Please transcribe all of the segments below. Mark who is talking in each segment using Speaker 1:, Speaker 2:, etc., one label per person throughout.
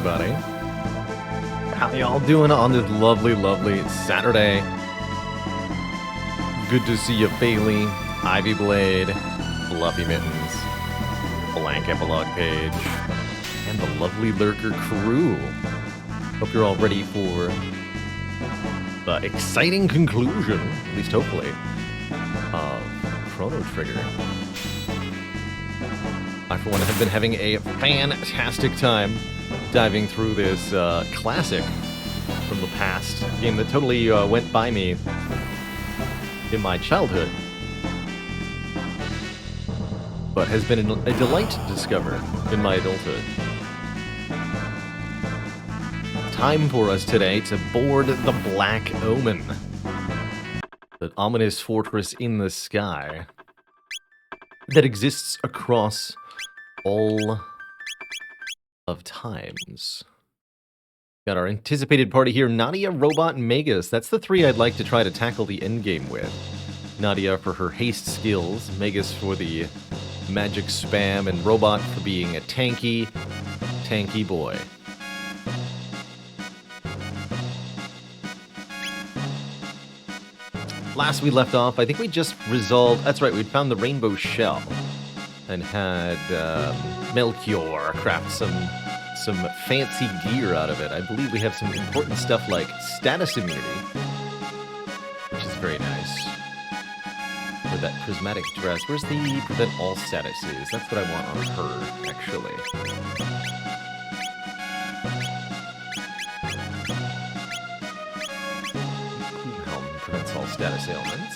Speaker 1: everybody. How y'all doing on this lovely, lovely Saturday? Good to see you, Bailey, Ivy Blade, Fluffy Mittens, Blank Epilogue Page, and the lovely Lurker crew. Hope you're all ready for the exciting conclusion, at least hopefully, of Chrono Trigger. I, for one, have been having a fantastic time diving through this classic from the past. A game that totally went by me in my childhood, but has been a delight to discover in my adulthood. Time for us today to board the Black Omen, the ominous fortress in the sky that exists across all of times. Got our anticipated party here: Nadia, Robot, and Magus. That's the three I'd like to try to tackle the endgame with. Nadia for her haste skills, Magus for the magic spam, and Robot for being a tanky boy. Last we left off, I think we just resolved... That's right, we'd found the rainbow shell and had Melchior craft some fancy gear out of it. I believe we have some important stuff like status immunity, which is very nice. For that prismatic dress. Where's the prevent all statuses? That's what I want on her, actually. Helm prevents all status ailments.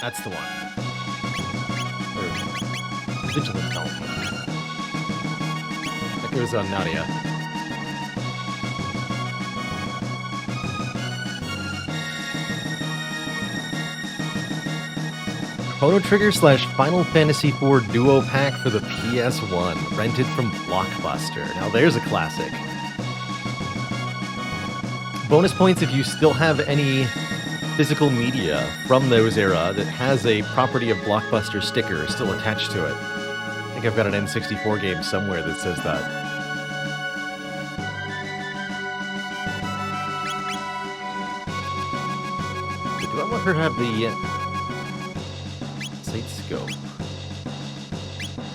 Speaker 1: That's the one. Vigilant Helm. That goes on Nadia. Chrono Trigger / Final Fantasy IV Duo Pack for the PS1, rented from Blockbuster. Now there's a classic. Bonus points if you still have any physical media from those era that has a Property of Blockbuster sticker still attached to it. I think I've got an N64 game somewhere that says that. But do I want her to have the sight scope?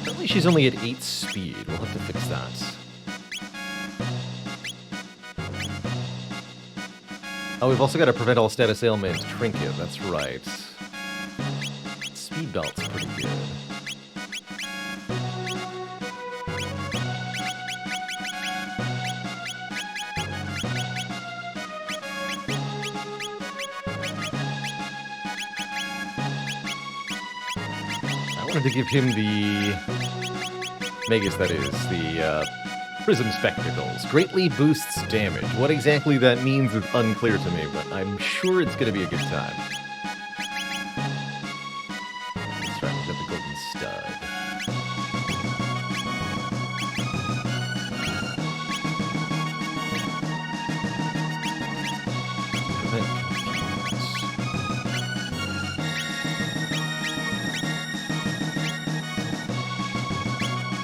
Speaker 1: Apparently she's only at 8 speed. We'll have to fix that. Oh, we've also got a prevent all status ailment trinket, that's right. Speed belt's pretty good. I wanted to give him the... Magus, that is, the Prism Spectacles. Greatly boosts damage. What exactly that means is unclear to me, but I'm sure it's going to be a good time. That's right, we've got the Golden Stud.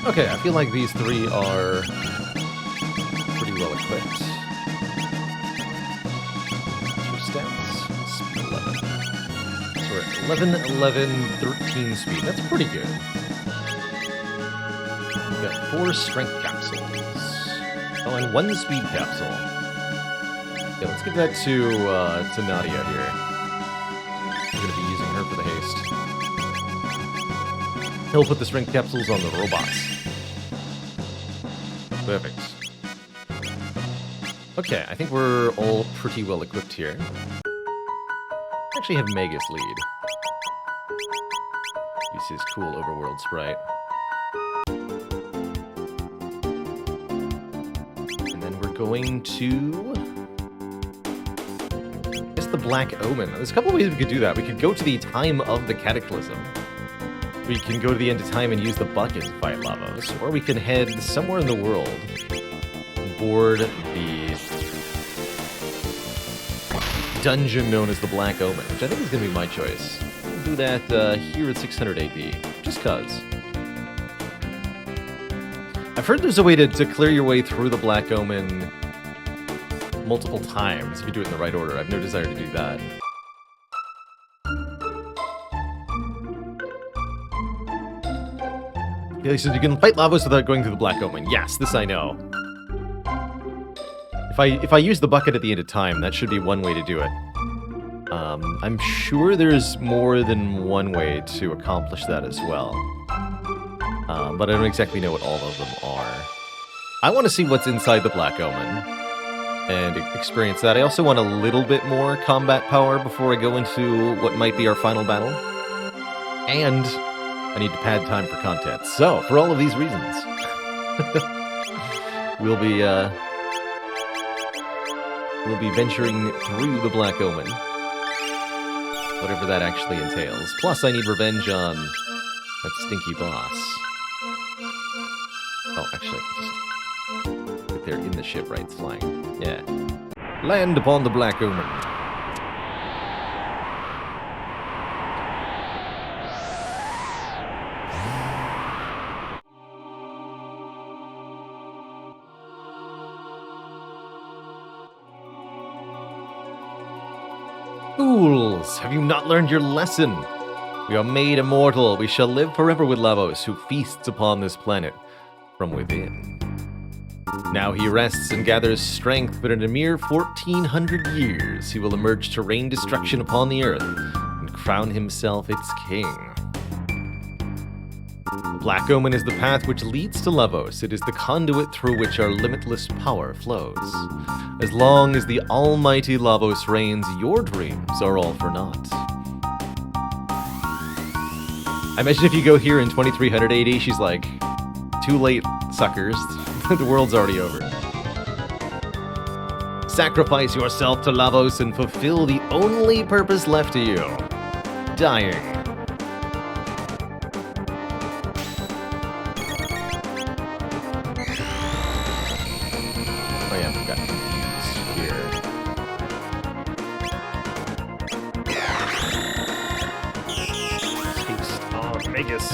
Speaker 1: Okay, I feel like these three are pretty well equipped. Two stats. Speed 11. So we're at 11, 11, 13 speed. That's pretty good. We've got 4 strength capsules. Oh, and 1 speed capsule. Yeah, let's give that to Nadia here. We're going to be using her for the haste. He'll put the strength capsules on the robots. Perfect. Okay, I think we're all pretty well equipped here. I actually have Magus lead. Use his cool overworld sprite. And then we're going to... I guess the Black Omen. There's a couple of ways we could do that. We could go to the time of the Cataclysm. We can go to the end of time and use the bucket to fight Lavos, or we can head somewhere in the world and board the dungeon known as the Black Omen, which I think is going to be my choice. We'll do that here at 600 AD, just cuz. I've heard there's a way to clear your way through the Black Omen multiple times if you do it in the right order. I have no desire to do that. He says you can fight Lavos without going through the Black Omen. Yes, this I know. If I use the bucket at the end of time, that should be one way to do it. I'm sure there's more than one way to accomplish that as well. But I don't exactly know what all of them are. I want to see what's inside the Black Omen and experience that. I also want a little bit more combat power before I go into what might be our final battle. And I need to pad time for content. So, for all of these reasons, we'll be venturing through the Black Omen. Whatever that actually entails. Plus, I need revenge on that stinky boss. Oh, actually, just get there in the ship, right? It's flying. Yeah. Land upon the Black Omen. Fools, have you not learned your lesson? We are made immortal. We shall live forever with Lavos, who feasts upon this planet from within. Now he rests and gathers strength, but in a mere 1,400 years, he will emerge to rain destruction upon the earth and crown himself its king. The Black Omen is the path which leads to Lavos. It is the conduit through which our limitless power flows. As long as the almighty Lavos reigns, your dreams are all for naught. I imagine if you go here in 2300 AD, she's like, too late, suckers. The world's already over. Sacrifice yourself to Lavos and fulfill the only purpose left to you. Dying. Oh yeah, we got confused here. Taste of Magus.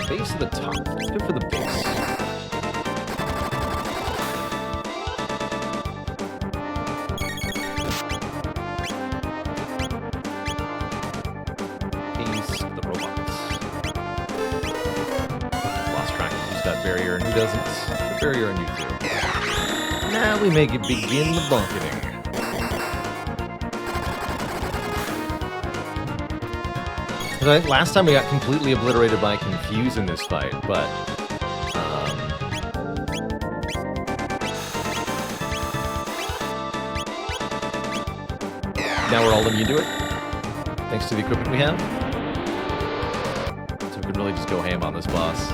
Speaker 1: Base of the top. Let's go for the base. Base of the robots. Lost track of who's got barrier and who doesn't. The barrier and you two. Now we make it begin the bunketing. Last time we got completely obliterated by Confuse in this fight, but now we're all immune to it, thanks to the equipment we have. So we can really just go ham on this boss.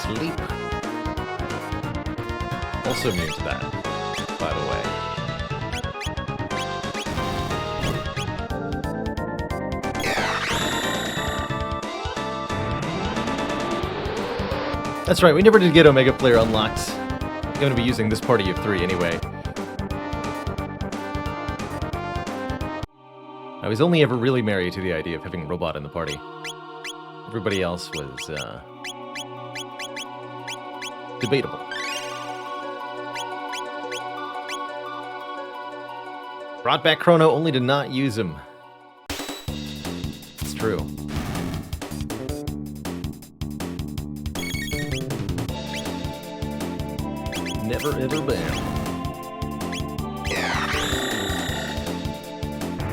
Speaker 1: Sleep. Also immune to that, by the way. That's right, we never did get Omega Player unlocked. I'm going to be using this party of 3 anyway. I was only ever really married to the idea of having a robot in the party. Everybody else was, debatable. Brought back Chrono only to not use him. It's true. Never ever been.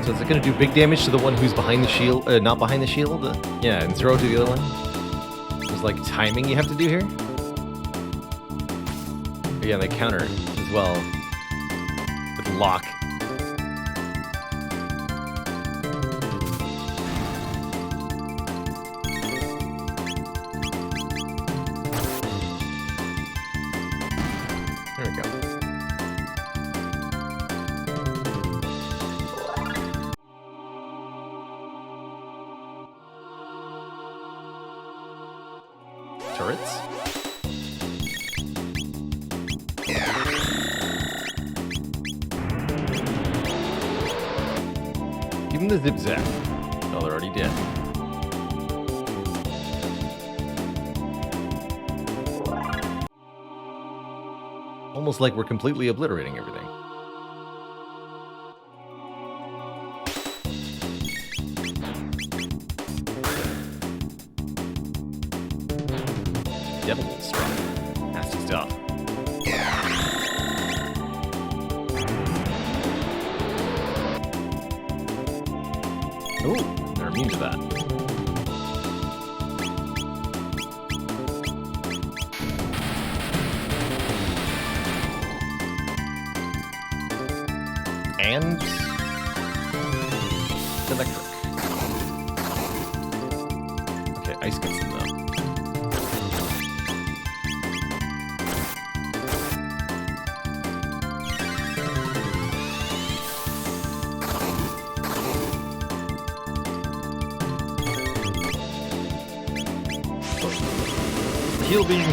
Speaker 1: So is it going to do big damage to the one who's behind the shield, not behind the shield? Yeah, and zero to the other one? There's like timing you have to do here? But yeah, they counter as well with lock. There we go. Turrets? Give them the zip-zap. Oh, they're already dead. Almost like we're completely obliterating everything. Devil strike. Nasty stuff. Oh, they're immune to that. And electric. Okay, ice gets them though. Heal beam.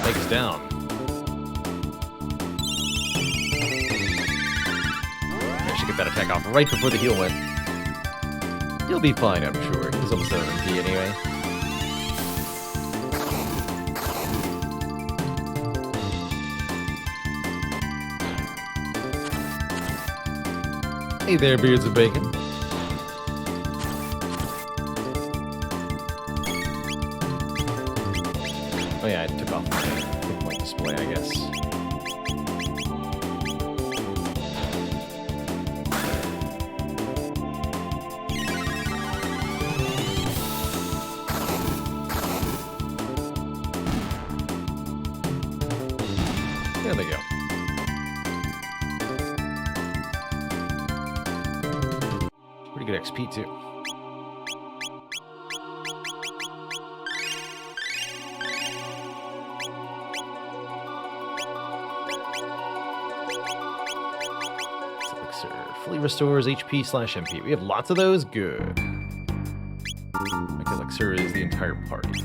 Speaker 1: Take us down. I should get that attack off right before the heal went. He'll be fine, I'm sure. He's almost out of MP anyway. Hey there, beards of bacon. Oh yeah, I took off my hit point display, I guess. There they go. Pretty good XP too. Elixir fully restores HP/MP. We have lots of those. Good. Like Elixir is the entire party.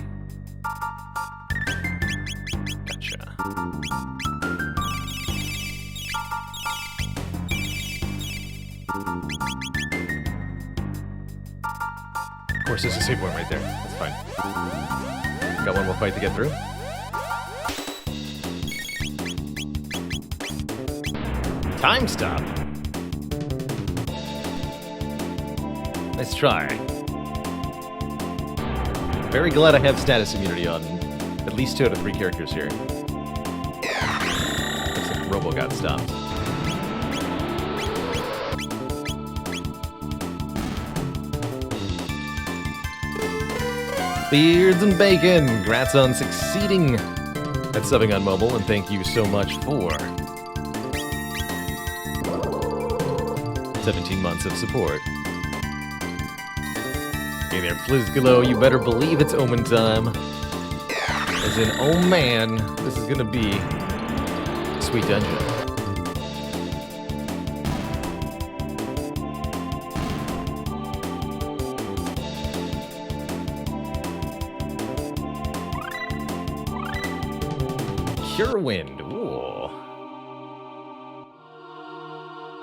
Speaker 1: Gotcha. Of course, there's a save point right there. That's fine. Got one more fight to get through. Time stop. Nice try. Very glad I have status immunity on at least 2 out of 3 characters here. Looks like Robo got stopped. Beards and bacon! Congrats on succeeding at subbing on mobile, and thank you so much for 17 months of support. Hey there, Flizzglow, you better believe it's Omen time. As in, oh man, this is gonna be a sweet dungeon. Cure Wind, ooh.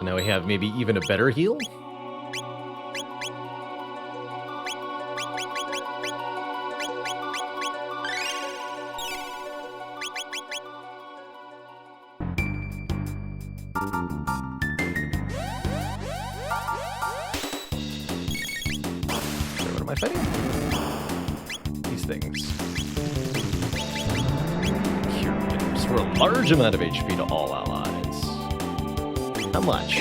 Speaker 1: Now we have maybe even a better heal? What am I fighting? These things. Cure Wind. For a large amount of HP to all allies. How much?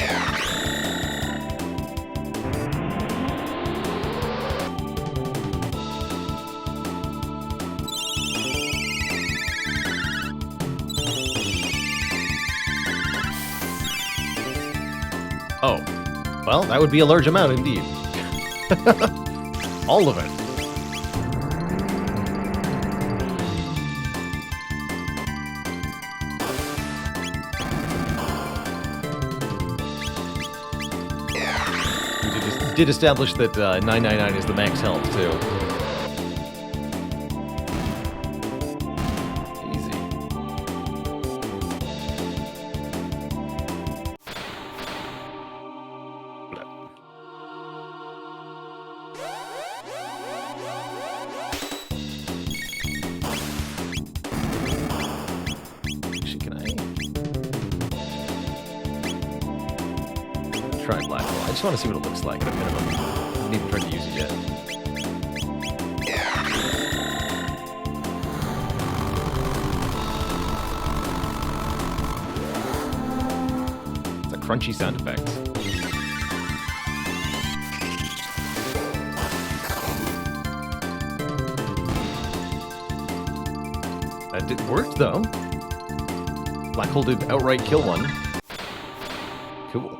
Speaker 1: Oh. Well, that would be a large amount indeed. All of it. We did establish that 999 is the max health, too. try black hole. I just want to see what it looks like at a minimum. I haven't even tried to use it yet. It's a crunchy sound effect. It worked, though. Black hole did outright kill one. Cool.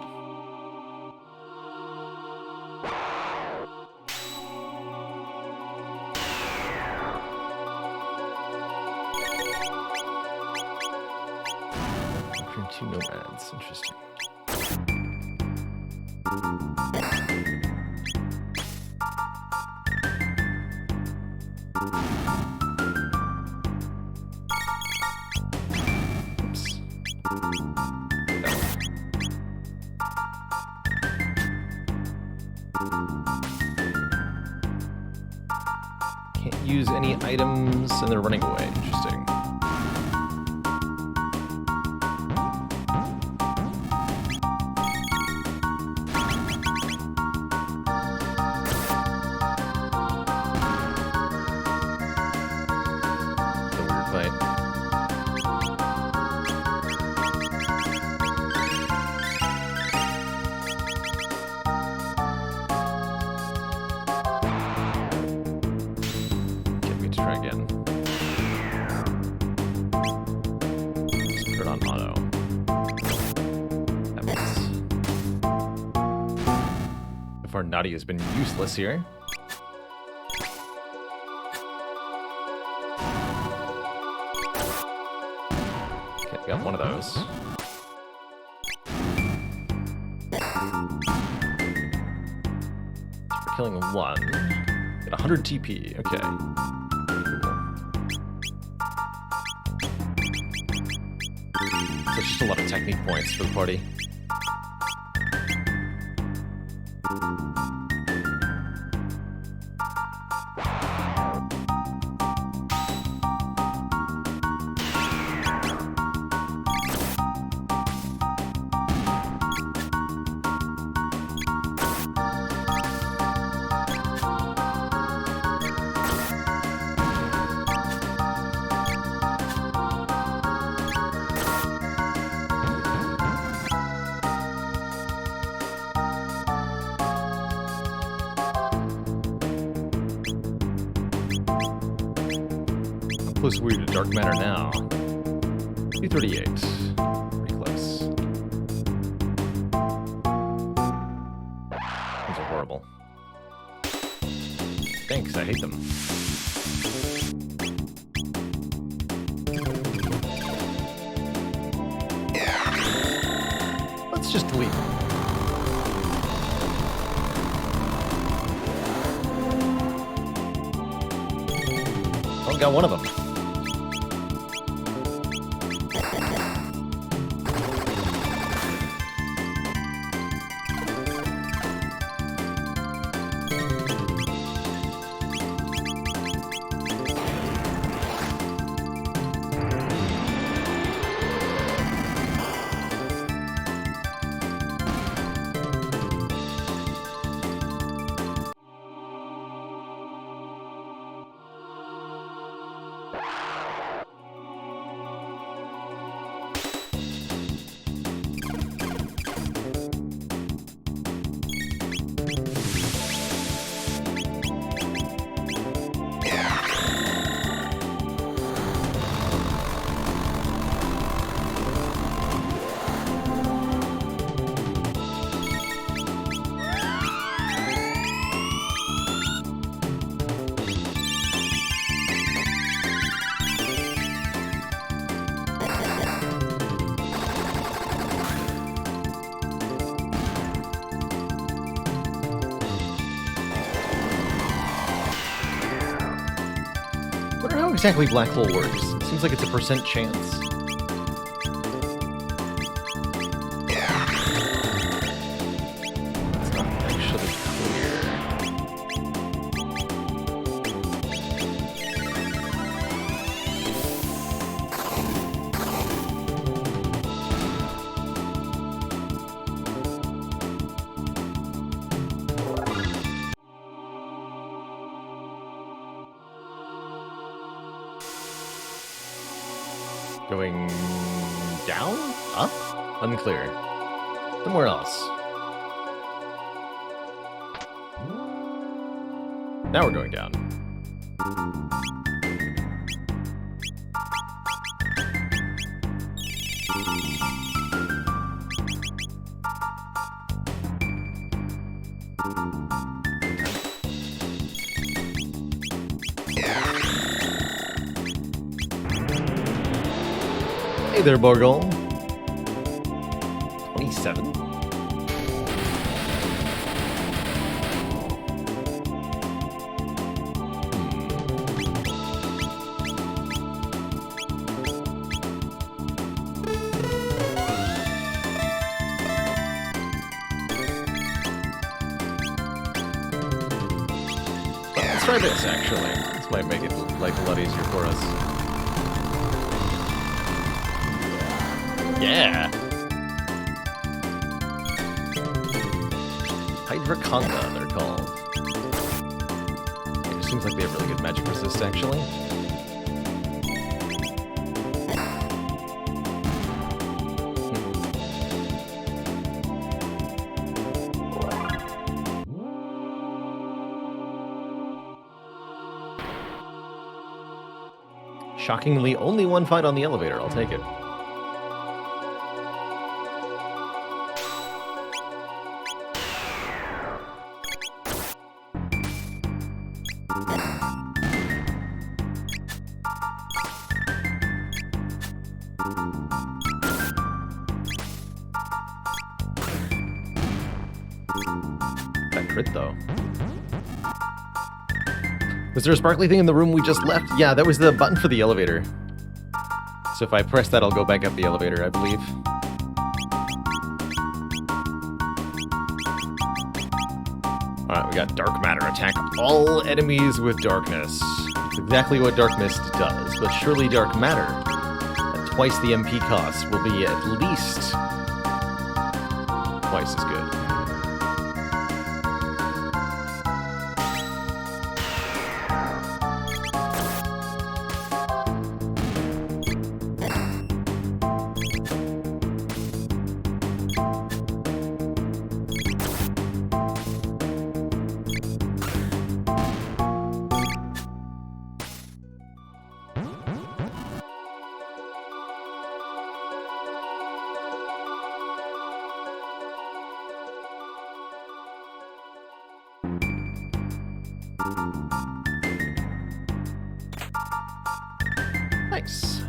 Speaker 1: Capturing 2 nomads. Interesting. Use any items and they're running away. Interesting. It's a weird fight. Try again. Just put it on auto. That means so far Naughty has been useless here. Okay, got one of those. For killing one. Get 100 TP. Okay. So it's just a lot of technique points for the party. Close we to dark matter now. 238. Pretty close. These are horrible. Thanks, I hate them. Let's just delete them. Oh, got one of them. How exactly black hole works? It seems like it's a % chance. That's not actually clear. Going down? Up? Unclear. Somewhere else. Now we're going down. Hey there, Borgol. 27? Let's try this, actually. This might make it life a lot easier for us. Yeah! Hydraconda, they're called. It seems like they have really good magic resist, actually. Shockingly, only one fight on the elevator. I'll take it. That crit, though. Was there a sparkly thing in the room we just left? Yeah, that was the button for the elevator. So if I press that, I'll go back up the elevator, I believe. Alright, we got Dark Matter. Attack all enemies with darkness. That's exactly what Dark Mist does, but surely Dark Matter, at twice the MP cost, will be at least twice as good. Nice.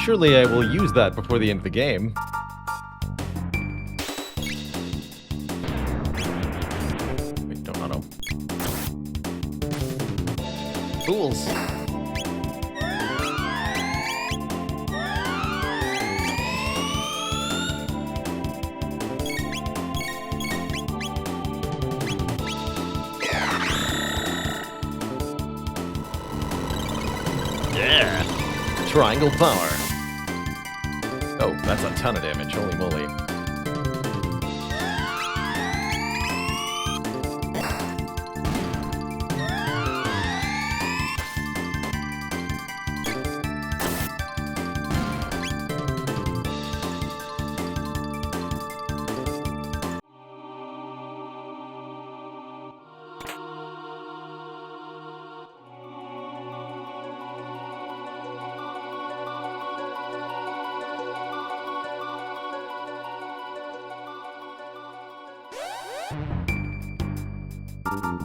Speaker 1: Surely I will use that before the end of the game. Wait, don't auto. Fools. Yeah! Triangle power. Oh, that's a ton of damage, holy moly.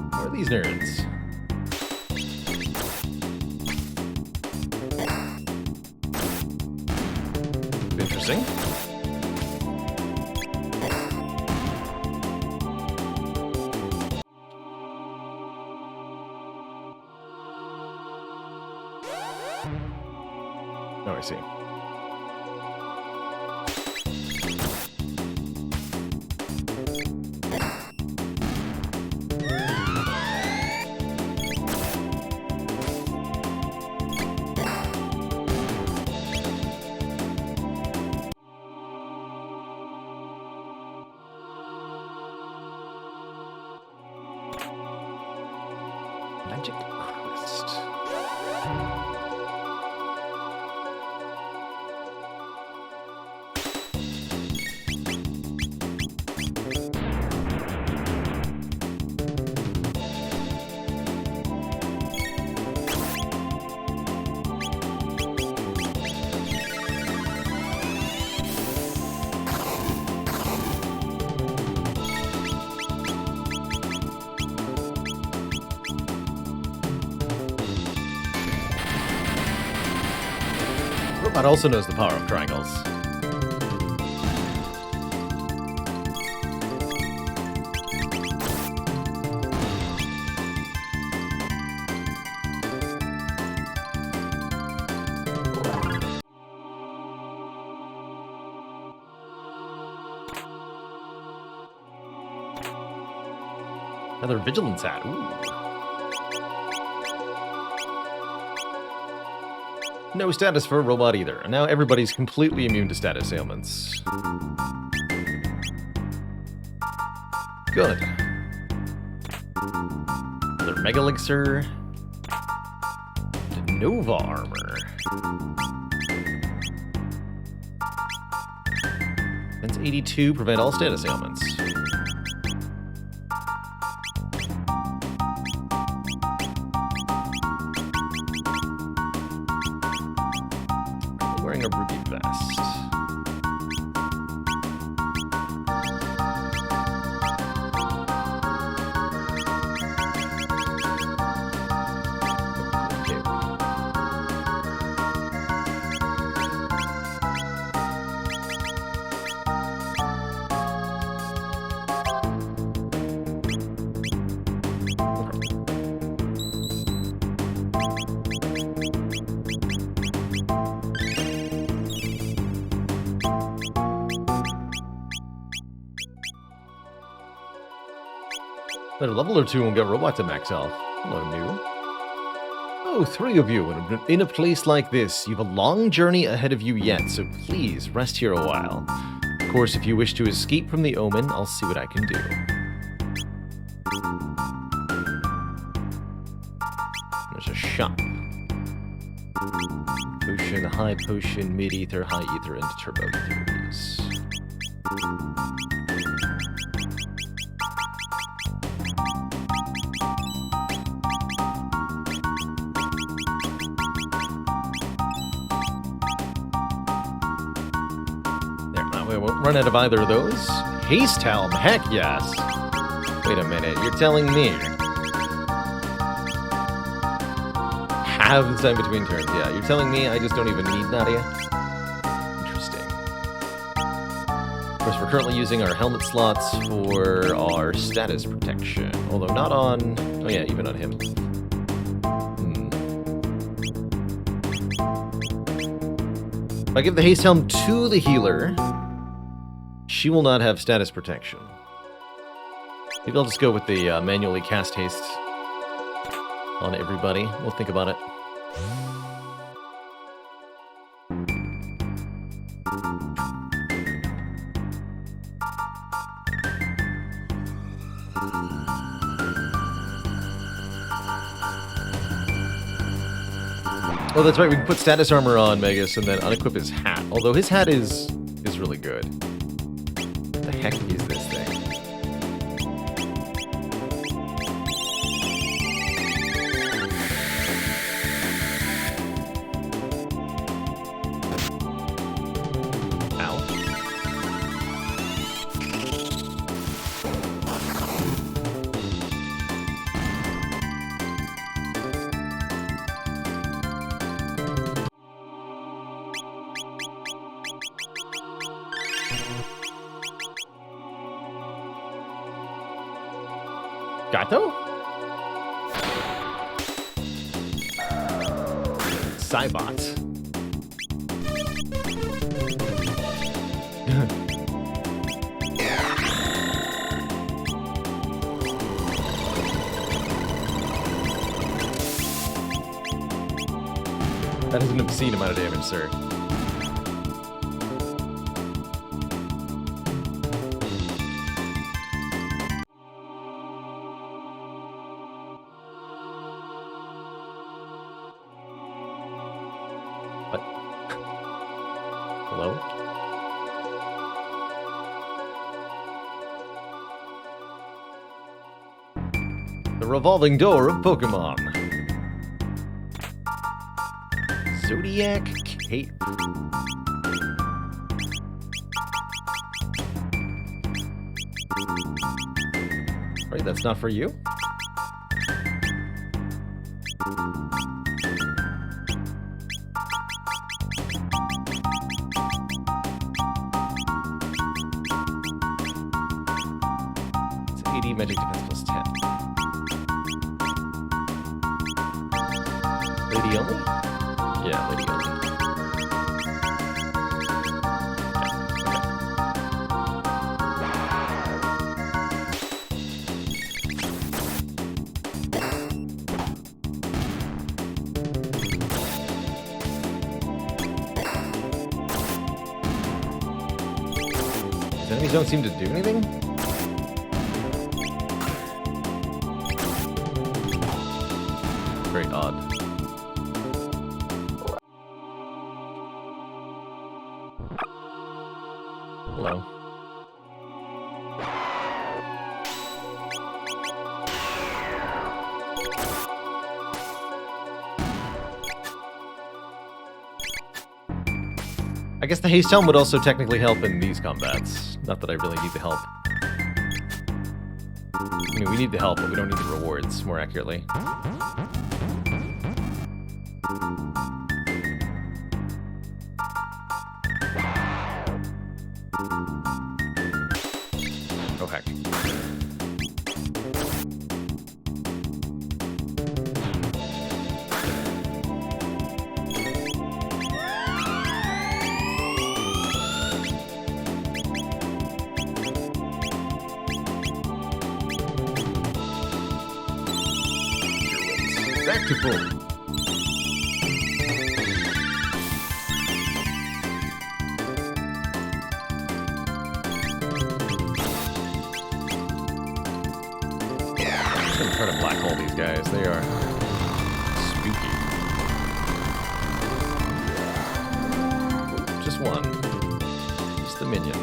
Speaker 1: What are these nerds? Interesting. Oh, I see. Magic Crest. Robot also knows the power of triangles. Another vigilance hat. Ooh. No status for a robot either. And now everybody's completely immune to status ailments. Good. Another Mega Elixir. Nova armor. Defense 82, prevent all status ailments. Wearing a ruby vest. At a level or two, we'll get robot to max health. Hello, new. Oh, 3 of you. In a place like this, you've a long journey ahead of you yet, so please rest here a while. Of course, if you wish to escape from the omen, I'll see what I can do. There's a shop. Potion, high potion, mid ether, high ether, and turbo ethers. We won't run out of either of those. Haste Helm, heck yes. Wait a minute, you're telling me. Have the time between turns, yeah. You're telling me I just don't even need Nadia? Interesting. Of course, we're currently using our helmet slots for our status protection. Although not on... oh yeah, even on him. If I give the Haste Helm to the healer... she will not have status protection. Maybe I'll just go with the manually cast haste on everybody. We'll think about it. Oh, that's right. We can put status armor on Megas and then unequip his hat. Although his hat is really good. The heck is this thing? Ow. Gato? Cybot. That is an obscene amount of damage, sir. Hello? The revolving door of Pokemon. Zodiac Cape. Right, that's not for you? Lady magic defense plus 10. Lady only? Yeah, lady only. Enemies don't seem to do anything? Very odd. Hello. I guess the haste helm would also technically help in these combats. Not that I really need the help. I mean, we need the help, but we don't need the rewards, more accurately. Oh, heck. Back to full. I'm just gonna try to black hole these guys. They are spooky. Just one. Just the minion.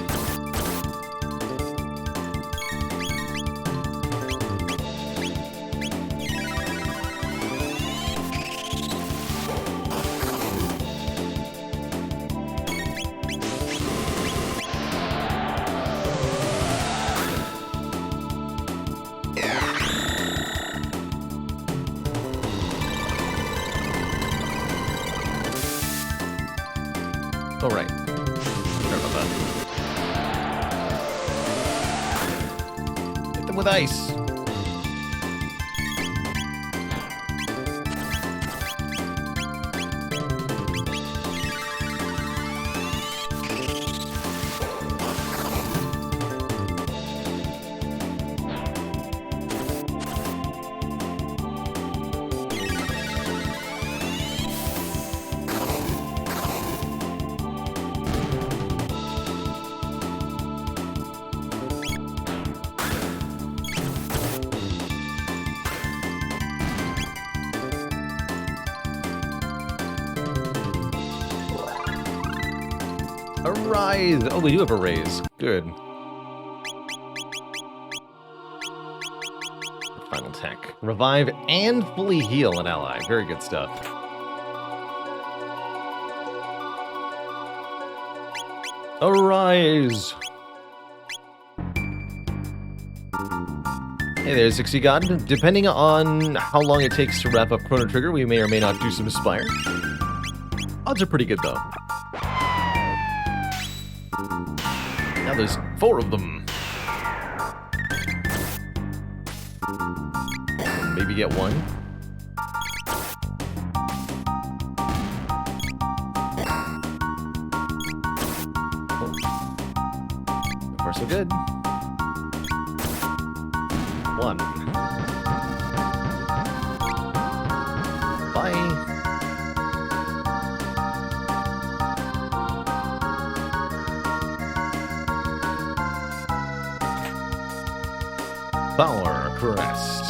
Speaker 1: Oh, right. Sorry about that. Hit them with ice. Arise! Oh, we do have a raise. Good. Final tech. Revive and fully heal an ally. Very good stuff. Arise! Hey there, 60 God. Depending on how long it takes to wrap up Chrono Trigger, we may or may not do some Spire. Odds are pretty good, though. Now there's 4 of them. Maybe get 1. Oh. So far so good. 1. Bye. Power Crest.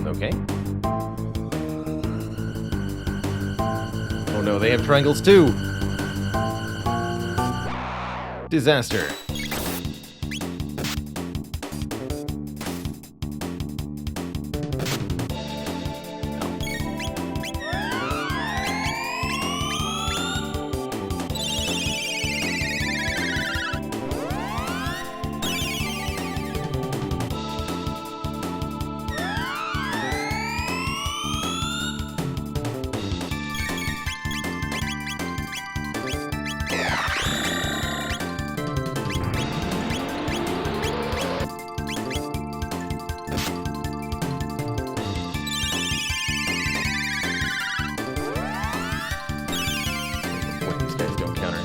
Speaker 1: Okay. Oh no, they have triangles too. Disaster. guys don't counter.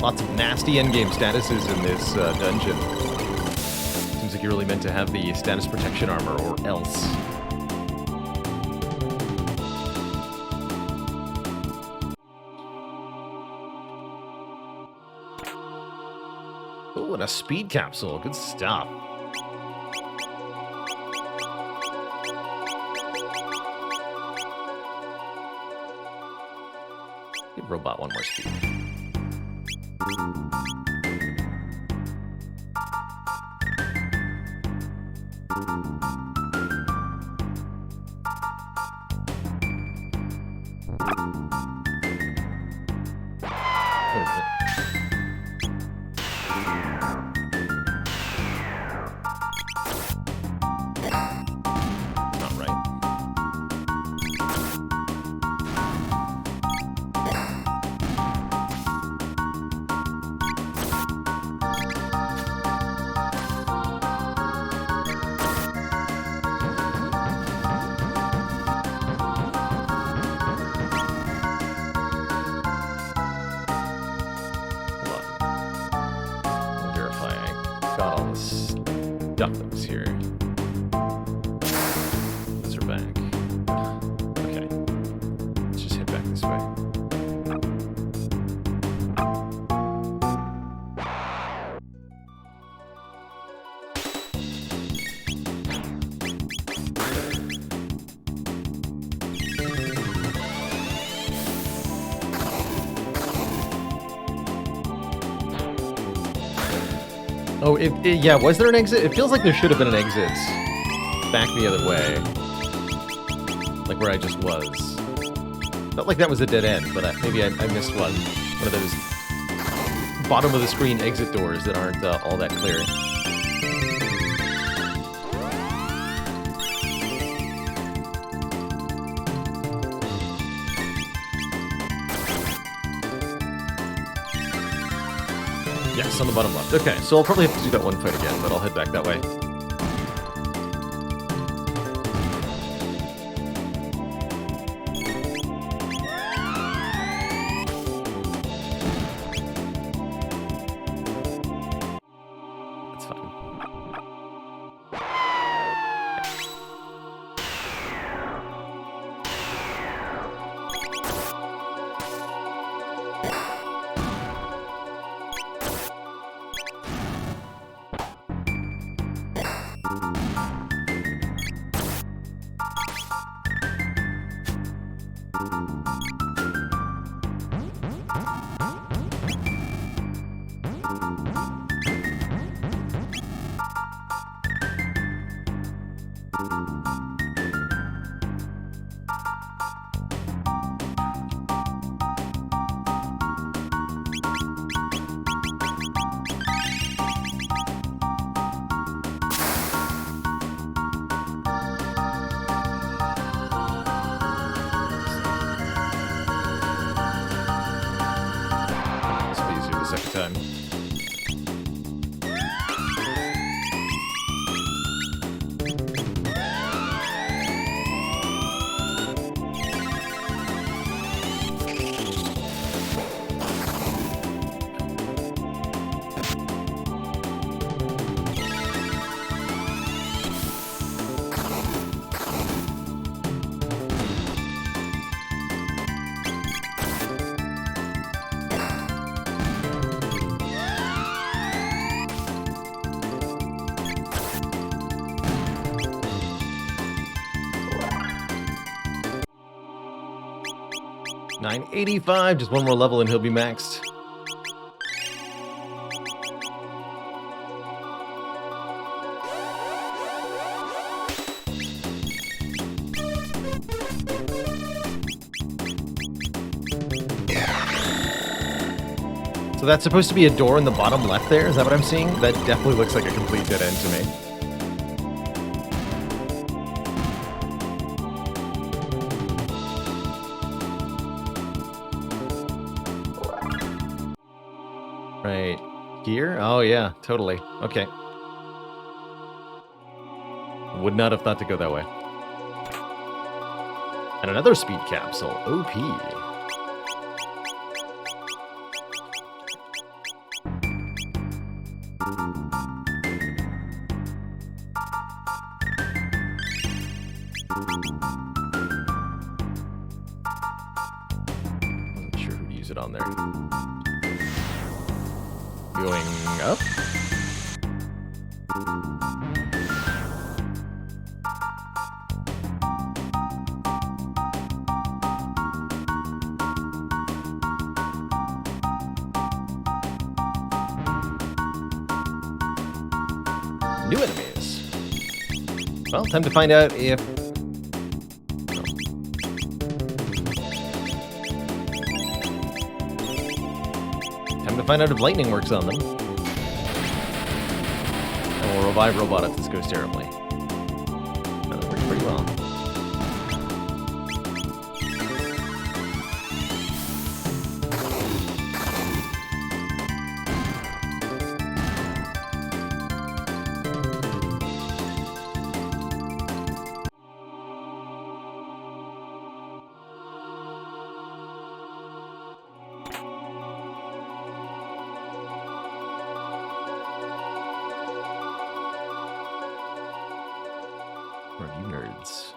Speaker 1: Lots of nasty endgame statuses in this dungeon. Seems like you're really meant to have the status protection armor, or else. Oh, and a speed capsule. Good stuff. Give Robot one more speed. Got all the stuff that was here. Those are back. Okay. Let's just head back this way. Oh, yeah, was there an exit? It feels like there should have been an exit back the other way. Like where I just was. Felt like that was a dead end, but maybe I missed one. One of those bottom of the screen exit doors that aren't all that clear. Yes, on the bottom left. Okay, so I'll probably have to do that one fight again, but I'll head back that way. That's fine. Second time. 985, just one more level and he'll be maxed. So that's supposed to be a door in the bottom left there? Is that what I'm seeing? That definitely looks like a complete dead end to me. Right here? Oh yeah, totally. Okay. Would not have thought to go that way. And another speed capsule. OP. Wasn't sure who'd use it on there. Going up. New enemies. Well, time to find out if... Time to find out if lightning works on them. And we'll revive robot if this goes terribly. No, that works pretty well. Review nerds.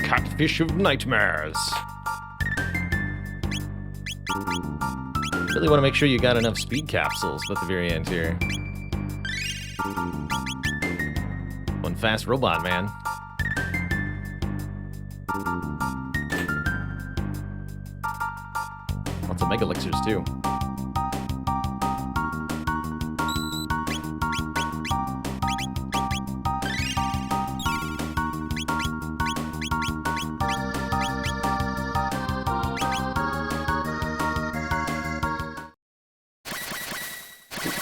Speaker 1: Catfish of nightmares. Really want to make sure you got enough speed capsules at the very end here. One fast robot, man. Lots of mega elixirs too.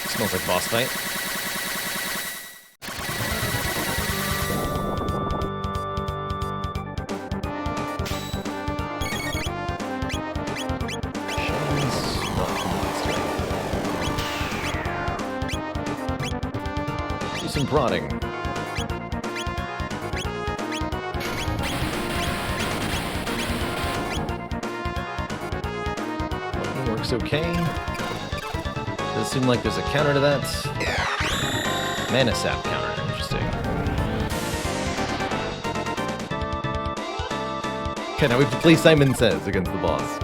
Speaker 1: Smells like boss fight. Do some prodding. Lightning works okay. Does seem like there's a counter to that. Mana sap counter, interesting. Okay, now we have to play Simon Says against the boss.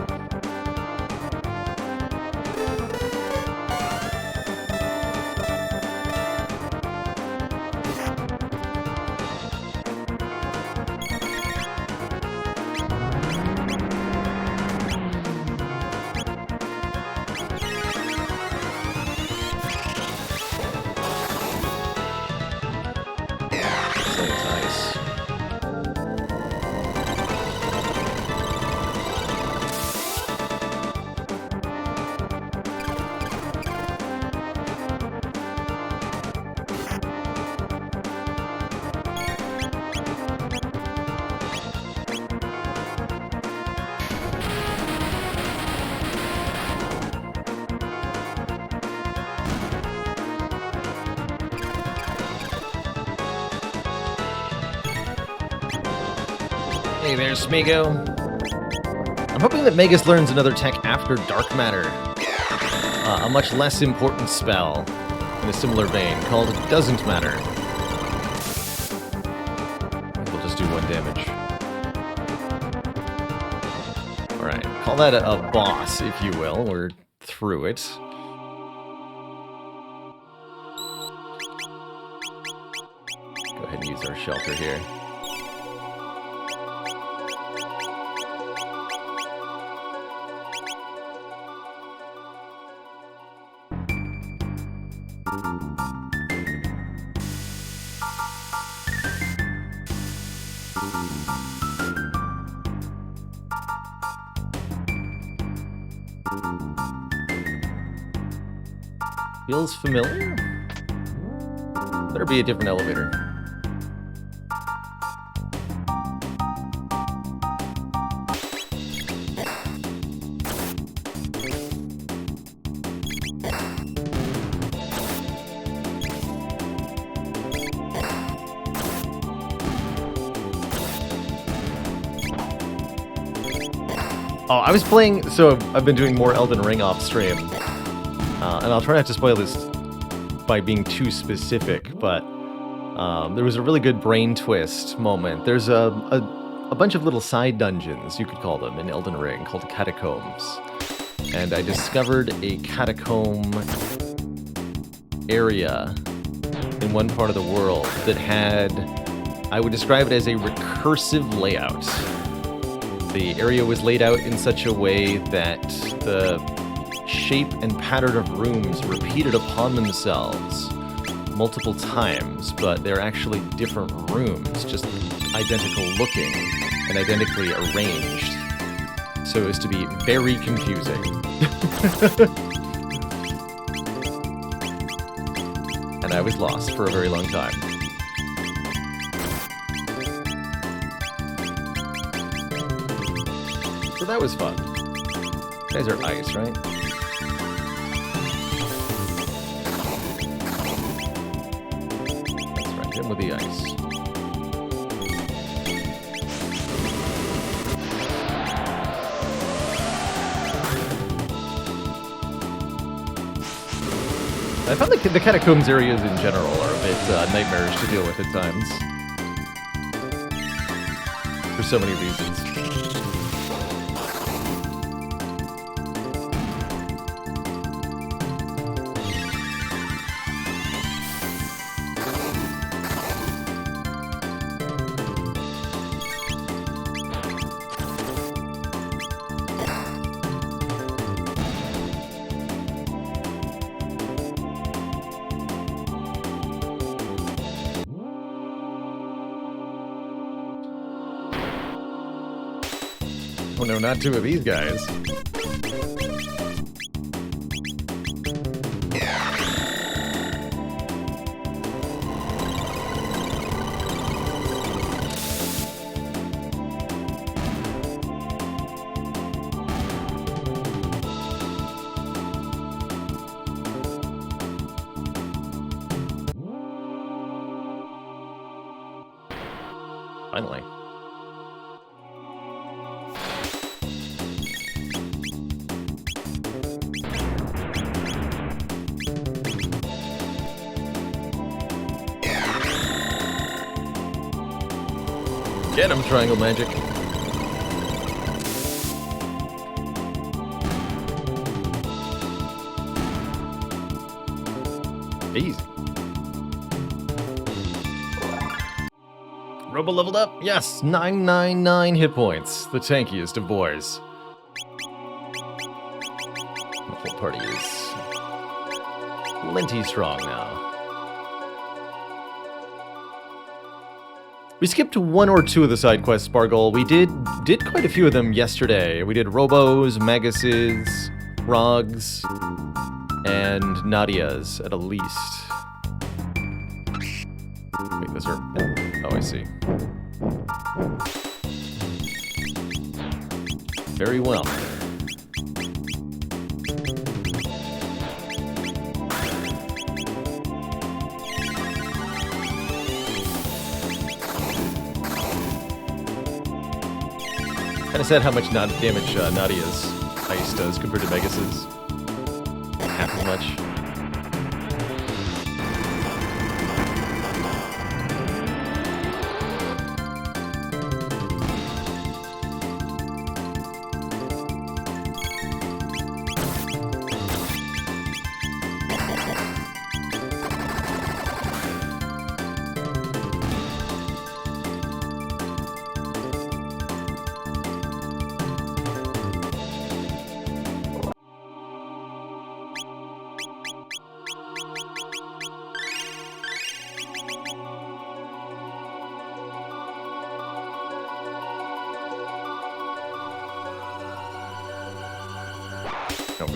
Speaker 1: Hey there, Smago. I'm hoping that Magus learns another tech after Dark Matter. A much less important spell in a similar vein called Doesn't Matter. We'll just do 1 damage. Alright, call that a boss, if you will. We're through it. Go ahead and use our shelter here. Feels familiar? Better be a different elevator. Oh, I was playing, so I've been doing more Elden Ring off stream. And I'll try not to spoil this by being too specific, but there was a really good brain twist moment. There's a bunch of little side dungeons, you could call them, in Elden Ring called catacombs. And I discovered a catacomb area in one part of the world that had, I would describe it as a recursive layout. The area was laid out in such a way that the shape and pattern of rooms repeated upon themselves multiple times, but they're actually different rooms, just identical looking and identically arranged, so as to be very confusing. And I was lost for a very long time. So that was fun. You guys are ice, right? That's right, hit him with the ice. I found the catacombs areas in general are a bit nightmarish to deal with at times. For so many reasons. Oh no, not two of these guys. Finally. Get him, Triangle Magic. Easy. Robo leveled up? Yes, 999 hit points. The tankiest of boys. The whole party is plenty strong now. We skipped one or two of the side quests, Spargle. We did quite a few of them yesterday. We did Robos, Maguses, Rogs, and Nadias at a least. Wait, those are... Oh, I see. Very well. Kind of sad how much damage Nadia's ice does compared to Megas's. Half as much.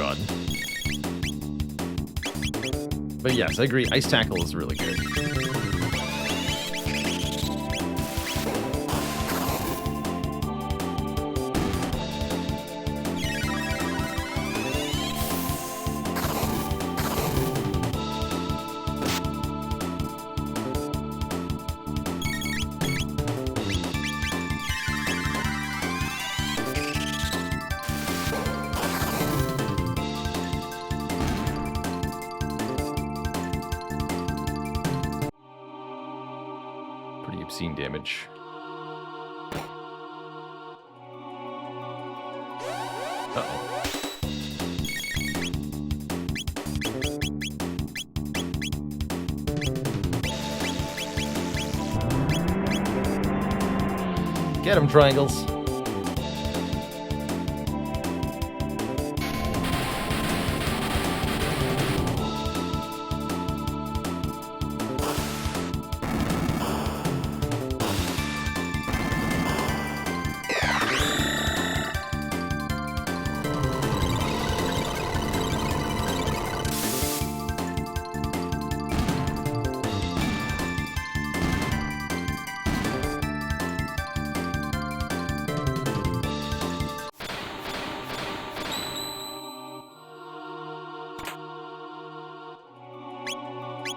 Speaker 1: rod. But yes, I agree. Ice Tackle is really good. Pretty obscene damage. Uh-oh. Get him, triangles.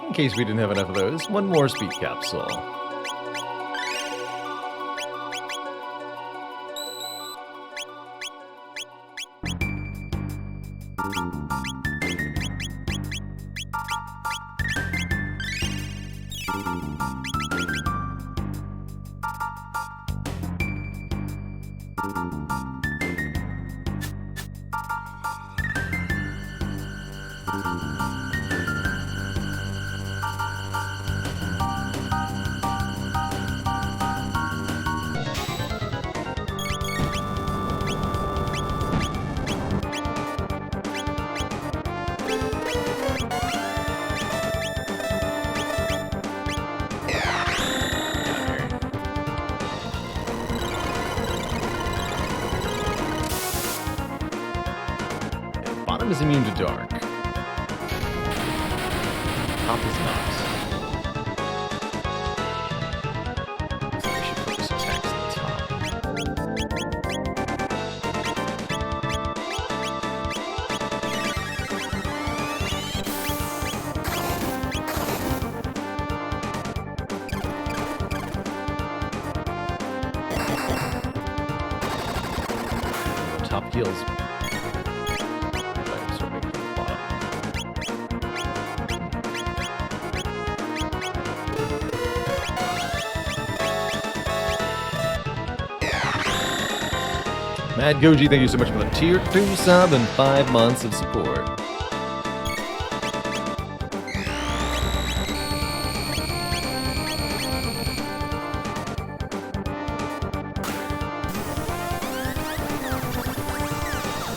Speaker 1: In case we didn't have enough of those, one more speed capsule. Bottom is immune to dark. Top is not. So we should focus attacks at the top. Top heals. Mad Goji, thank you so much for the tier 2 sub and 5 months of support.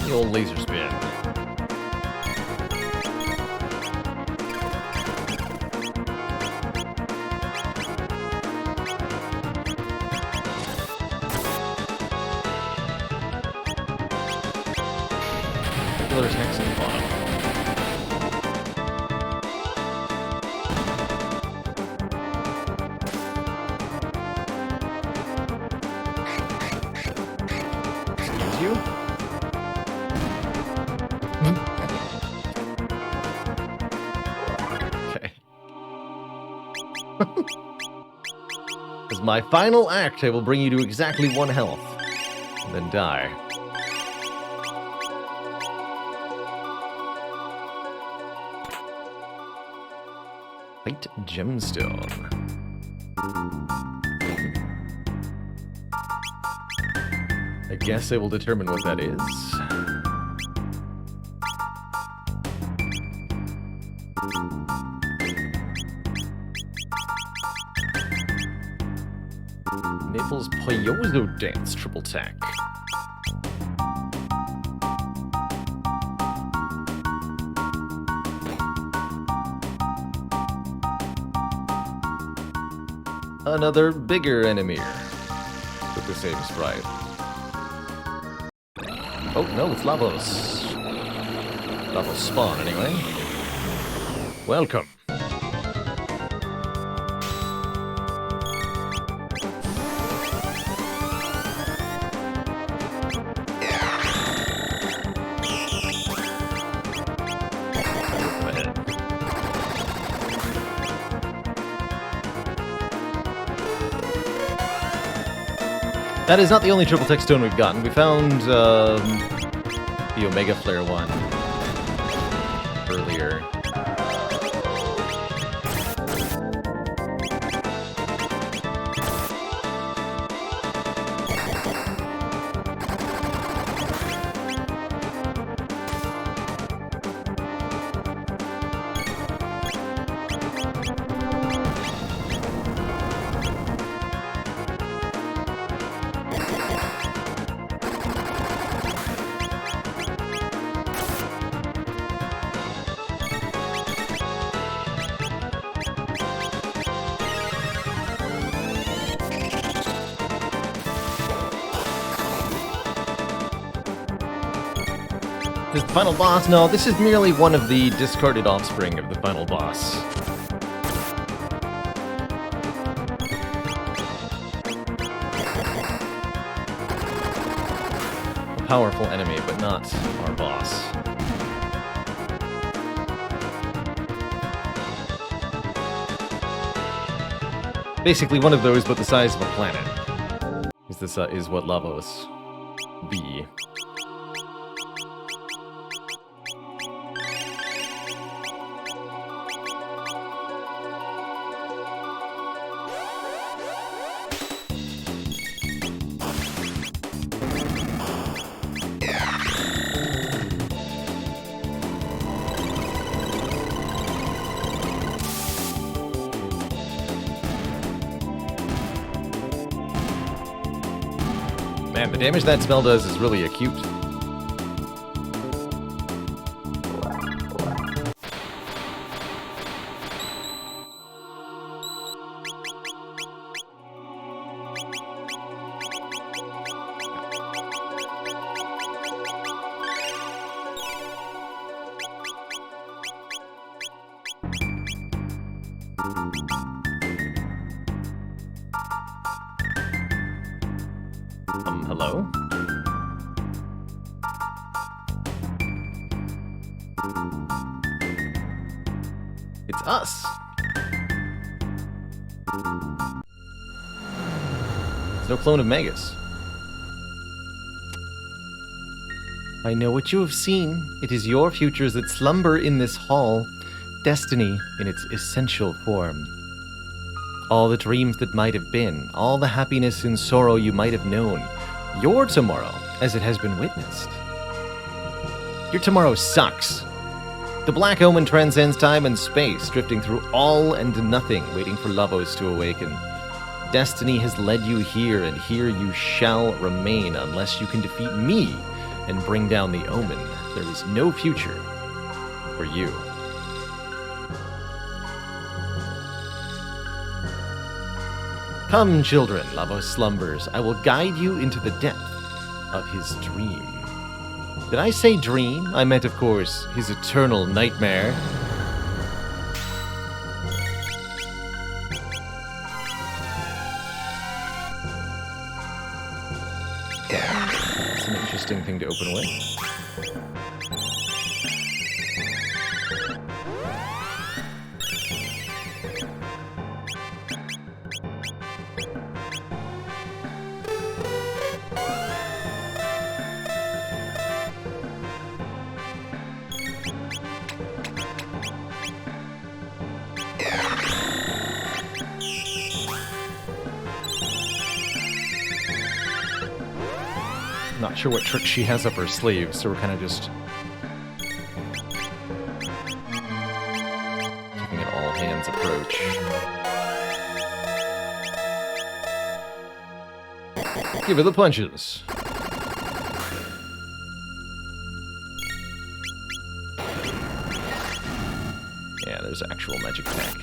Speaker 1: The old laser spin. Regular attacks on the bottom. Excuse you? Okay. As my final act, I will bring you to exactly 1 health, and then die. White gemstone. I guess I will determine what that is. Naples Payozo Dance Triple Tech. Another bigger enemy with the same sprite. Oh no, it's Lavos. Double spawn, anyway. Welcome. That is not the only triple tech stone we've gotten. We found the Omega Flare one earlier. Is the final boss? No, this is merely one of the discarded offspring of the final boss. A powerful enemy, but not our boss. Basically one of those, but the size of a planet. This is what Lavos be. Man, the damage that spell does is really acute. Hello? It's us. There's no clone of Magus. I know what you have seen. It is your futures that slumber in this hall. Destiny in its essential form. All the dreams that might have been. All the happiness and sorrow you might have known. Your tomorrow, as it has been witnessed. Your tomorrow sucks. The Black Omen transcends time and space, drifting through all and nothing, waiting for Lavos to awaken. Destiny has led you here, and here you shall remain unless you can defeat me and bring down the Omen. There is no future for you. Come, children, Lavos slumbers. I will guide you into the depth of his dream. Did I say dream? I meant, of course, his eternal nightmare. That's an interesting thing to open with. Not sure what trick she has up her sleeve, so we're kind of just taking an all-hands approach. Give her the punches. Yeah, there's actual magic attack.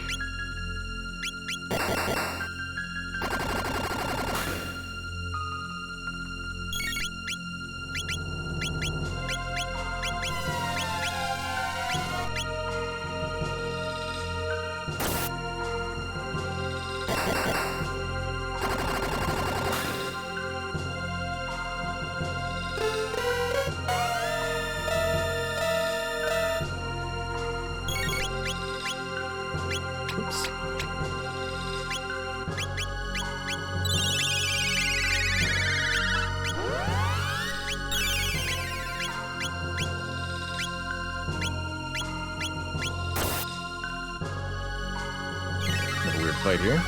Speaker 1: fight here.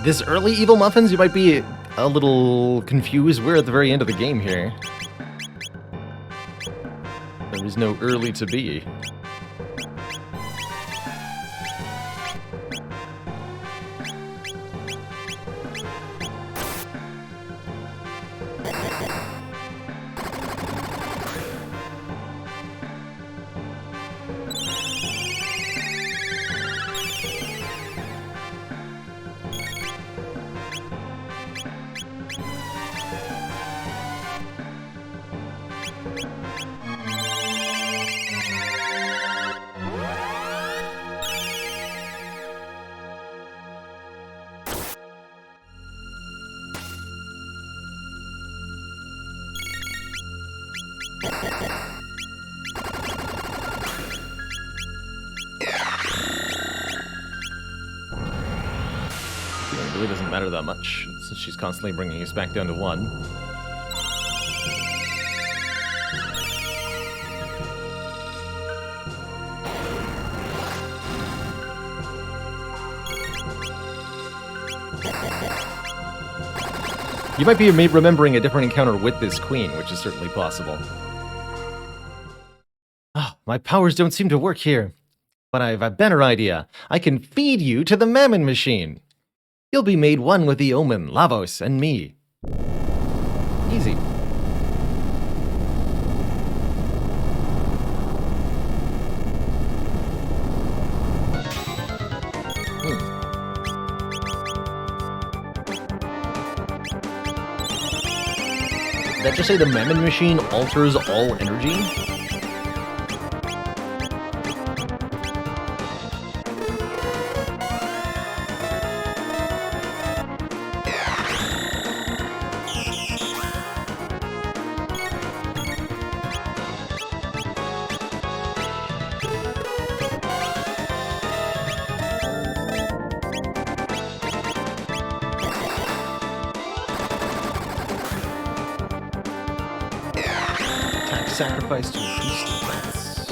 Speaker 1: This early Evil Muffins, you might be a little confused. We're at the very end of the game here. There is no early to be. It really doesn't matter that much, since she's constantly bringing us back down to 1. You might be remembering a different encounter with this queen, which is certainly possible. Ah, my powers don't seem to work here. But I have a better idea. I can feed you to the Mammon Machine. You'll be made one with the Omen, Lavos, and me. Easy. Did that just say the Mammon Machine alters all energy? Sacrifice to increase defense.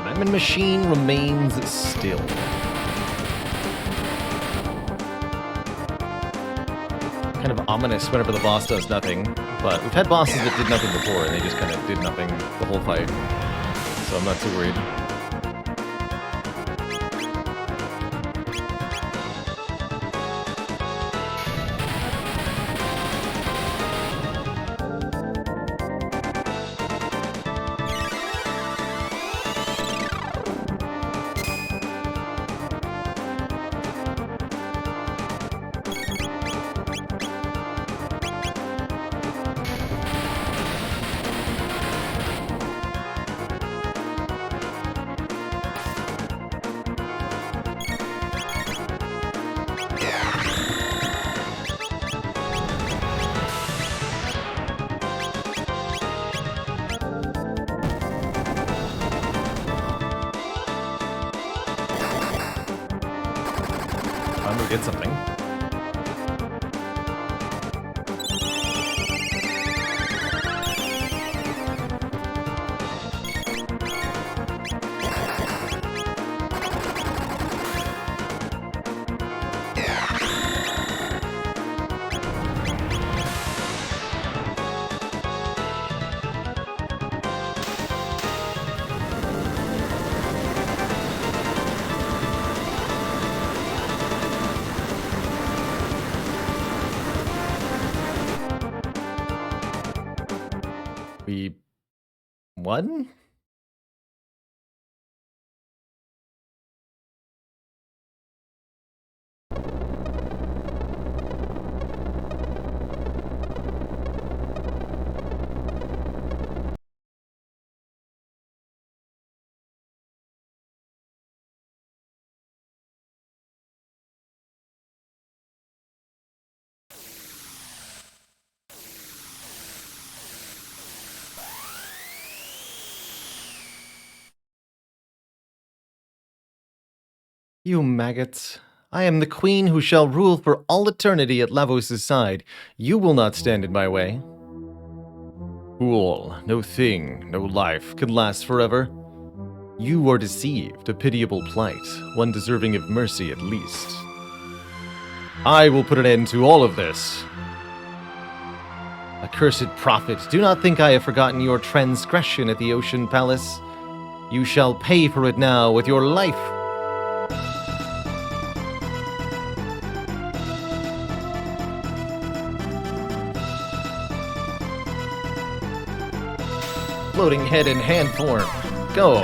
Speaker 1: Mammon Machine remains still. Kind of ominous whenever the boss does nothing, but we've had bosses that did nothing before, and they just kind of did nothing the whole fight, so I'm not too worried. Get something. We won? You maggots. I am the queen who shall rule for all eternity at Lavos' side. You will not stand in my way. Fool, no thing, no life can last forever. You are deceived, a pitiable plight, one deserving of mercy at least. I will put an end to all of this. Accursed prophet, do not think I have forgotten your transgression at the Ocean Palace. You shall pay for it now with your life. Floating head in hand form. Go.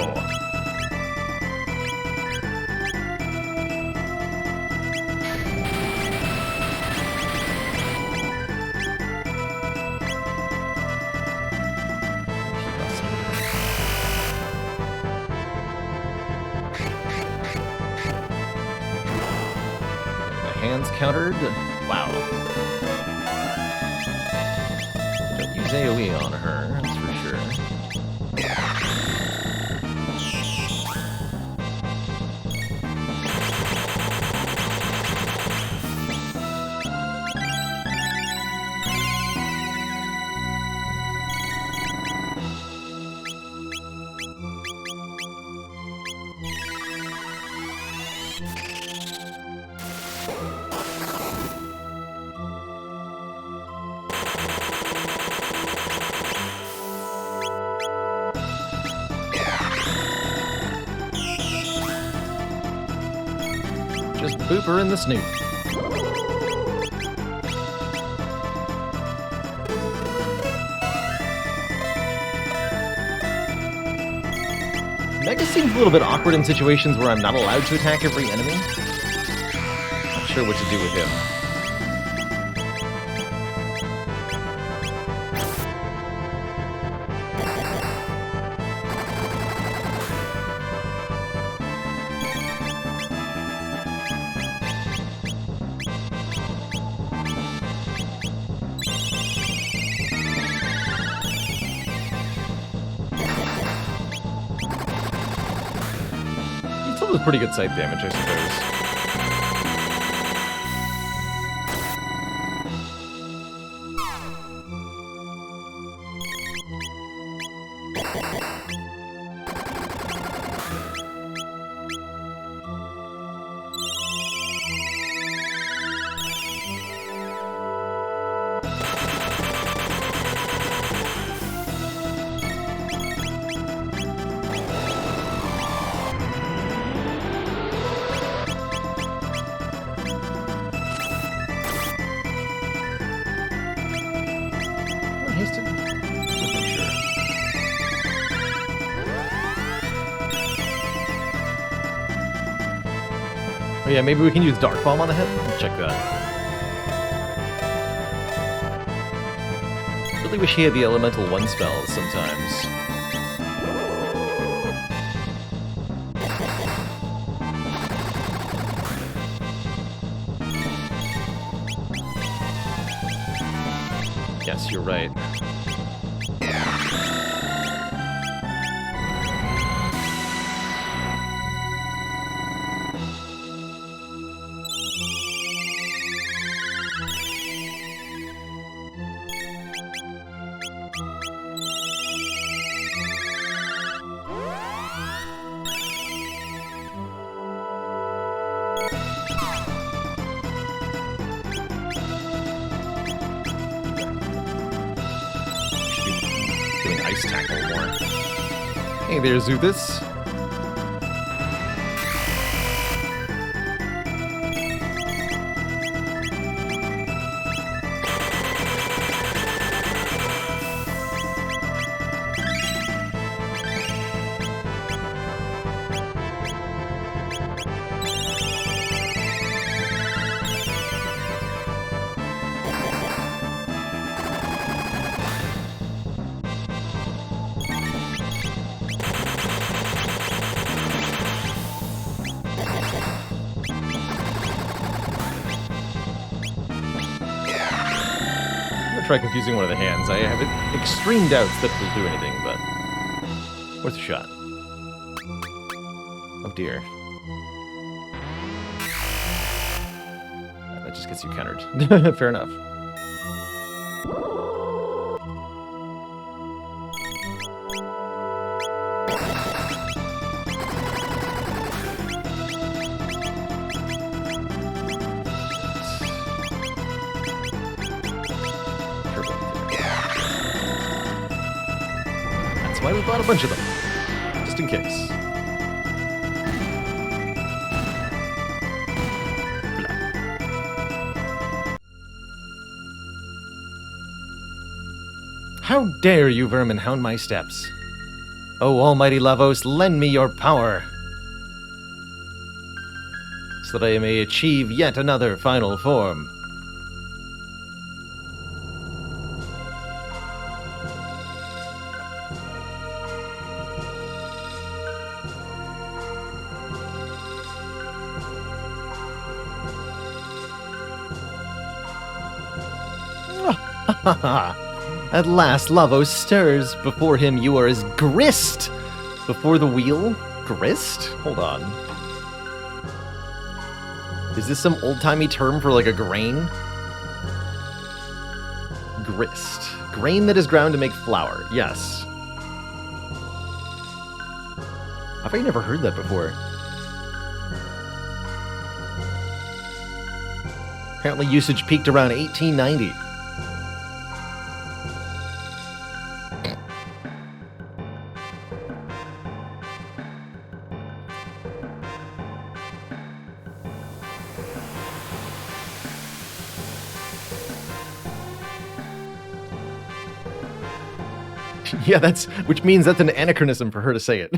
Speaker 1: The hands countered. Wow. Don't use AoE on her, that's for sure. Just boop her in the snoot. Mega seems a little bit awkward in situations where I'm not allowed to attack every enemy. Not sure what to do with him. Still pretty good sight damage, I suppose. Oh yeah, maybe we can use Dark Bomb on the head? Let's check that. Really wish he had the Elemental 1 spells sometimes. Yes, you're right. Ice tackle more. Hey there, Zuthus. gonna try confusing one of the hands. I have extreme doubts that it'll do anything, but worth a shot. Oh dear. That just gets you countered. Fair enough. That's why we bought a bunch of them. Just in case. How dare you, vermin, hound my steps? O almighty Lavos, lend me your power, so that I may achieve yet another final form. At last, Lavos stirs. Before him, you are as grist before the wheel. Grist? Hold on. Is this some old-timey term for, like, a grain? Grist. Grain that is ground to make flour. Yes. I've never heard that before. Apparently usage peaked around 1890. Yeah, which means that's an anachronism for her to say it.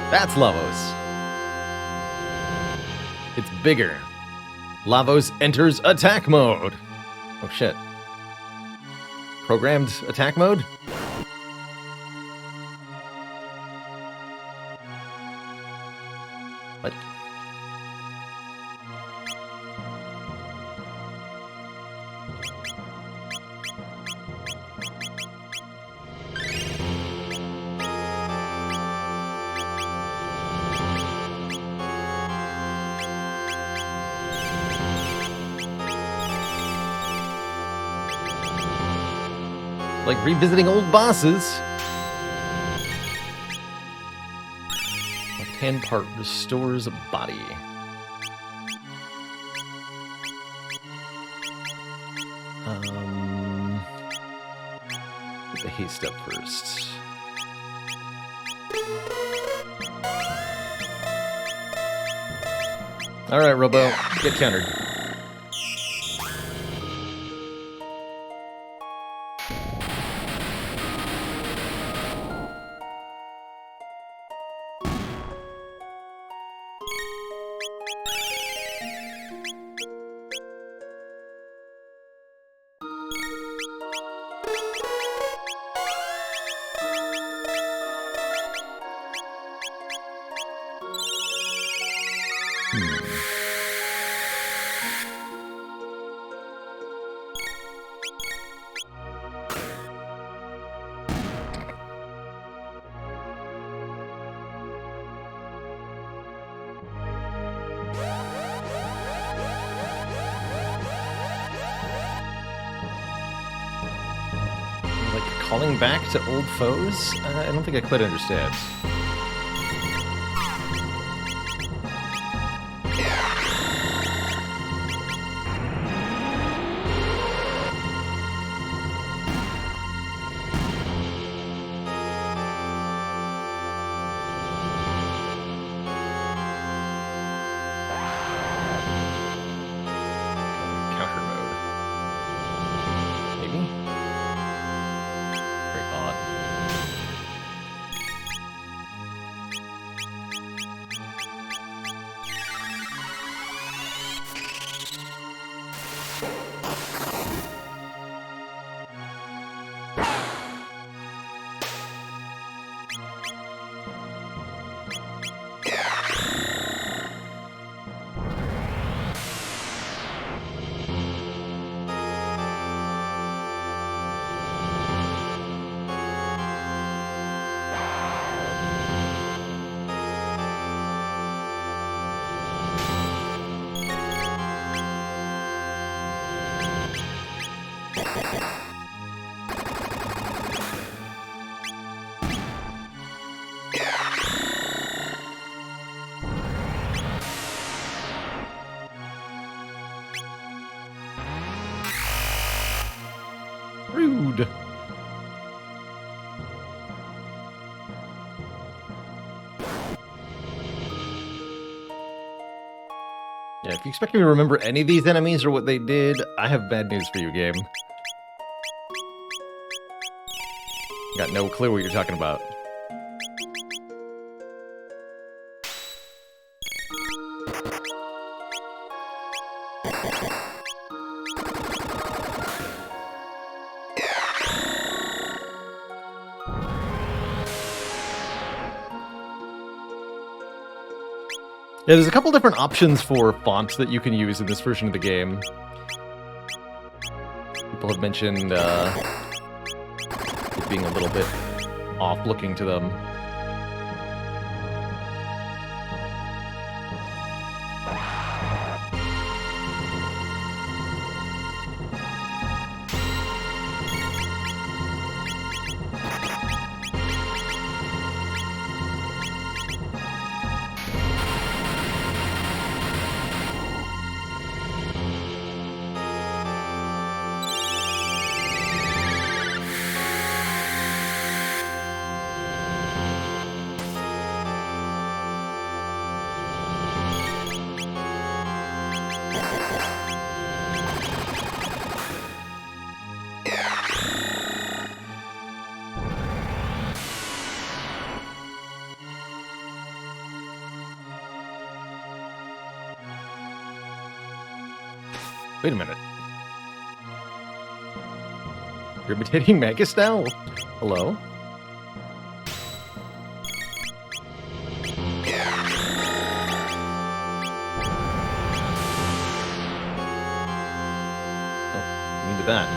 Speaker 1: That's Lavos. It's bigger. Lavos enters attack mode. Oh shit. Programmed attack mode? What? Like revisiting old bosses. Left hand part restores a body. Get the haste up first. Alright, Robo, get countered. Calling back to old foes? I don't think I quite understand. if you expect me to remember any of these enemies or what they did, I have bad news for you, game. Got no clue what you're talking about. Yeah, there's a couple different options for fonts that you can use in this version of the game. People have mentioned it being a little bit off-looking to them. Wait a minute. You're imitating Magus now? Hello? Oh, into that.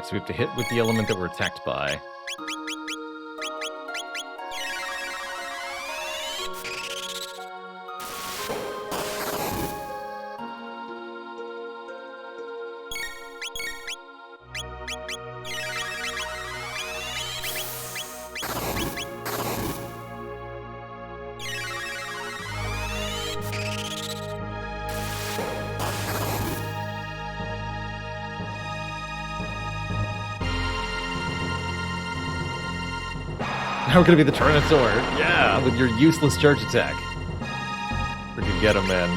Speaker 1: So we have to hit with the element that we're attacked by. Now we're gonna be the Tyrannosaur. Yeah, with your useless charge attack. Freaking get him, man.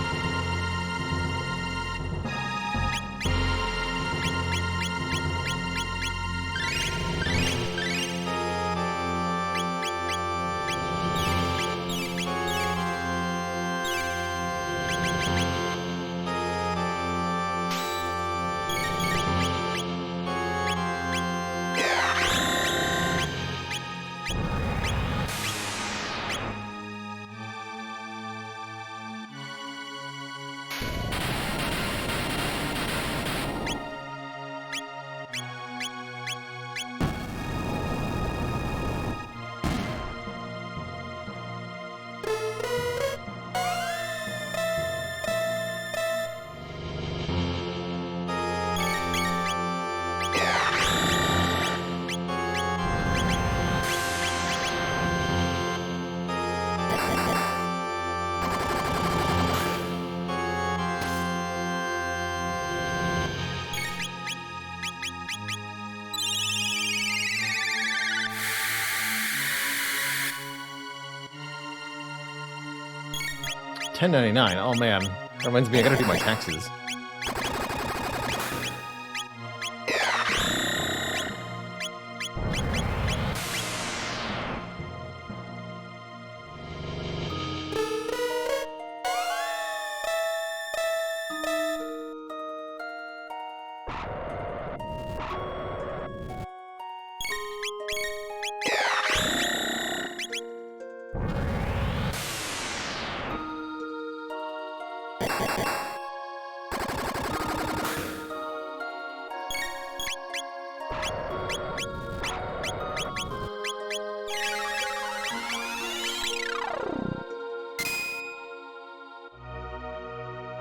Speaker 1: $10.99. Oh man, that reminds me I gotta do my taxes.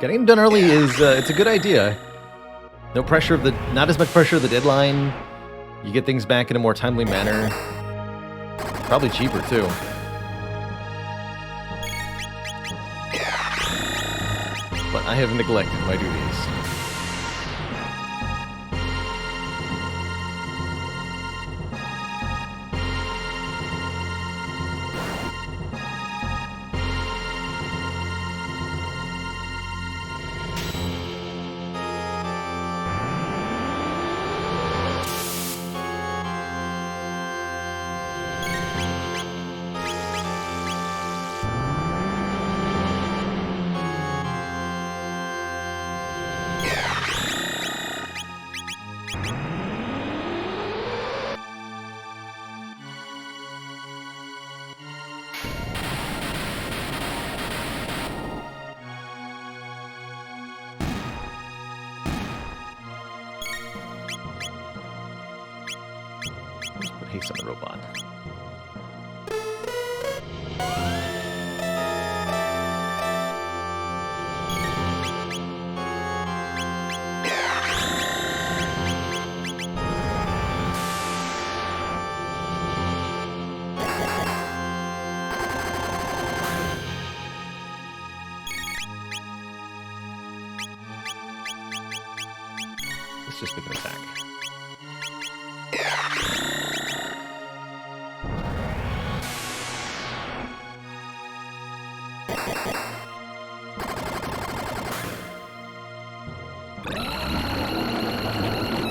Speaker 1: Getting them done early is, it's a good idea. No pressure of not as much pressure of the deadline. You get things back in a more timely manner. Probably cheaper, too. But I have neglected my duties. Let's put haste on the robot. Let's just pick an attack.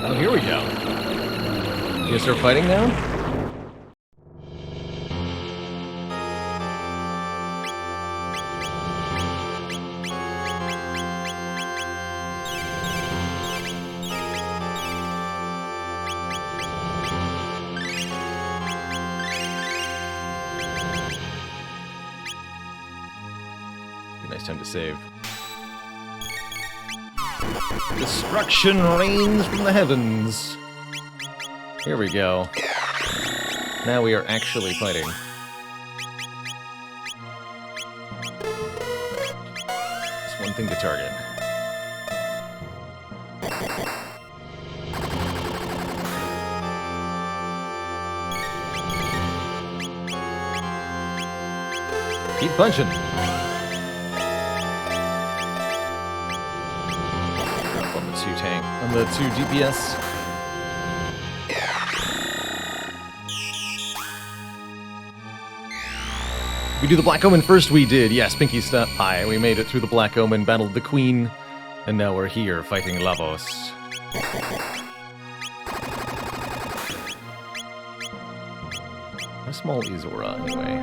Speaker 1: Oh, here we go. You gonna start fighting now? Nice time to save. Destruction rains from the heavens. Here we go. Now we are actually fighting. Just one thing to target. Keep punching. On the 2 DPS. We do the Black Omen first, we did. Yes, Pinky Step High. We made it through the Black Omen, battled the Queen, and now we're here fighting Lavos. How small is Aura, anyway?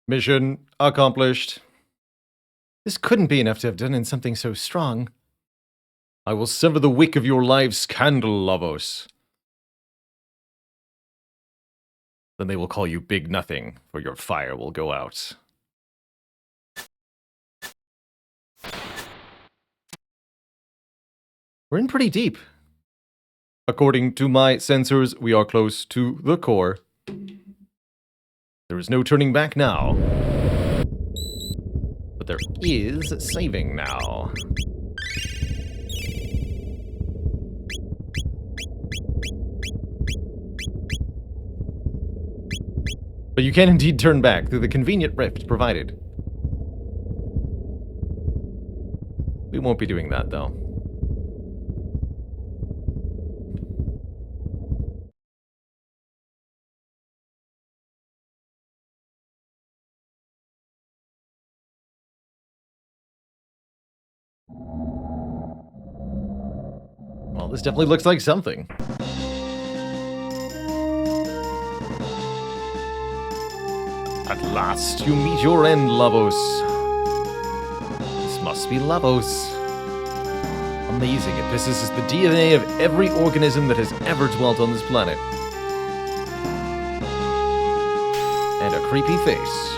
Speaker 1: Mission accomplished. This couldn't be enough to have done in something so strong. I will sever the wick of your life's candle, Lavos. Then they will call you Big Nothing, for your fire will go out. We're in pretty deep. According to my sensors, we are close to the core. There is no turning back now. But there is saving now. But you can indeed turn back through the convenient rift provided. We won't be doing that, though. Well, this definitely looks like something. At last, you meet your end, Lavos. This must be Lavos. Amazing. It possesses the DNA of every organism that has ever dwelt on this planet. And a creepy face.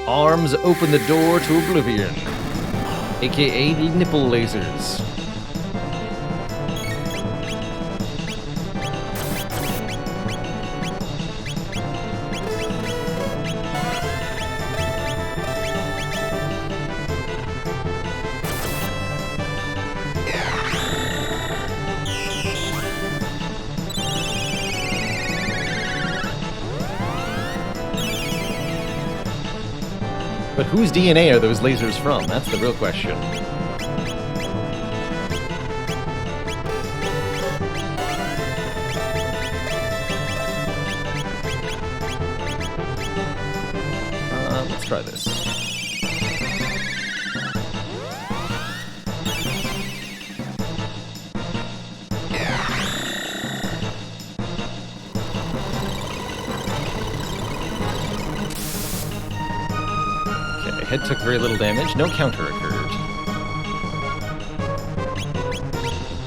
Speaker 1: Arms open the door to oblivion, aka nipple lasers. But whose DNA are those lasers from? That's the real question. Let's try this. Head took very little damage, no counter occurred.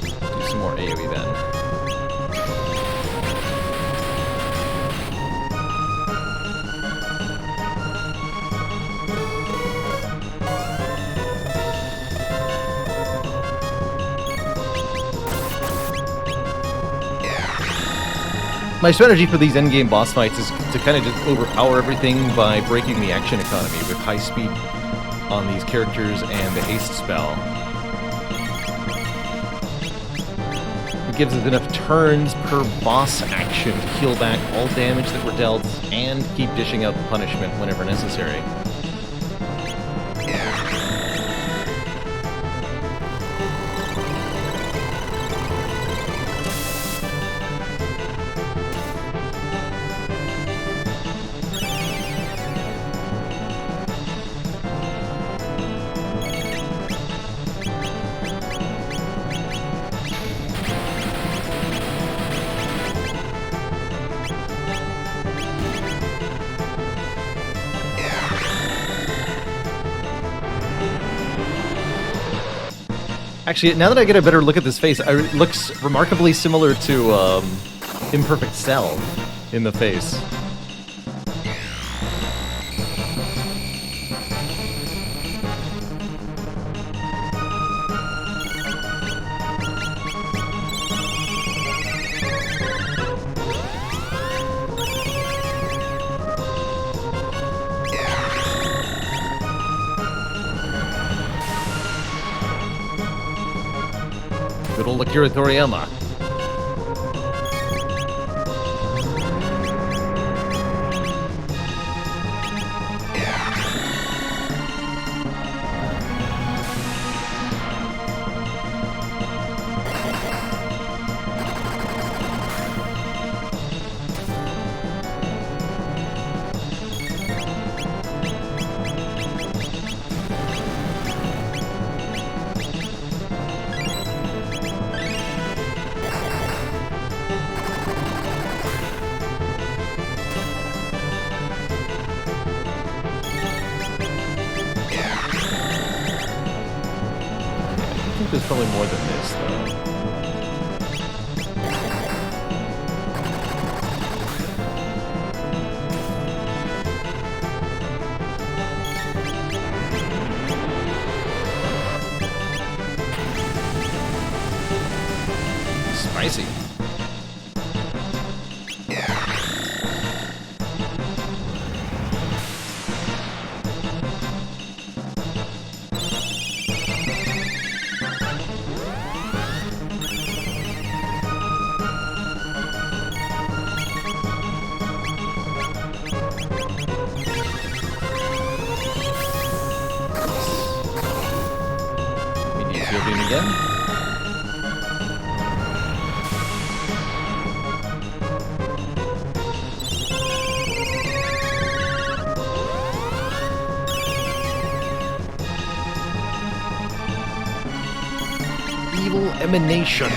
Speaker 1: Do some more AoE then. My strategy for these endgame boss fights is to kind of just overpower everything by breaking the action economy with high speed on these characters and the haste spell. It gives us enough turns per boss action to heal back all damage that were dealt and keep dishing out the punishment whenever necessary. Actually, now that I get a better look at this face, it looks remarkably similar to Imperfect Cell in the face. Good old Akira Toriyama. There's probably more than this, though. Spicy. again. Evil emanation.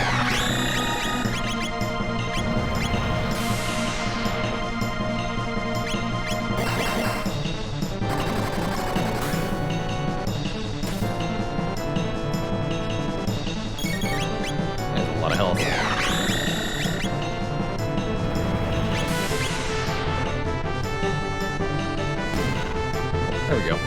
Speaker 1: There we go.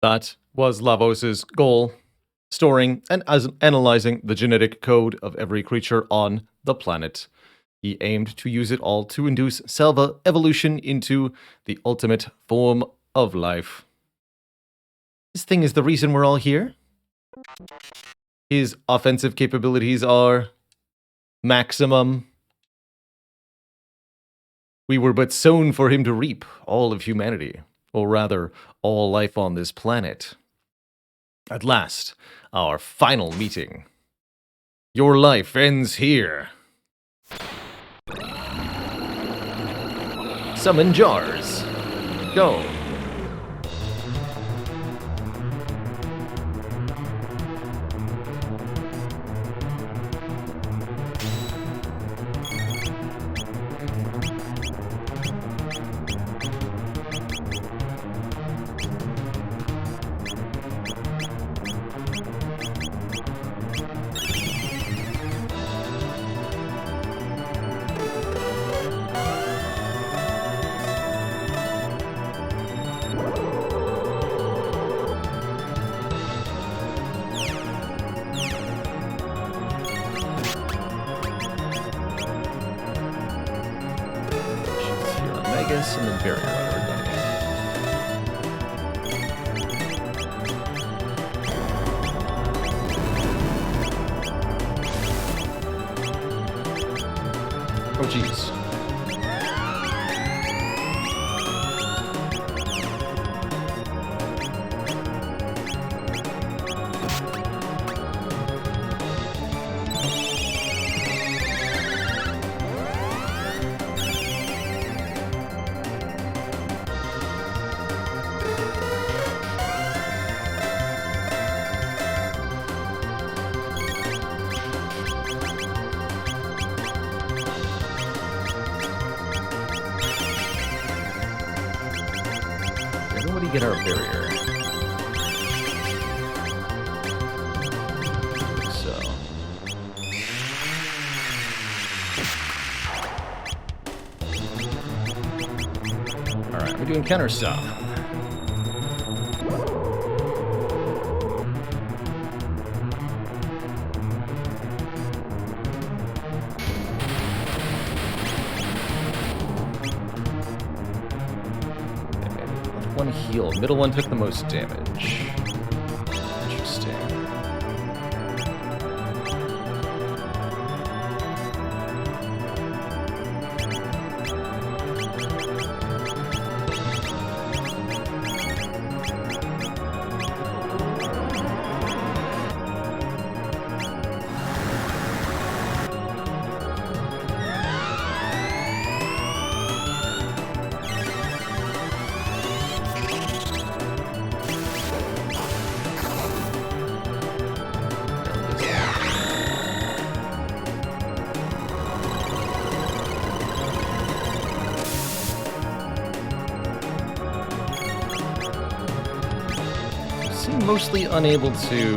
Speaker 1: That was Lavos's goal, storing and analyzing the genetic code of every creature on the planet. He aimed to use it all to induce Selva evolution into the ultimate form of life. This thing is the reason we're all here. His offensive capabilities are maximum. We were but sown for him to reap all of humanity, or rather, all life on this planet. At last, our final meeting. Your life ends here. Summon jars. Go. And then barrier on everybody. Oh, jeez. Get our barrier. So. Alright, we're doing counter stuff. One heal. Middle one took the most damage. Interesting. Mostly unable to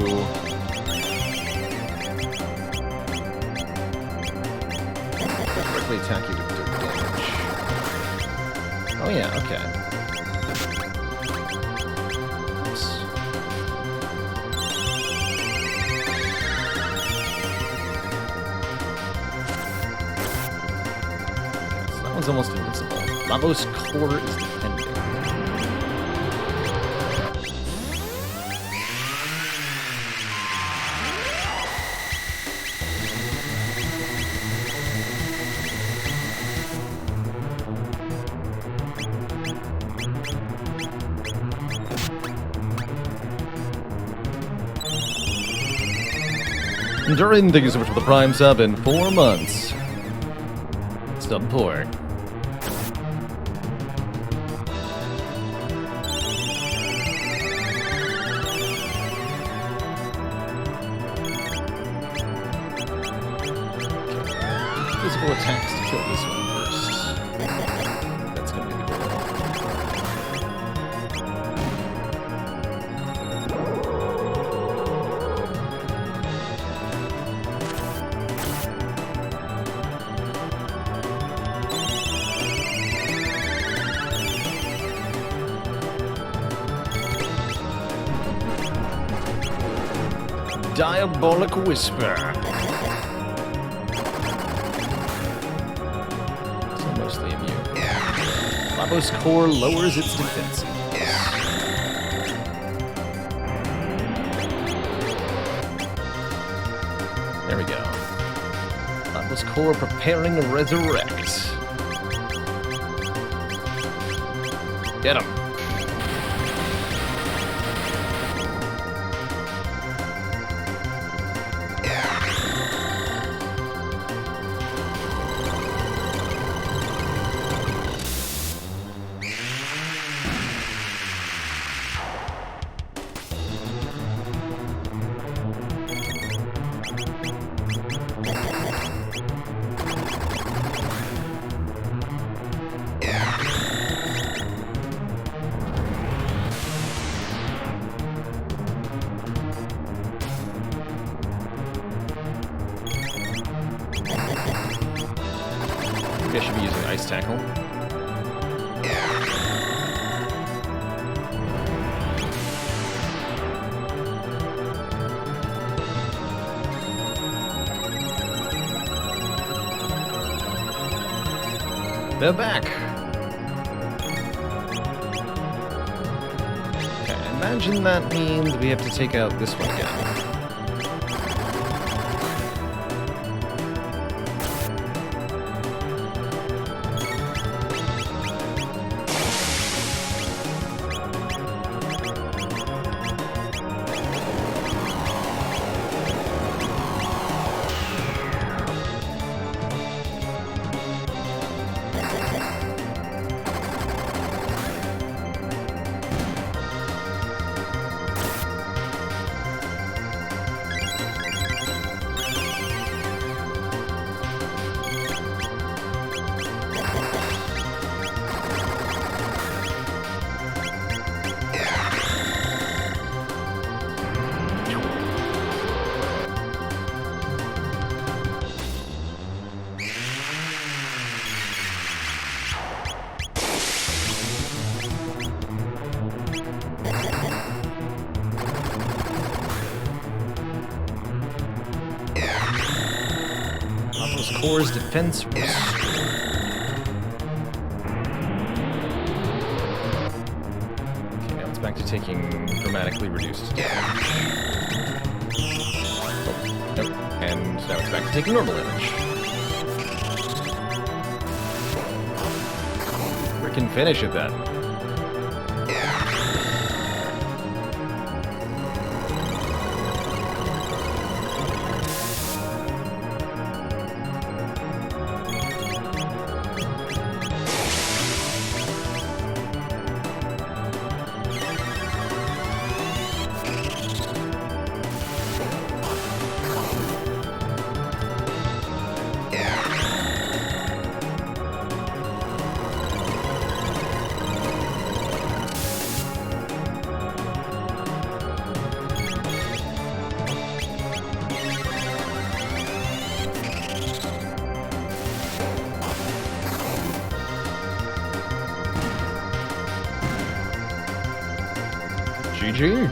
Speaker 1: directly attack you with dirt damage. Oh yeah, okay. Oops. is almost invincible. Lavos core is defending. Durin, thank you so much for the Prime sub in 4 months. Support. Physical attacks to kill this one first. That's gonna be the goal. Diabolic Whisper. So mostly immune. Lavos core lowers its defense. There we go. Lavos core preparing to resurrect. Get him. I should be using Ice Tackle. They're back! Okay, I imagine that means we have to take out this one again. Core's defense restored. Okay, now it's back to taking dramatically reduced damage. Oh, nope. And now it's back to taking normal damage. Frickin' finish at that. GG.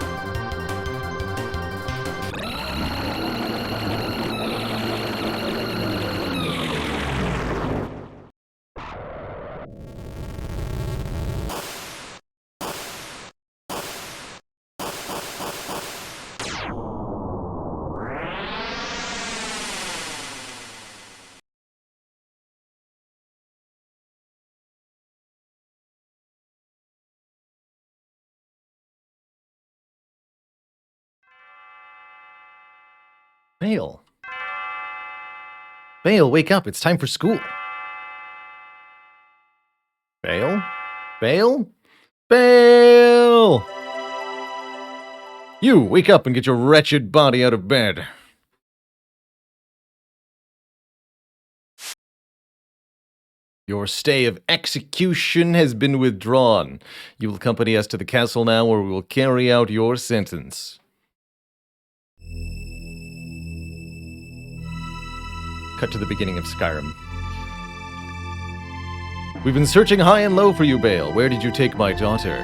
Speaker 1: Bale. Bale, wake up. It's time for school. Bale? Bale? Bale! You, wake up and get your wretched body out of bed. Your stay of execution has been withdrawn. You will accompany us to the castle now, where we will carry out your sentence. Cut to the beginning of Skyrim. We've been searching high and low for you, Bale. Where did you take my daughter?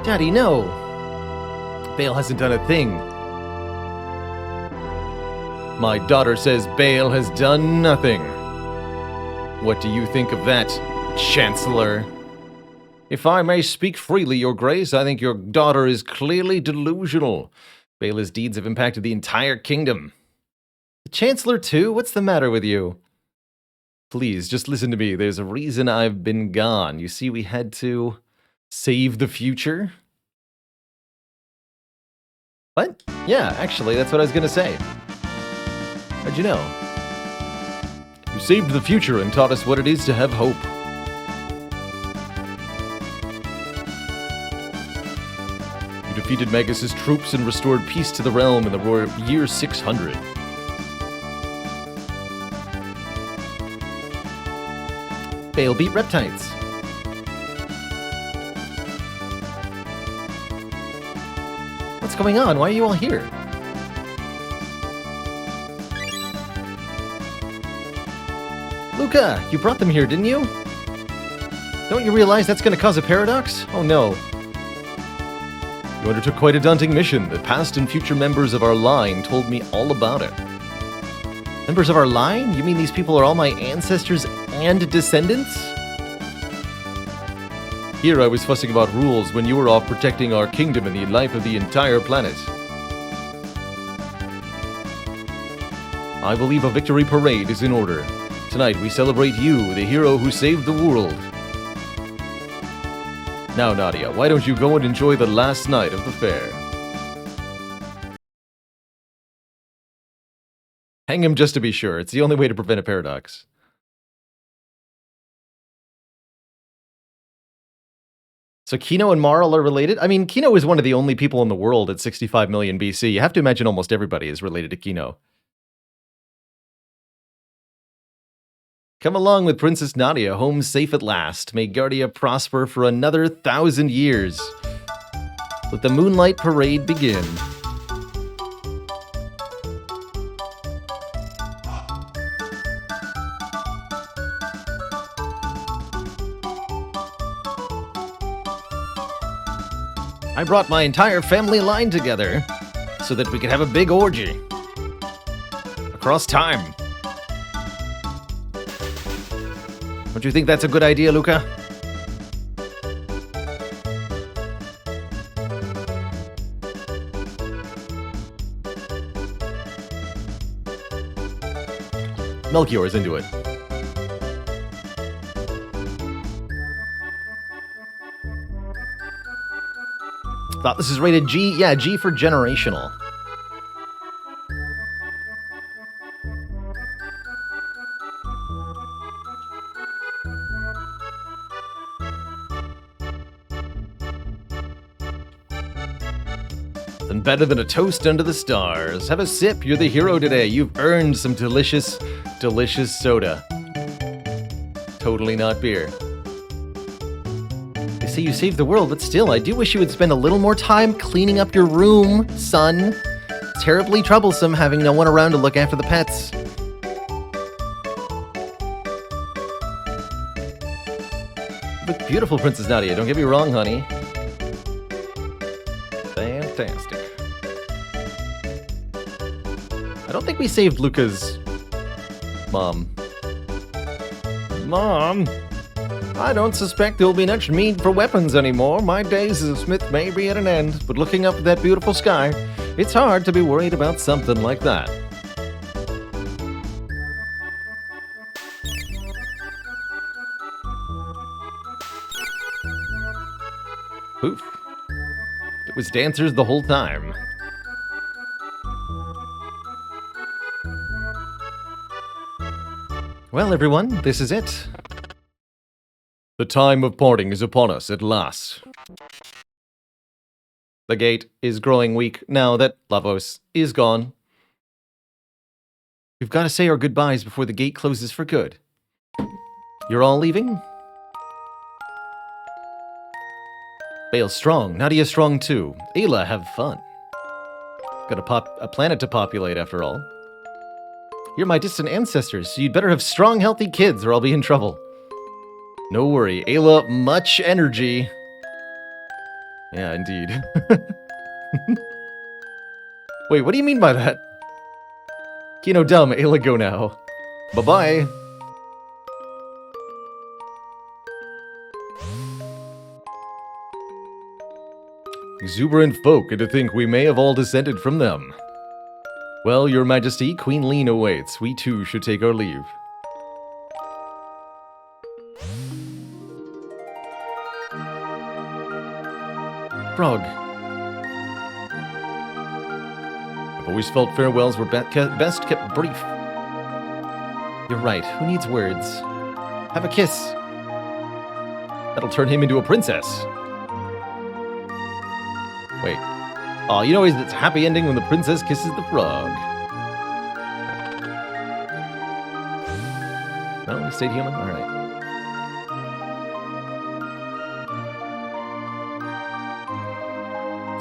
Speaker 1: Daddy, no. Bale hasn't done a thing. My daughter says Bale has done nothing. What do you think of that, Chancellor? If I may speak freely, Your Grace, I think your daughter is clearly delusional. Bale's deeds have impacted the entire kingdom. The Chancellor too? What's the matter with you? Please, just listen to me. There's a reason I've been gone. You see, we had to save the future? What? Yeah, actually, that's what I was gonna say. How'd you know? You saved the future and taught us what it is to have hope. You defeated Magus' troops and restored peace to the realm in the year 600. Bale beat reptites. What's going on? Why are you all here? Luca, you brought them here, didn't you? Don't you realize that's going to cause a paradox? Oh no. You undertook quite a daunting mission. The past and future members of our line told me all about it. Members of our line? You mean these people are all my ancestors and descendants? Here I was fussing about rules when you were off protecting our kingdom and the life of the entire planet. I believe a victory parade is in order. Tonight we celebrate you, the hero who saved the world. Now, Nadia, why don't you go and enjoy the last night of the fair? Hang him just to be sure. It's the only way to prevent a paradox. So Kino and Marl are related? I mean, Kino is one of the only people in the world at 65 million BC. You have to imagine almost everybody is related to Kino. Come along with Princess Nadia, home safe at last. May Guardia prosper for another 1,000 years. Let the Moonlight Parade begin. I brought my entire family line together so that we could have a big orgy. Across time. Don't you think that's a good idea, Luca? Melchior's into it. Thought this is rated G? Yeah, G for generational. Nothing better than a toast under the stars. Have a sip, you're the hero today. You've earned some delicious, delicious soda. Totally not beer. They say you saved the world, but still, I do wish you would spend a little more time cleaning up your room, son. Terribly troublesome having no one around to look after the pets. Look beautiful, Princess Nadia, don't get me wrong, honey. Fantastic. I don't think we saved Luca's mom. Mom? I don't suspect there'll be much need for weapons anymore. My days as a smith may be at an end, but looking up at that beautiful sky, it's hard to be worried about something like that. Poof. It was dancers the whole time. Well, everyone, this is it. The time of parting is upon us at last. The gate is growing weak now that Lavos is gone. We've got to say our goodbyes before the gate closes for good. You're all leaving? Bale's strong, Nadia strong too. Ayla, have fun. Got a planet to populate after all. You're my distant ancestors, so you'd better have strong, healthy kids or I'll be in trouble. No worry, Ayla, much energy. Yeah, indeed. Wait, what do you mean by that? Kino dumb, Ayla go now. Bye-bye. Exuberant folk, and to think we may have all descended from them. Well, your majesty, Queen Lean awaits. We too should take our leave. Frog. I've always felt farewells were best kept brief. You're right, who needs words? Have a kiss. That'll turn him into a princess. Wait. Oh, you know it's a happy ending when the princess kisses the frog. No, he stayed human? Alright.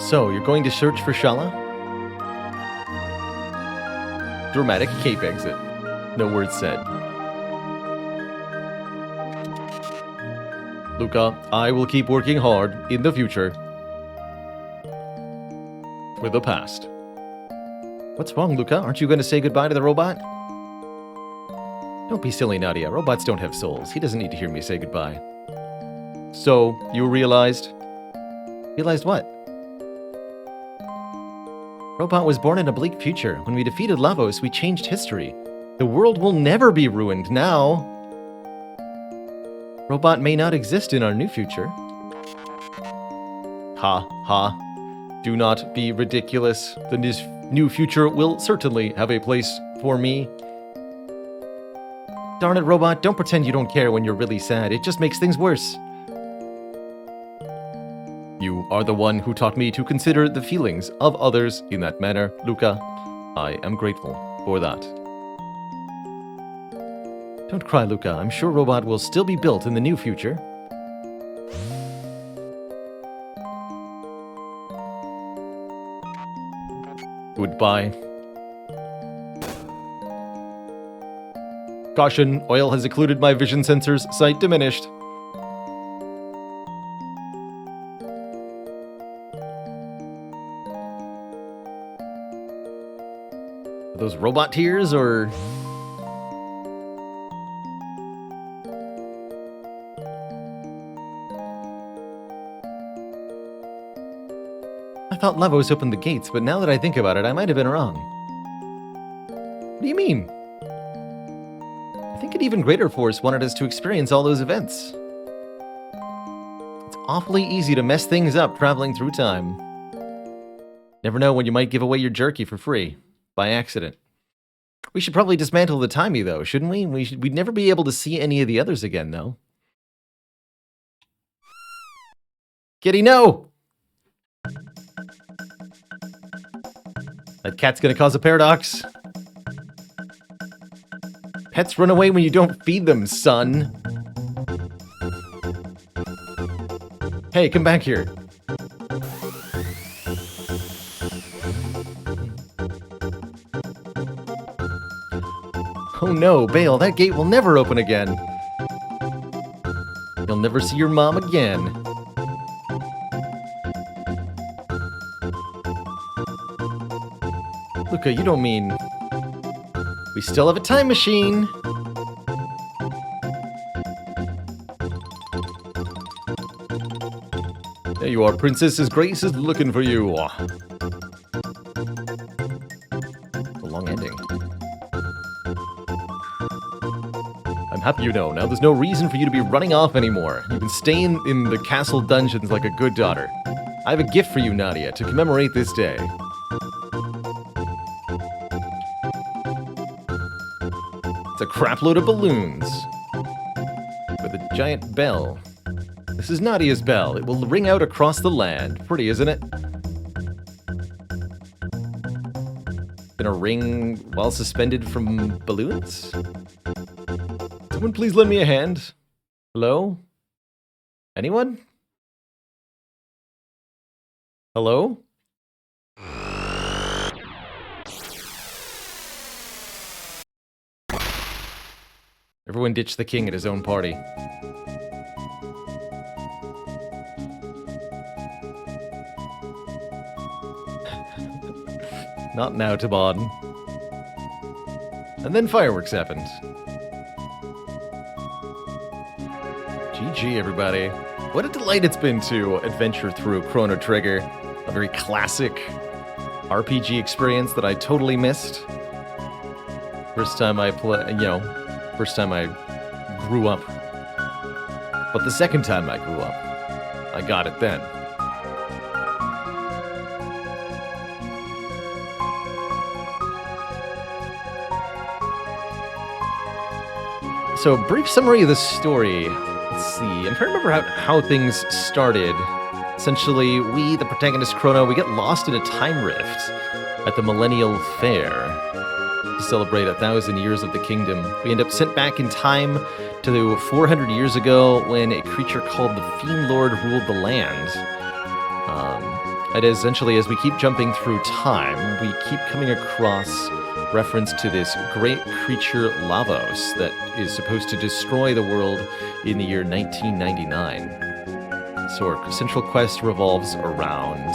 Speaker 1: So, you're going to search for Shala? Dramatic cape exit. No words said. Luca, I will keep working hard in the future. For the past. What's wrong, Luca? Aren't you going to say goodbye to the robot? Don't be silly, Nadia. Robots don't have souls. He doesn't need to hear me say goodbye. So, you realized? Realized what? Robot was born in a bleak future. When we defeated Lavos, we changed history. The world will never be ruined now. Robot may not exist in our new future. Ha, ha. Do not be ridiculous. The new future will certainly have a place for me. Darn it, Robot, don't pretend you don't care when you're really sad. It just makes things worse. You are the one who taught me to consider the feelings of others in that manner, Luca. I am grateful for that. Don't cry, Luca. I'm sure Robot will still be built in the new future. Goodbye. Caution, oil has occluded my vision sensors. Sight diminished. Are those robot tears, or... I thought Lavos opened the gates, but now that I think about it, I might have been wrong. What do you mean? I think an even greater force wanted us to experience all those events. It's awfully easy to mess things up traveling through time. Never know when you might give away your jerky for free, by accident. We should probably dismantle the timey, though, shouldn't we? We'd never be able to see any of the others again, though. Kitty, no! That cat's gonna cause a paradox. Pets run away when you don't feed them, son. Hey, come back here. Oh no, Bale, that gate will never open again. You'll never see your mom again. Luca, you don't mean... We still have a time machine! There you are, Princess Grace is looking for you. A long ending. I'm happy you know. Now there's no reason for you to be running off anymore. You can stay in the castle dungeons like a good daughter. I have a gift for you, Nadia, to commemorate this day. It's a crapload of balloons. With a giant bell. This is Nadia's bell. It will ring out across the land. Pretty, isn't it? Gonna ring while suspended from balloons? Someone please lend me a hand. Hello? Anyone? Hello? Everyone ditched the king at his own party. Not now, Taban. And then fireworks happened. GG, everybody. What a delight it's been to adventure through Chrono Trigger. A very classic RPG experience that I totally missed. First time I first time I grew up. But the second time I grew up, I got it then. So, brief summary of the story. Let's see. I'm trying to remember how things started. Essentially, we, the protagonist Chrono, we get lost in a time rift at the Millennial Fair to celebrate 1,000 years of the kingdom. We end up sent back in time to 400 years ago when a creature called the Fiend Lord ruled the land. And essentially, as we keep jumping through time, we keep coming across reference to this great creature Lavos that is supposed to destroy the world in the year 1999. So our central quest revolves around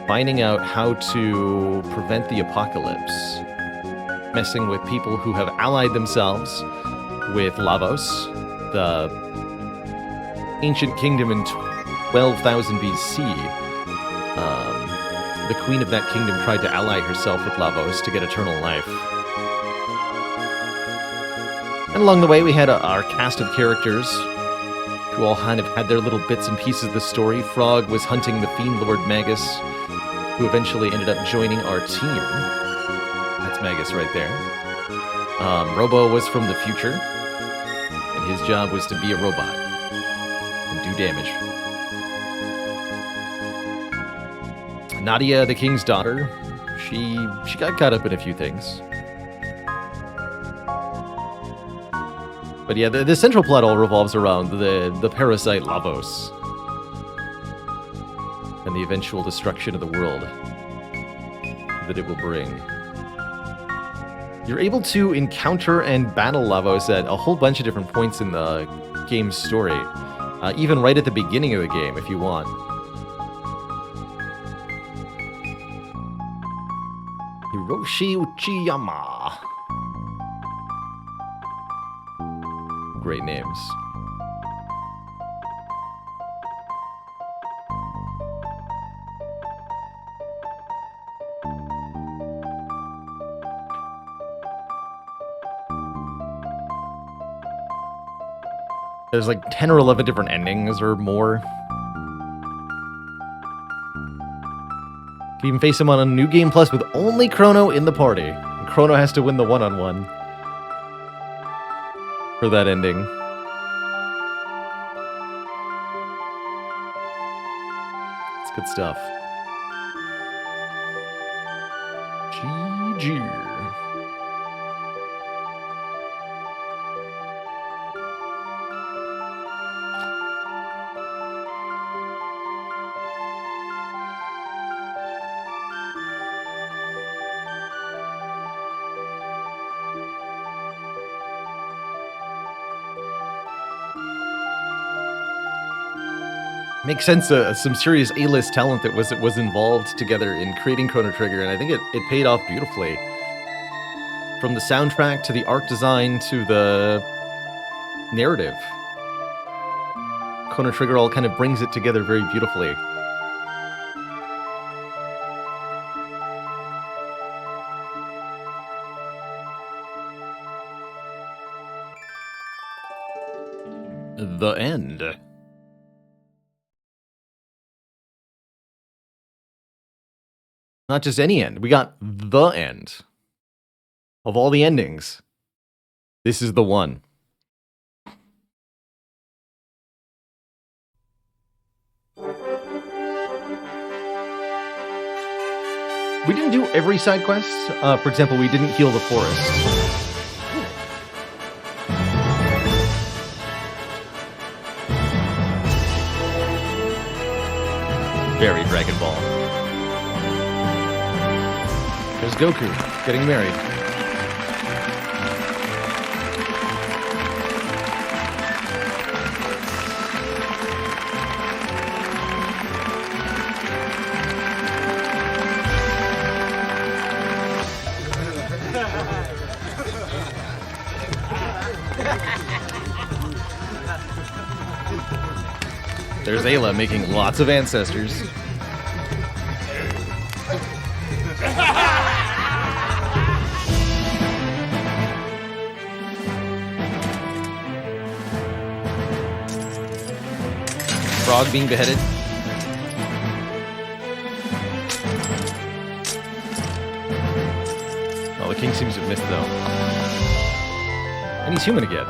Speaker 1: finding out how to prevent the apocalypse, messing with people who have allied themselves with Lavos, the ancient kingdom in 12,000 BC. The queen of that kingdom tried to ally herself with Lavos to get eternal life. And along the way, we had our cast of characters who all kind of had their little bits and pieces of the story. Frog was hunting the Fiend Lord Magus, who eventually ended up joining our team. That's Magus right there. Robo was from the future, and his job was to be a robot and do damage. Nadia, the king's daughter, she got caught up in a few things. But yeah, the central plot all revolves around the parasite Lavos and the eventual destruction of the world that it will bring. You're able to encounter and battle Lavos at a whole bunch of different points in the game's story, even right at the beginning of the game if you want. Hiroshi Uchiyama. Great names. There's like 10 or 11 different endings or more. You can even face him on a New Game Plus with only Chrono in the party. And Chrono has to win the one-on-one for that ending. It's good stuff. GG. Makes sense. Some serious A-list talent that was involved together in creating Chrono Trigger, and I think it paid off beautifully. From the soundtrack to the art design to the narrative, Chrono Trigger all kind of brings it together very beautifully. The end. Not just any end. We got the end of all the endings. This is the one. We didn't do every side quest. For example, we didn't heal the forest. Very Dragon Ball. There's Goku getting married. There's Ayla making lots of ancestors. Frog being beheaded. Oh, the king seems to have missed, though. And he's human again.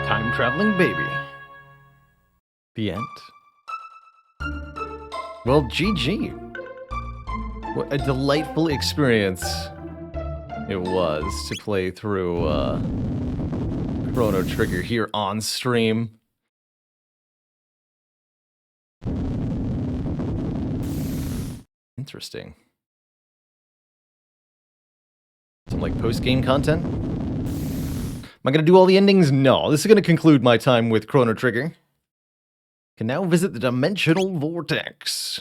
Speaker 1: Time-traveling baby. The end. Well, GG. What a delightful experience it was to play through Chrono Trigger here on stream. Interesting. Some like post-game content? Am I going to do all the endings? No. This is going to conclude my time with Chrono Trigger. Can now visit the Dimensional Vortex.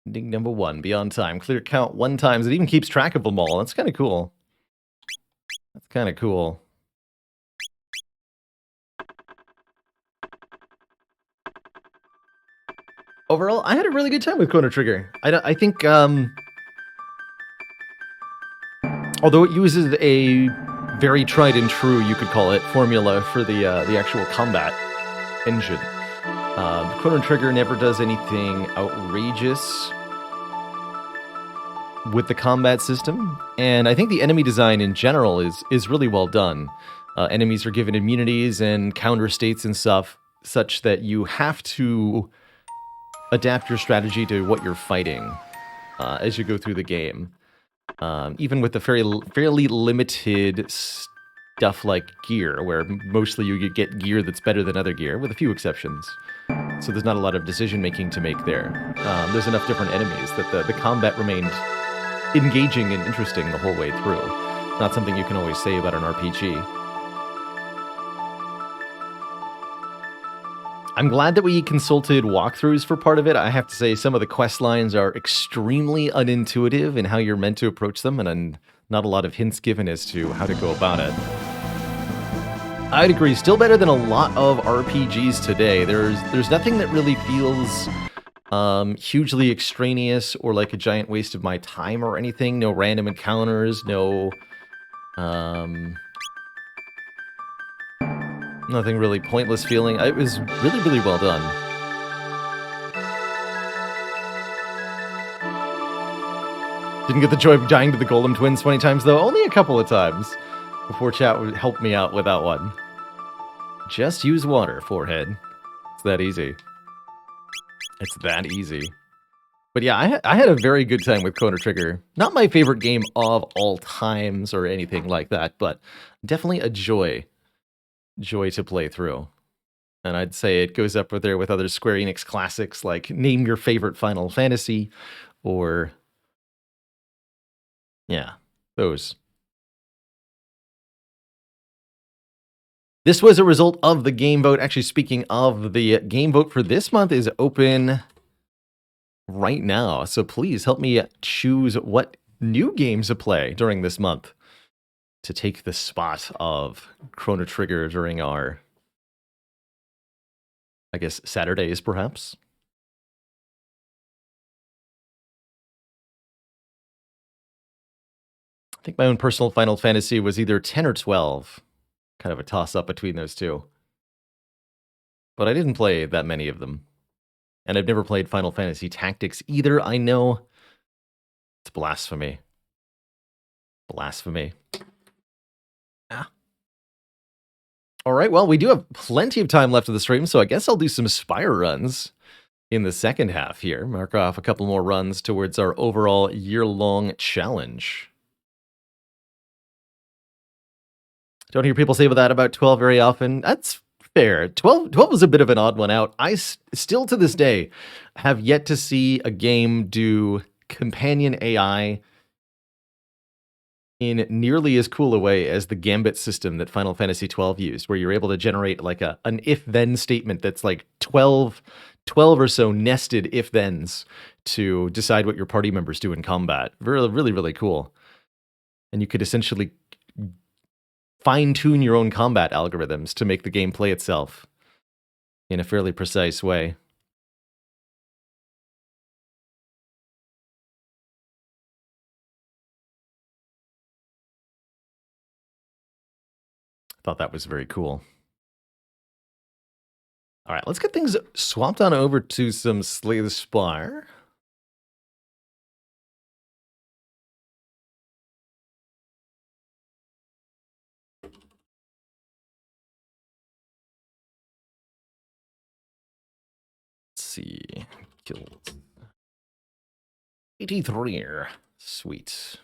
Speaker 1: Ending number 1, Beyond Time. Clear count 1 times. It even keeps track of them all. That's kind of cool. That's kind of cool. Overall, I had a really good time with Chrono Trigger. I think, although it uses a very tried and true, you could call it, formula for the actual combat engine. Chrono Trigger never does anything outrageous with the combat system, and I think the enemy design in general is really well done. Enemies are given immunities and counter states and stuff, such that you have to adapt your strategy to what you're fighting as you go through the game. Even with the fairly limited stuff like gear, where mostly you get gear that's better than other gear, with a few exceptions. So there's not a lot of decision-making to make there. There's enough different enemies that the combat remained engaging and interesting the whole way through. Not something you can always say about an RPG. I'm glad that we consulted walkthroughs for part of it. I have to say some of the quest lines are extremely unintuitive in how you're meant to approach them, and not a lot of hints given as to how to go about it. I'd agree, still better than a lot of RPGs today. There's nothing that really feels hugely extraneous or like a giant waste of my time or anything. No random encounters, no Nothing really pointless feeling. It was really, really well done. Didn't get the joy of dying to the Golem Twins 20 times, though. Only a couple of times before chat would help me out with that one. Just use water, forehead. It's that easy. It's that easy. But yeah, I had a very good time with Chrono Trigger. Not my favorite game of all times or anything like that, but definitely a joy to play through. And I'd say it goes up there with other Square Enix classics like name your favorite Final Fantasy or... yeah, those. This was a result of the game vote. Actually, speaking of, the game vote for this month is open right now. So please help me choose what new games to play during this month to take the spot of Chrono Trigger during our, I guess, Saturdays, perhaps. I think my own personal Final Fantasy was either 10 or 12. Kind of a toss-up between those two. But I didn't play that many of them. And I've never played Final Fantasy Tactics either. I know it's blasphemy. Blasphemy. Ah. All right, well, we do have plenty of time left of the stream, so I guess I'll do some Spire runs in the second half here. Mark off a couple more runs towards our overall year-long challenge. Don't hear people say that about 12 very often. That's fair. 12 was a bit of an odd one out. I still, to this day, have yet to see a game do companion AI in nearly as cool a way as the Gambit system that Final Fantasy XII used, where you're able to generate like an if-then statement that's like 12 or so nested if-thens to decide what your party members do in combat. Really, really, really cool. And you could essentially fine-tune your own combat algorithms to make the game play itself in a fairly precise way. I thought that was very cool. All right, let's get things swapped on over to some Slay the Spire. See, killed 83. Sweet.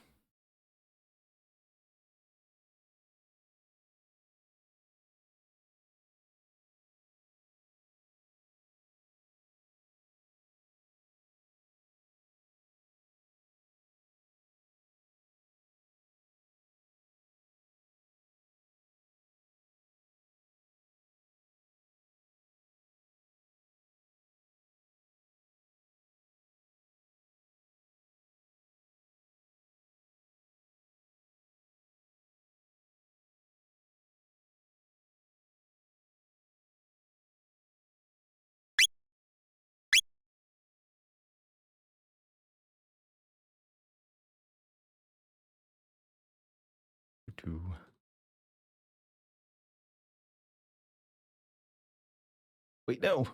Speaker 1: Wait, no.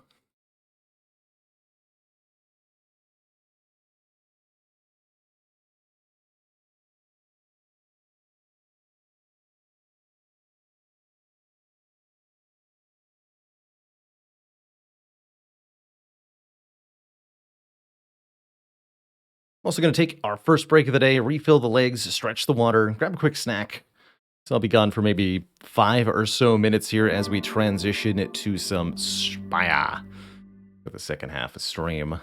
Speaker 1: Also going to take our first break of the day, refill the legs, stretch the water, grab a quick snack. So I'll be gone for maybe 5 or so minutes here as we transition it to some Spire for the second half of stream.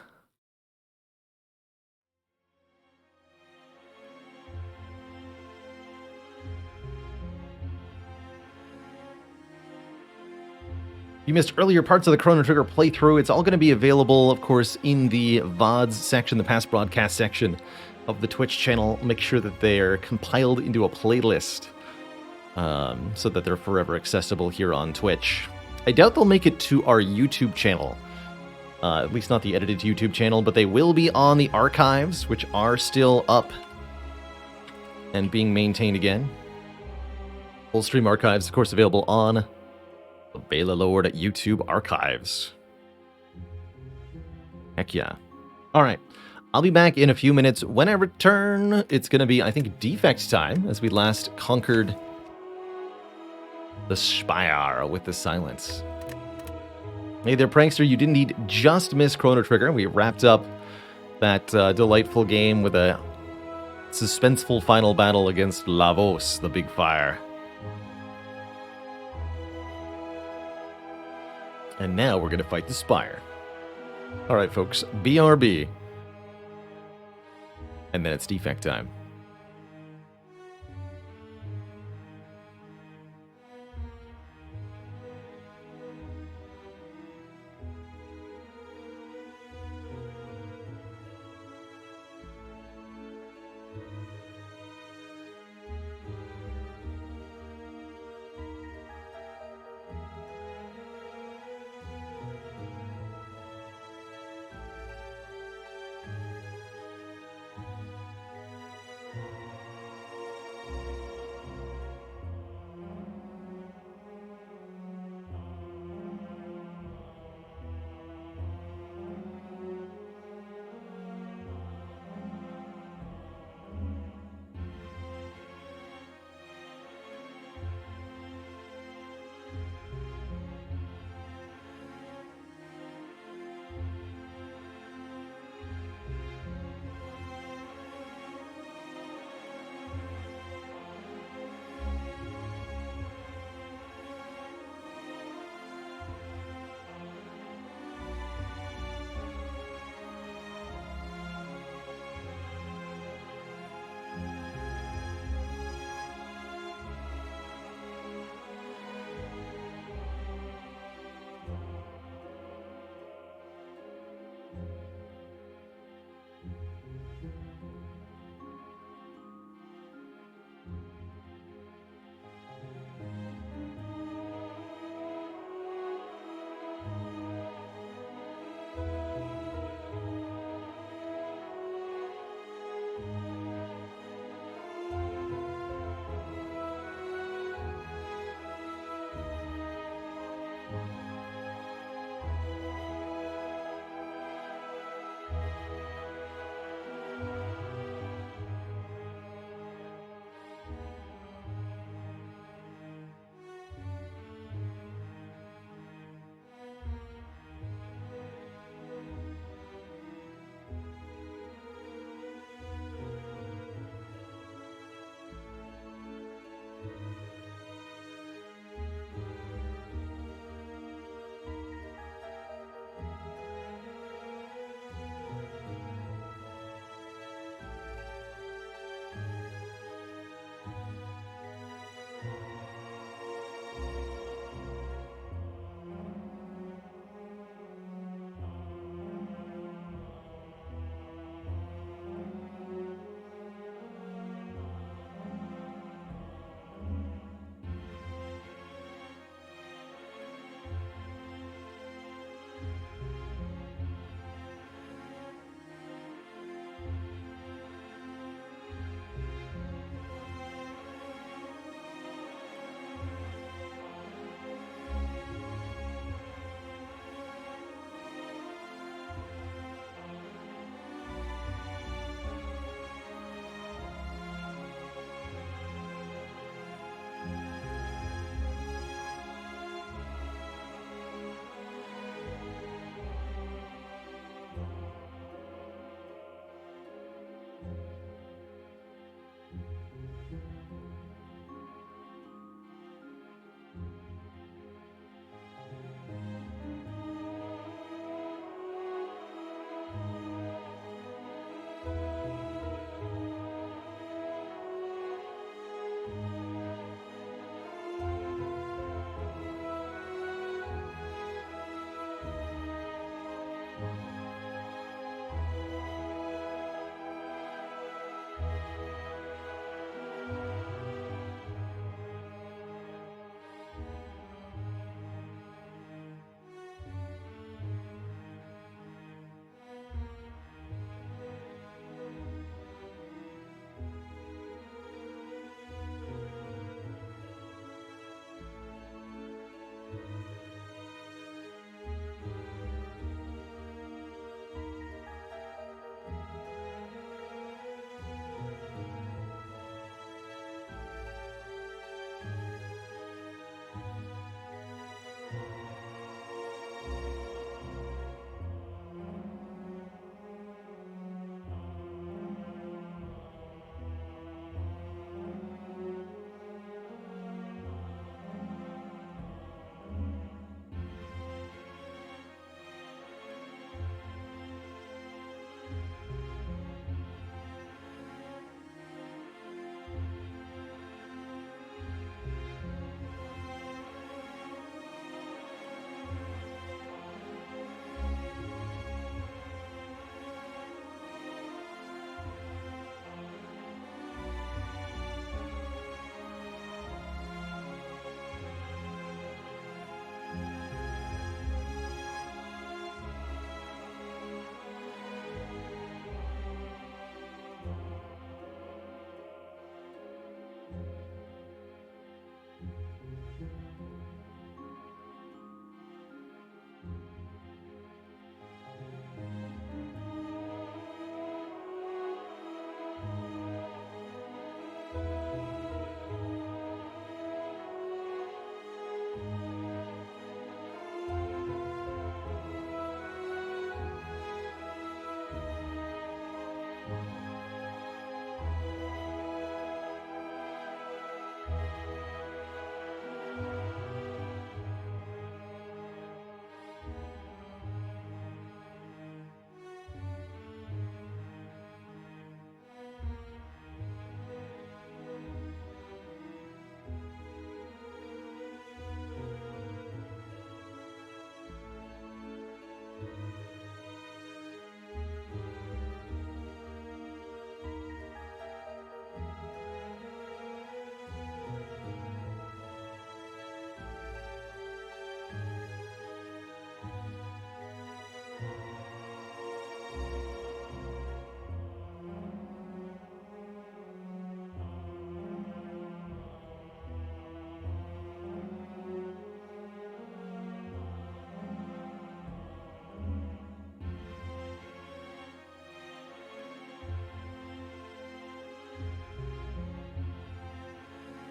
Speaker 1: You missed earlier parts of the Chrono Trigger playthrough. It's all going to be available, of course, in the VODs section, the past broadcast section of the Twitch channel. Make sure that they're compiled into a playlist so that they're forever accessible here on Twitch. I doubt they'll make it to our YouTube channel, at least not the edited YouTube channel, but they will be on the archives, which are still up and being maintained again. Full stream archives, of course, available on The Bela Lord YouTube archives. Heck yeah. Alright. I'll be back in a few minutes. When I return, it's going to be, I think, defect time, as we last conquered the Spire with the silence. Hey there, prankster. You didn't just miss Chrono Trigger. We wrapped up that delightful game with a suspenseful final battle against Lavos, the big fire. And now we're going to fight the Spire. Alright, folks. BRB. And then it's defect time.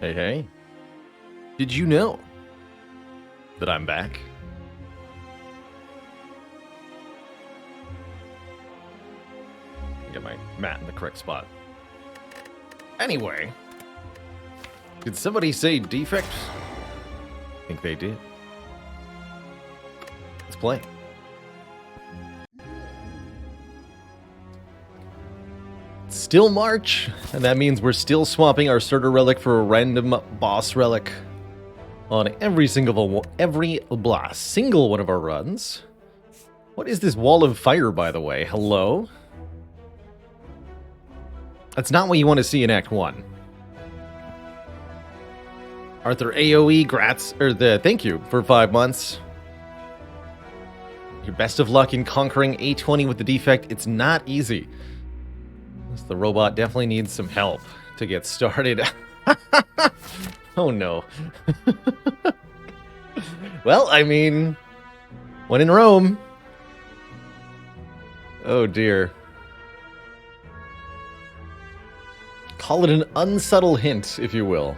Speaker 1: Hey, hey. Did you know that I'm back? Get my mat in the correct spot. Anyway, did somebody say defect? I think they did. Let's play. It's still March, and that means we're still swapping our starter relic for a random boss relic on every single one of our runs. What is this wall of fire, by the way? Hello? That's not what you want to see in Act 1. Arthur AoE, thank you for 5 months. Your best of luck in conquering A20 with the defect. It's not easy. The robot definitely needs some help to get started. Oh no. Well, I mean, when in Rome. Oh dear. Call it an unsubtle hint, if you will.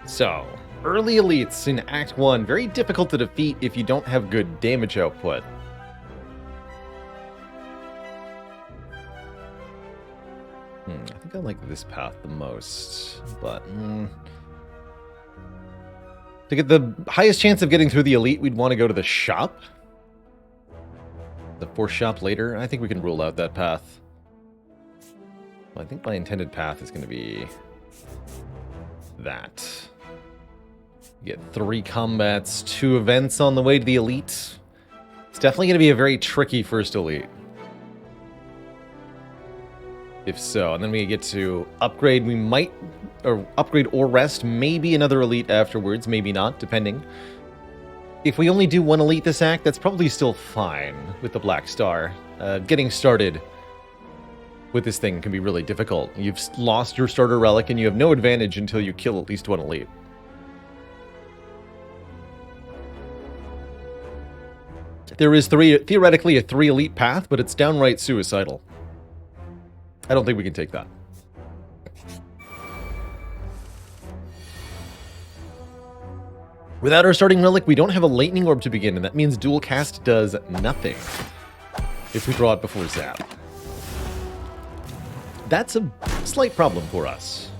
Speaker 1: So, early elites in Act 1, very difficult to defeat if you don't have good damage output. I think I like this path the most, but... To get the highest chance of getting through the elite, we'd want to go to the shop. The fourth shop later. I think we can rule out that path. Well, I think my intended path is going to be... that. Get 3 combats, 2 events on the way to the elite. It's definitely going to be a very tricky first elite. If so, and then we get to upgrade, we might, or upgrade or rest, maybe another elite afterwards, maybe not, depending. If we only do 1 elite this act, that's probably still fine with the Black Star. Getting started with this thing can be really difficult. You've lost your starter relic and you have no advantage until you kill at least 1 elite. There is theoretically a 3 elite path, but it's downright suicidal. I don't think we can take that. Without our starting relic, we don't have a lightning orb to begin, and that means dual cast does nothing if we draw it before zap. That's a slight problem for us.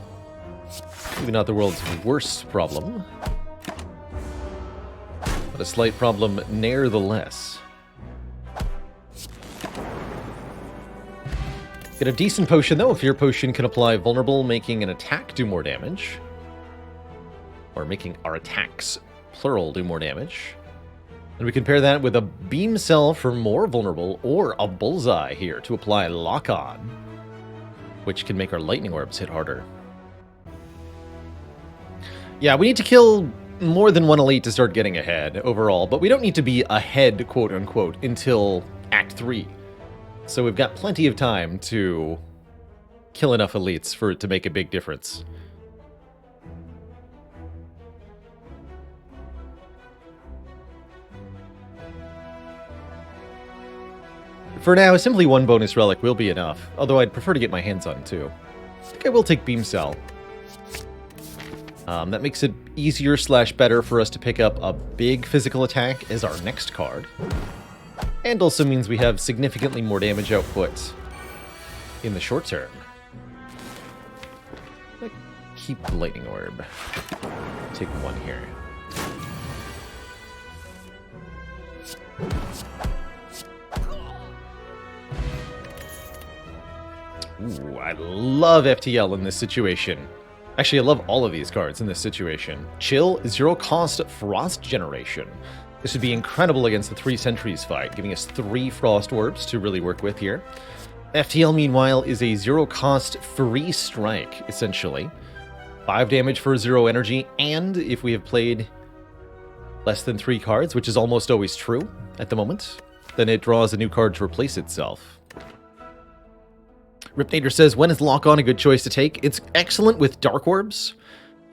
Speaker 1: Maybe not the world's worst problem, but a slight problem nevertheless. Get a decent potion, though. A fear potion can apply vulnerable, making an attack do more damage. Or making our attacks, plural, do more damage. And we can pair that with a beam cell for more vulnerable, or a bullseye here to apply lock-on, which can make our lightning orbs hit harder. Yeah, we need to kill more than 1 elite to start getting ahead overall, but we don't need to be ahead, quote-unquote, until Act 3. So we've got plenty of time to kill enough elites for it to make a big difference. For now, simply 1 bonus relic will be enough, although I'd prefer to get my hands on 2. I think I will take Beam Cell. That makes it easier / better for us to pick up a big physical attack as our next card. And also means we have significantly more damage output in the short term. Keep the lightning orb. Take 1 here. Ooh, I love FTL in this situation. Actually, I love all of these cards in this situation. Chill, 0 cost Frost Generation. This would be incredible against the 3 Sentries fight, giving us 3 Frost Orbs to really work with here. FTL, meanwhile, is a 0 cost free strike, essentially. 5 damage for 0 energy, and if we have played less than 3 cards, which is almost always true at the moment, then it draws a new card to replace itself. Ripnator says, when is Lock On a good choice to take? It's excellent with Dark Orbs,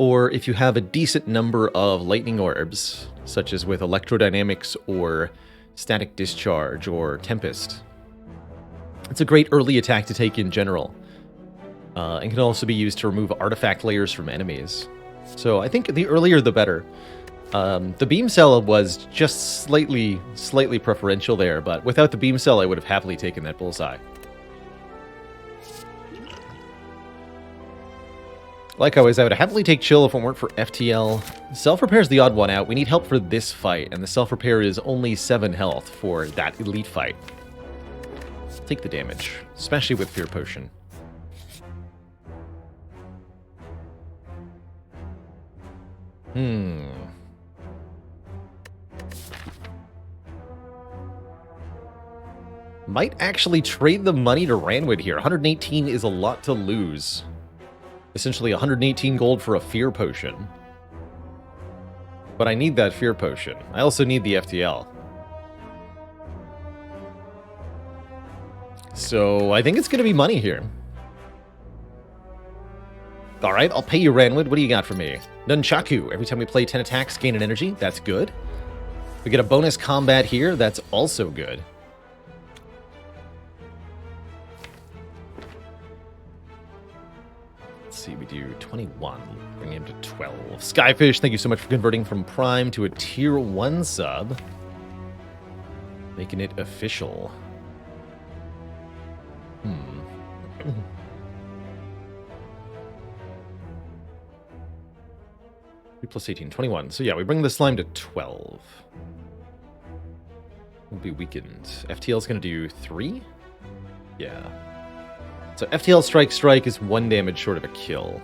Speaker 1: or if you have a decent number of lightning orbs, such as with electrodynamics or static discharge or tempest. It's a great early attack to take in general, and can also be used to remove artifact layers from enemies. So I think the earlier the better. The beam cell was just slightly preferential there, but without the beam cell I would have happily taken that bullseye. Like always, I would happily take chill if it weren't for FTL. Self-repair is the odd one out. We need help for this fight, and the self-repair is only 7 health for that elite fight. Take the damage, especially with Fear Potion. Might actually trade the money to Ranwood here. 118 is a lot to lose. Essentially 118 gold for a Fear Potion. But I need that Fear Potion. I also need the FTL. So I think it's going to be money here. Alright, I'll pay you, Ranwood. What do you got for me? Nunchaku. Every time we play 10 attacks, gain an energy. That's good. We get a bonus combat here. That's also good. See, we do 21, bring him to 12. Skyfish, thank you so much for converting from Prime to a Tier 1 sub. Making it official. 3 plus 18, 21. So yeah, we bring the slime to 12. Will be weakened. FTL's gonna do 3? Yeah. So FTL Strike is 1 damage short of a kill.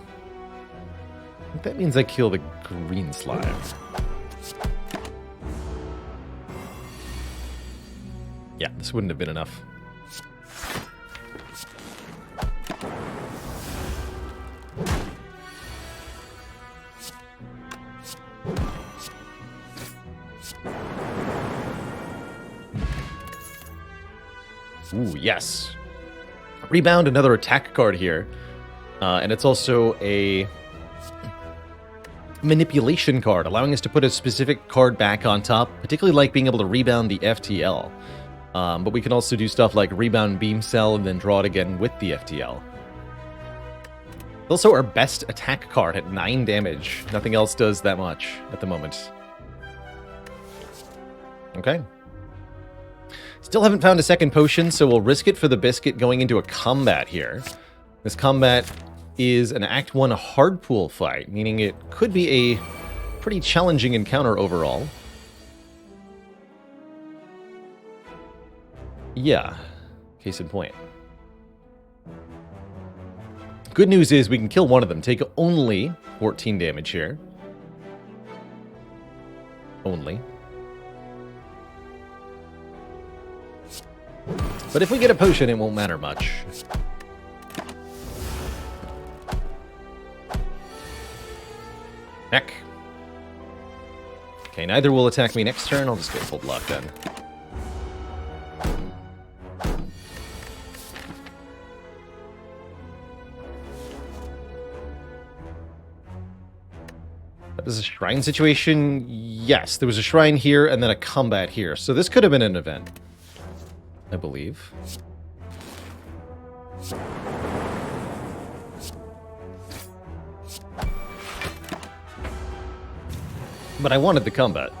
Speaker 1: I think that means I kill the green slime. Yeah, this wouldn't have been enough. Ooh, yes. Rebound, another attack card here. And it's also a manipulation card, allowing us to put a specific card back on top, particularly like being able to rebound the FTL. But we can also do stuff like rebound Beam Cell and then draw it again with the FTL. Also our best attack card at 9 damage. Nothing else does that much at the moment. Okay. Still haven't found a second potion, so we'll risk it for the biscuit going into a combat here. This combat is an Act 1 hard pool fight, meaning it could be a pretty challenging encounter overall. Yeah, case in point. Good news is we can kill one of them, take only 14 damage here. Only. But if we get a potion, it won't matter much. Heck. Okay, neither will attack me next turn. I'll just go full block then. That was a shrine situation? Yes, there was a shrine here and then a combat here. So this could have been an event, I believe. But I wanted the combat.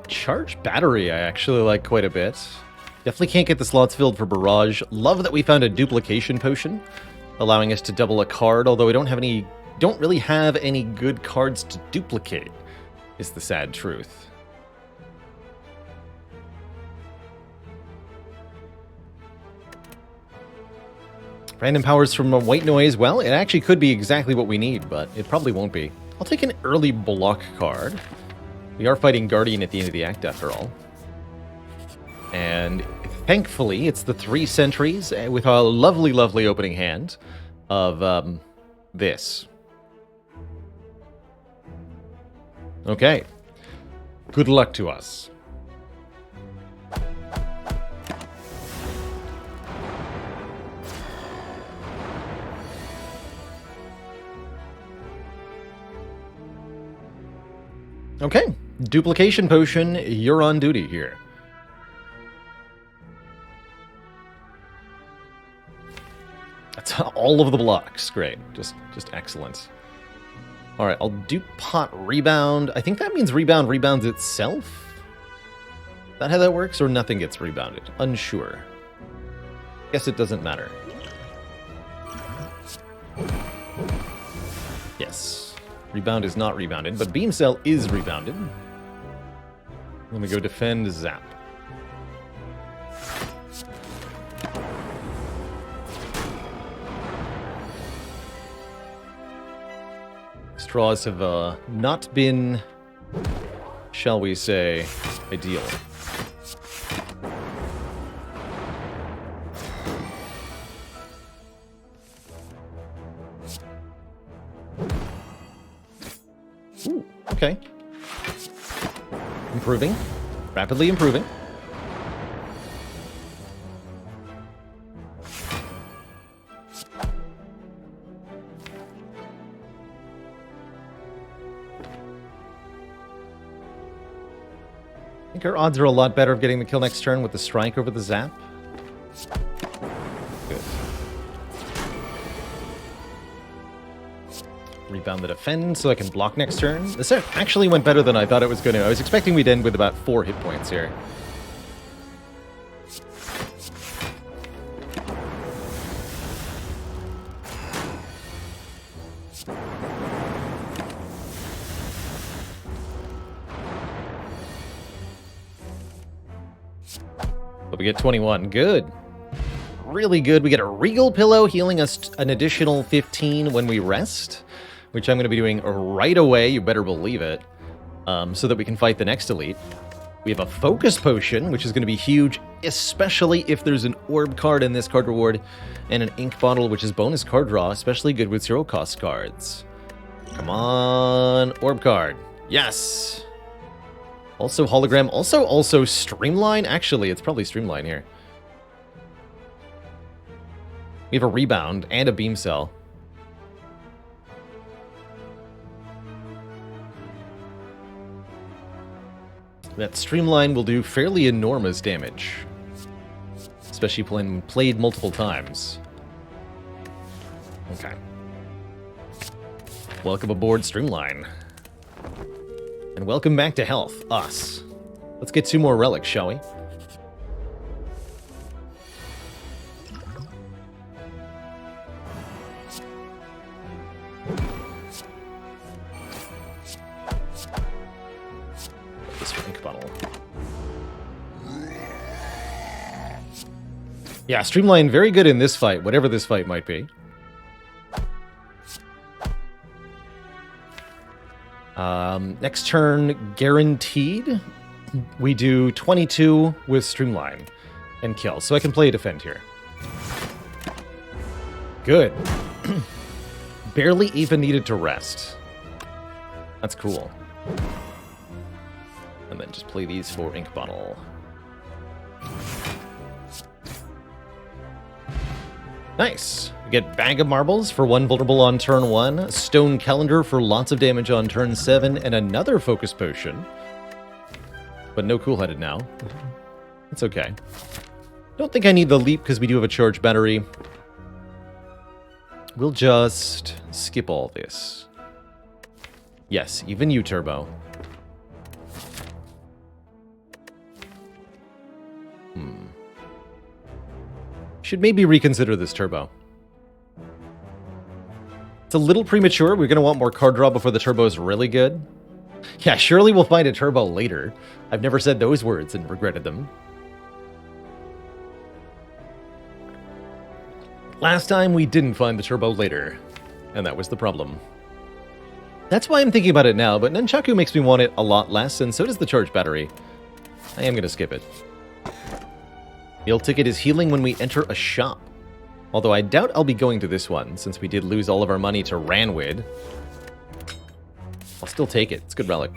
Speaker 1: Charge battery I actually like quite a bit. Definitely can't get the slots filled for barrage. Love that we found a duplication potion, allowing us to double a card, although we don't really have any good cards to duplicate, is the sad truth. Random powers from a white noise. Well, it actually could be exactly what we need, but it probably won't be. I'll take an early block card. We are fighting Guardian at the end of the act, after all. And thankfully, it's the 3 sentries with a lovely, lovely opening hand of this. Okay. Good luck to us. Okay, duplication potion, you're on duty here. That's all of the blocks. Great, just excellent. All right, I'll do pot rebound. I think that means rebound rebounds itself. Is that how that works, or nothing gets rebounded? Unsure. Guess it doesn't matter. Yes, rebound is not rebounded, but beam cell is rebounded. Let me go defend zap. Straws have not been, shall we say, ideal. Ooh, okay. Improving. Rapidly improving. I think our odds are a lot better of getting the kill next turn with the strike over the zap. Good. Rebound the defend so I can block next turn. This actually went better than I thought it was going to. I was expecting we'd end with about 4 hit points here. But we get 21. Good. Really good. We get a Regal Pillow, healing us an additional 15 when we rest, which I'm going to be doing right away, you better believe it, so that we can fight the next elite. We have a Focus Potion, which is going to be huge, especially if there's an Orb card in this card reward, and an Ink Bottle, which is bonus card draw, especially good with 0-cost cards. Come on, Orb card. Yes! Also Hologram, also Streamline. Actually, it's probably Streamline here. We have a Rebound and a Beam Cell. That Streamline will do fairly enormous damage. Especially when played multiple times. Okay. Welcome aboard, Streamline. And welcome back to health, us. Let's get 2 more relics, shall we? This Ink Bottle. Yeah, Streamline very good in this fight, whatever this fight might be. Next turn, guaranteed, we do 22 with Streamline and kill. So I can play a defend here. Good. Barely even needed to rest. That's cool. And then just play these for Ink Bottle. Nice. We get Bag of Marbles for 1 vulnerable on turn 1, Stone Calendar for lots of damage on turn 7, and another Focus Potion. But no Cool-Headed now. It's okay. Don't think I need the Leap because we do have a charged battery. We'll just skip all this. Yes, even you, Turbo. Should maybe reconsider this Turbo. It's a little premature. We're going to want more card draw before the Turbo is really good. Yeah, surely we'll find a Turbo later. I've never said those words and regretted them. Last time we didn't find the Turbo later, and that was the problem. That's why I'm thinking about it now, but Nunchaku makes me want it a lot less, and so does the charge battery. I am going to skip it. Meal ticket is healing when we enter a shop. Although I doubt I'll be going to this one, since we did lose all of our money to Ranwid. I'll still take it. It's a good relic.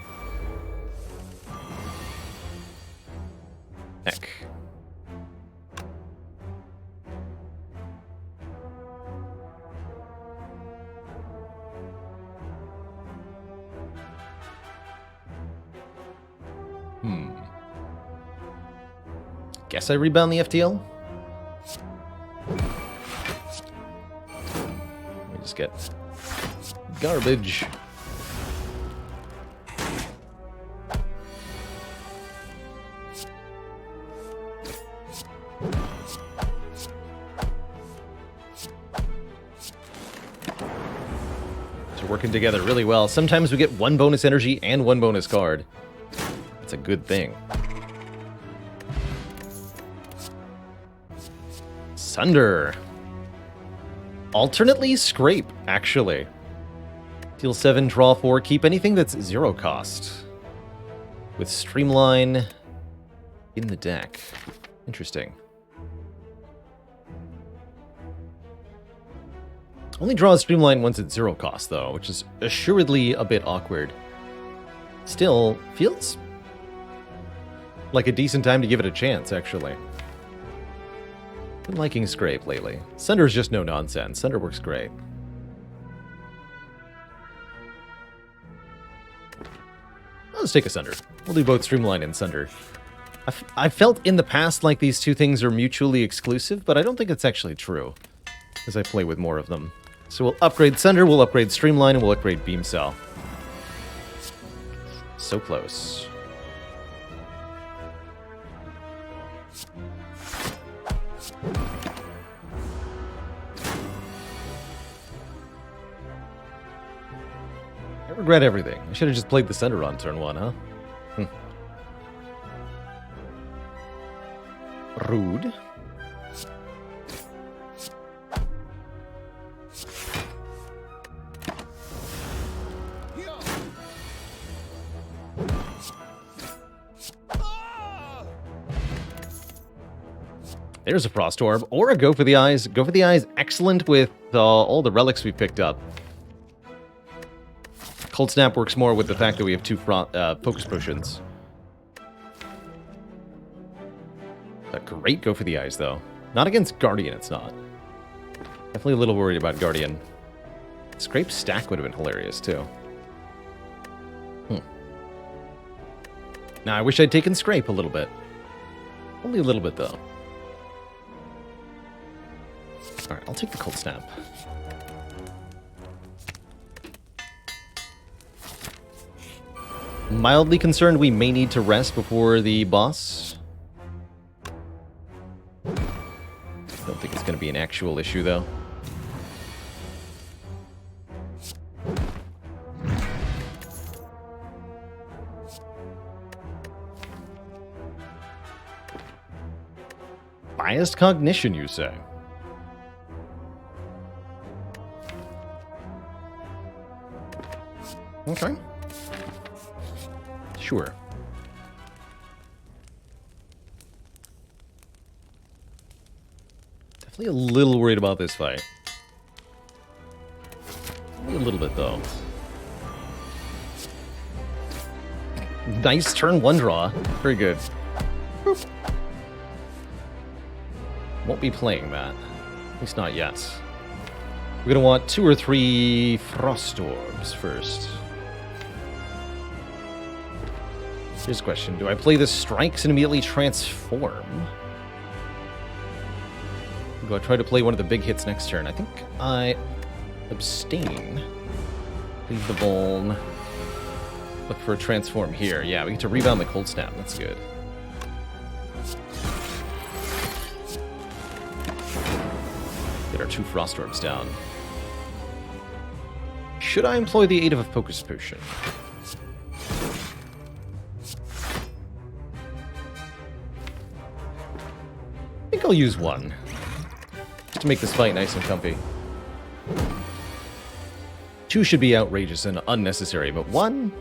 Speaker 1: Heck. Guess I rebound the FTL? Let me just get garbage. They're working together really well. Sometimes we get one bonus energy and one bonus card. That's a good thing. Sunder. Alternately scrape, actually. Deal 7, draw 4, keep anything that's 0 cost. With Streamline in the deck. Interesting. Only draws Streamline once it's 0 cost, though, which is assuredly a bit awkward. Still, feels like a decent time to give it a chance, actually. Been liking Scrape lately. Sunder's just no nonsense. Sunder works great. Let's take a Sunder. We'll do both Streamline and Sunder. I felt in the past like these two things are mutually exclusive, but I don't think it's actually true, as I play with more of them. So we'll upgrade Sunder, we'll upgrade Streamline, and we'll upgrade Beam Cell. So close. I regret everything. I should have just played the Sunder on turn 1, huh? Rude. There's a Frost Orb, or a Go for the Eyes. Go for the Eyes, excellent with all the relics we picked up. Cold Snap works more with the fact that we have 2 Focus Potions. A great Go for the Eyes, though. Not against Guardian, it's not. Definitely a little worried about Guardian. Scrape Stack would have been hilarious, too. Now, I wish I'd taken Scrape a little bit. Only a little bit, though. Alright, I'll take the Cold Snap. Mildly concerned we may need to rest before the boss. Don't think it's going to be an actual issue, though. Biased Cognition, you say? Okay. Sure. Definitely a little worried about this fight. Only a little bit, though. Nice turn 1 draw. Very good. Boop. Won't be playing that. At least not yet. We're going to want 2 or 3 Frost Orbs first. Here's a question. Do I play the Strikes and immediately transform? Do I try to play one of the big hits next turn? I think I abstain. Leave the Vuln. Look for a transform here. Yeah, we get to rebound the Cold Snap. That's good. Get our 2 Frost Orbs down. Should I employ the aid of a Focus Potion? I think I'll use 1. Just to make this fight nice and comfy. 2 should be outrageous and unnecessary, but 1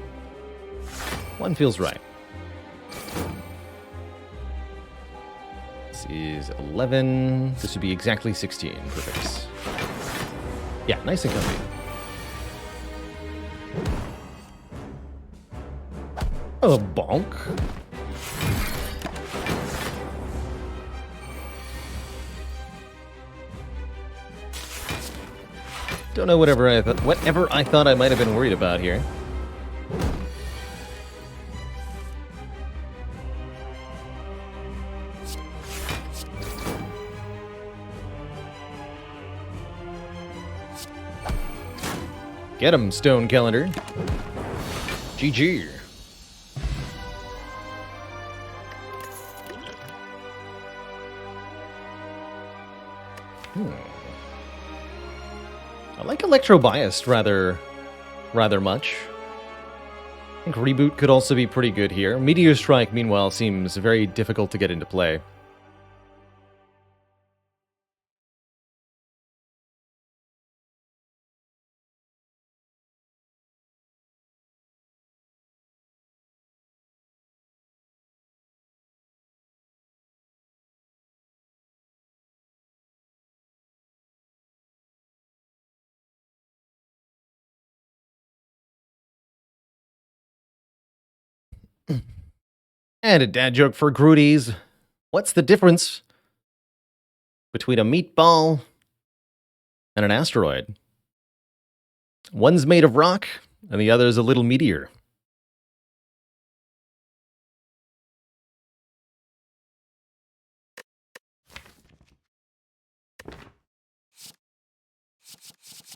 Speaker 1: feels right. This is 11. This would be exactly 16. Perfect. Yeah, nice and comfy. Oh, bonk. Don't know whatever I thought I might have been worried about here. Get him, Stone Calendar. GG. I like Electro Biased rather much. I think Reboot could also be pretty good here. Meteor Strike, meanwhile, seems very difficult to get into play. And a dad joke for Grooties. What's the difference between a meatball and an asteroid? One's made of rock, and the other's a little meteor. I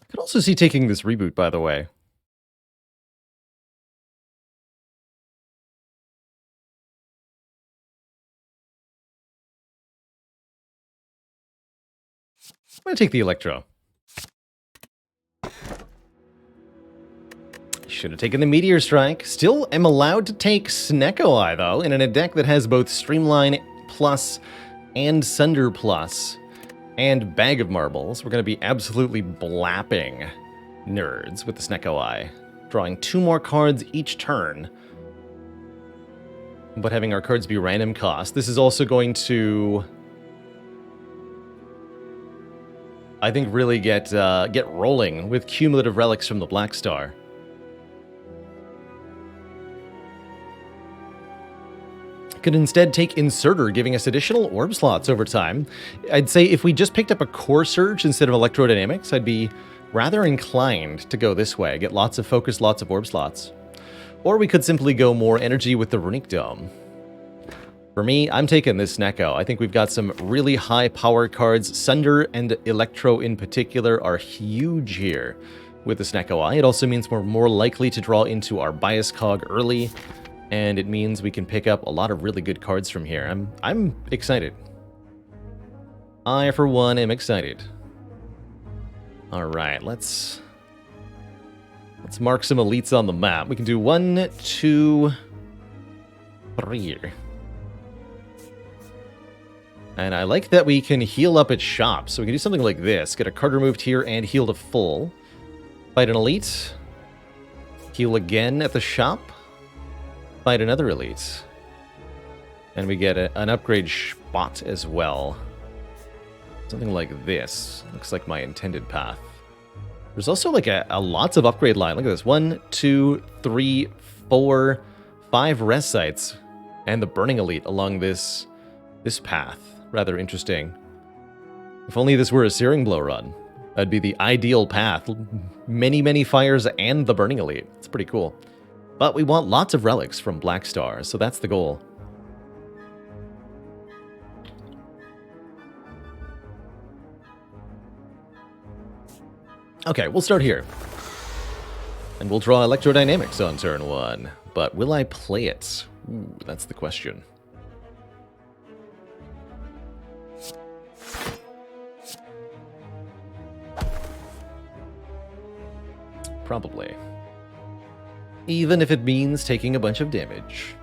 Speaker 1: could also see taking this Reboot, by the way. I'm going to take the Electro. Should have taken the Meteor Strike. Still am allowed to take Snecko Eye, though, in a deck that has both Streamline Plus and Sunder Plus and Bag of Marbles. We're going to be absolutely blapping nerds with the Snecko Eye. Drawing 2 more cards each turn, but having our cards be random cost. This is also going to, I think, really get rolling with cumulative relics from the Black Star. Could instead take Inserter, giving us additional orb slots over time. I'd say if we just picked up a Core Surge instead of Electrodynamics, I'd be rather inclined to go this way, get lots of focus, lots of orb slots. Or we could simply go more energy with the Runic Dome. For me, I'm taking this Snecko. I think we've got some really high power cards. Sunder and Electro in particular are huge here with the Snecko Eye. It also means we're more likely to draw into our Bias Cog early, and it means we can pick up a lot of really good cards from here. I'm excited. I, for one, am excited. All right, let's mark some elites on the map. We can do 1, 2, 3. And I like that we can heal up at shop. So we can do something like this. Get a card removed here and heal to full. Fight an elite. Heal again at the shop. Fight another elite. And we get an upgrade spot as well. Something like this. Looks like my intended path. There's also like a lots of upgrade line. Look at this. 1, 2, 3, 4, 5 rest sites. And the Burning Elite along this path. Rather interesting. If only this were a Searing Blow run. That'd be the ideal path. Many, many fires and the Burning Elite. It's pretty cool. But we want lots of relics from Black Star, so that's the goal. Okay, we'll start here. And we'll draw Electrodynamics on turn 1. But will I play it? Ooh, that's the question. Probably. Even if it means taking a bunch of damage.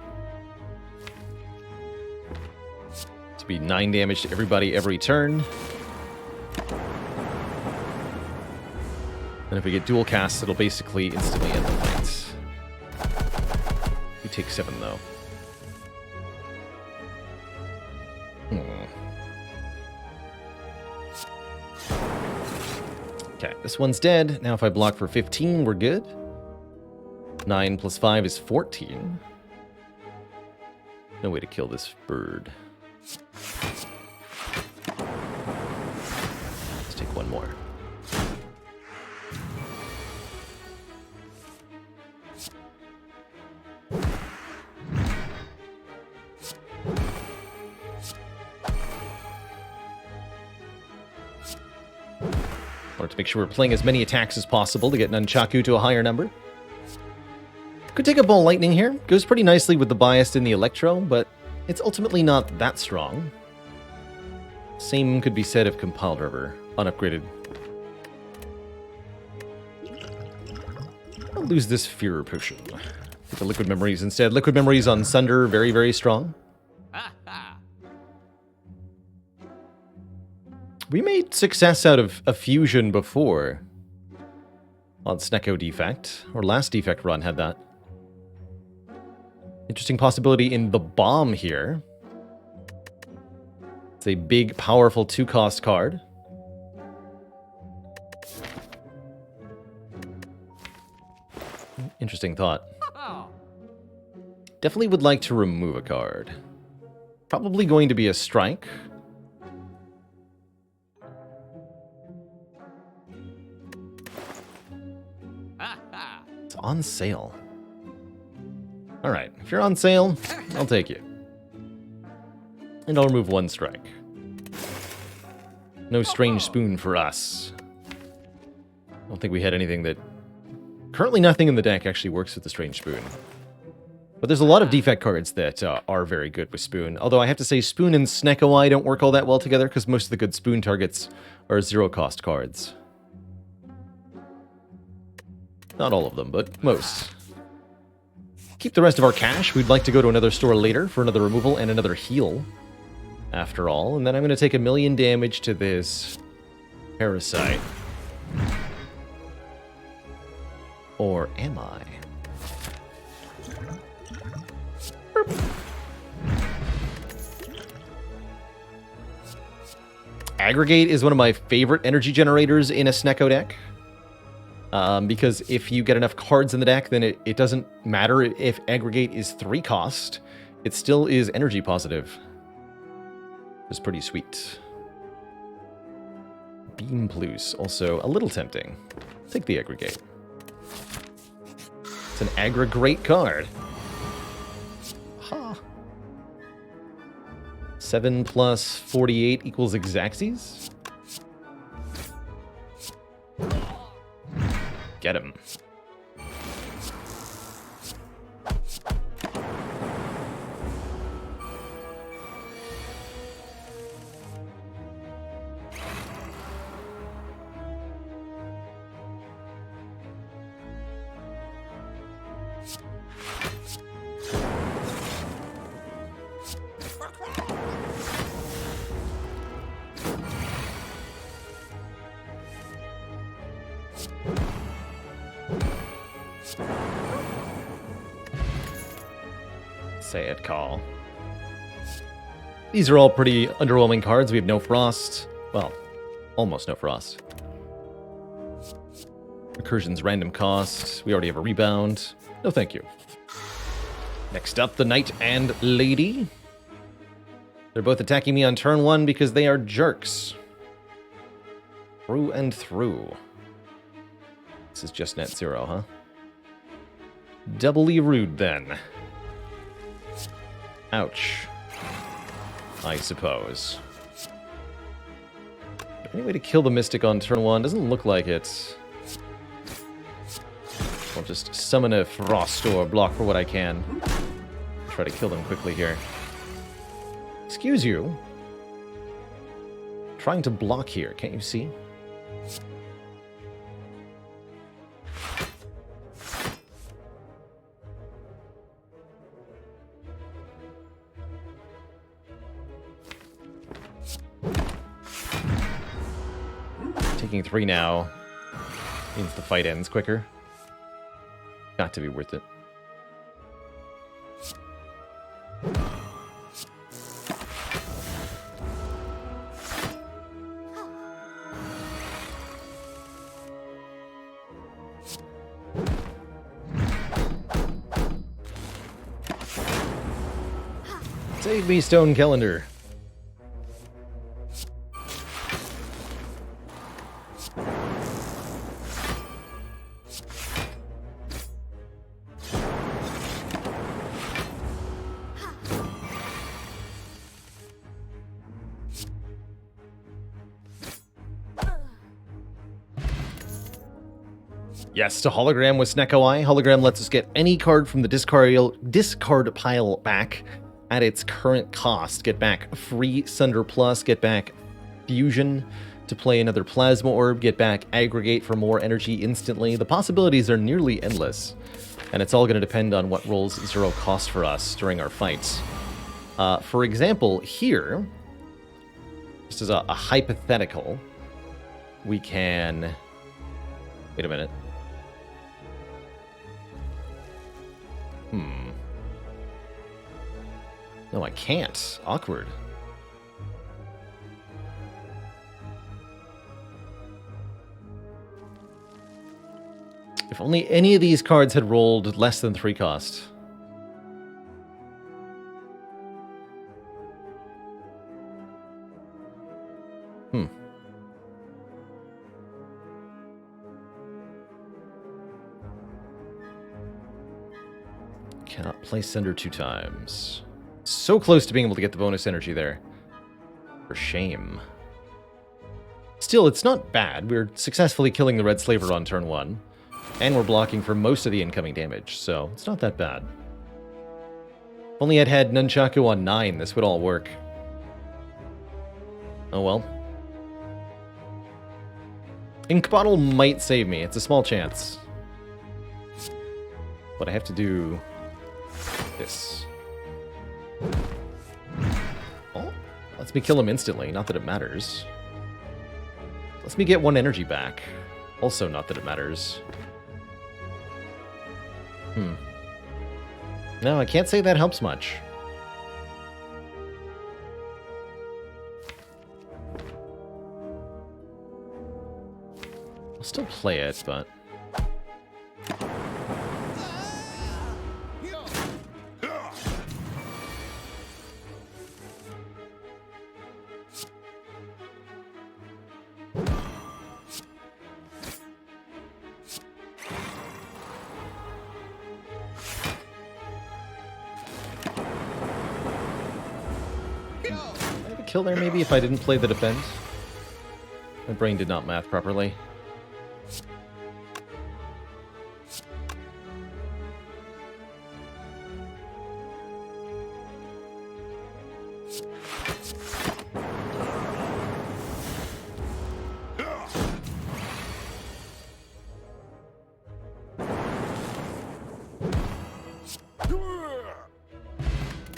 Speaker 1: To be 9 damage to everybody every turn. And if we get dual casts, it'll basically instantly end the fight. We take 7, though. Okay, this one's dead. Now if I block for 15, we're good. 9 plus 5 is 14. No way to kill this bird. Let's take one more. order to make sure we're playing as many attacks as possible to get Nunchaku to a higher number. Could take a Ball Lightning here. Goes pretty nicely with the bias in the Electro, but it's ultimately not that strong. Same could be said of Compile Driver, unupgraded. I'll lose this Fear Potion. Take the Liquid Memories instead. Liquid Memories on Sunder, very, very strong. We made success out of a fusion before on Snecko Defect, or last Defect run had that. Interesting possibility in the Bomb here. It's a big, powerful 2-cost card. Interesting thought. Definitely would like to remove a card. Probably going to be a Strike. It's on sale. Alright, if you're on sale, I'll take you. And I'll remove 1 strike. No Strange Spoon for us. I don't think we had anything that... Currently nothing in the deck actually works with the Strange Spoon. But there's a lot of defect cards that are very good with Spoon. Although I have to say Spoon and Snecko don't work all that well together because most of the good Spoon targets are 0-cost cards. Not all of them, but most. Keep the rest of our cash. We'd like to go to another store later for another removal and another heal. After all, and then I'm going to take 1,000,000 damage to this Parasite. Or am I? Aggregate is one of my favorite energy generators in a Snecko deck. Because if you get enough cards in the deck, then it doesn't matter if Aggregate is 3-cost. It still is energy positive. It's pretty sweet. Beam Plus, also a little tempting. Take the Aggregate. It's an Aggregate card. Ha. 7 plus 48 equals Xaxes? Get him. Say it, call. These are all pretty underwhelming cards. We have no Frost. Well, almost no Frost. Recursion's random cost. We already have a Rebound. No thank you. Next up, the Knight and Lady. They're both attacking me on turn 1 because they are jerks. Through and through. This is just net 0, huh? Doubly rude, then. Ouch. I suppose. Any way to kill the Mystic on turn 1? Doesn't look like it. I'll just summon a Frost or block for what I can. Try to kill them quickly here. Excuse you. Trying to block here, can't you see? Taking 3 now means the fight ends quicker. Got to be worth it. Save me, Stone Calendar. Yes, to hologram with Snecko Eye. Hologram lets us get any card from the discard pile back at its current cost. Get back free Sunder Plus, get back Fusion to play another Plasma Orb, get back Aggregate for more energy instantly. The possibilities are nearly endless, and it's all going to depend on what rolls 0 cost for us during our fights. For example, here, just as a hypothetical, we can... Wait a minute. No, I can't. Awkward. If only any of these cards had rolled less than 3 cost. Cannot play Sender 2 times. So close to being able to get the bonus energy there. For shame. Still, it's not bad. We're successfully killing the Red Slaver on turn 1. And we're blocking for most of the incoming damage, so it's not that bad. If only I'd had Nunchaku on 9, this would all work. Oh well. Ink Bottle might save me. It's a small chance. But I have to do... this. Oh, lets me kill him instantly, not that it matters. Lets me get 1 energy back. Also not that it matters. No, I can't say that helps much. I'll still play it, but... kill there maybe if I didn't play the defend. My brain did not math properly.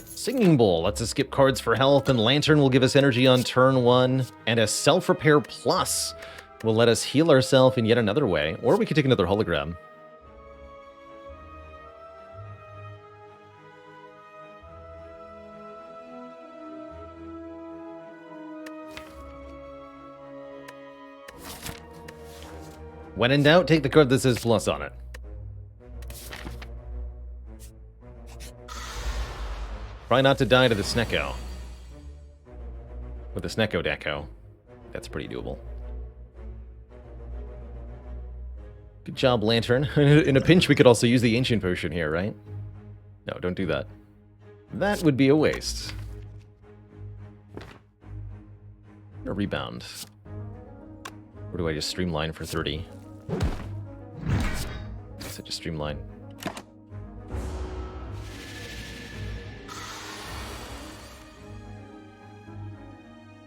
Speaker 1: Singing Bowl lets us skip cards for health, and Lantern will give us energy on turn 1, and a Self-Repair Plus will let us heal ourselves in yet another way, or we could take another hologram. When in doubt, take the card that says plus on it. Try not to die to the Snecko. With the Snecko Deco. That's pretty doable. Good job, Lantern. In a pinch, we could also use the Ancient Potion here, right? No, don't do that. That would be a waste. A rebound. Or do I just streamline for 30? Guess I just streamline.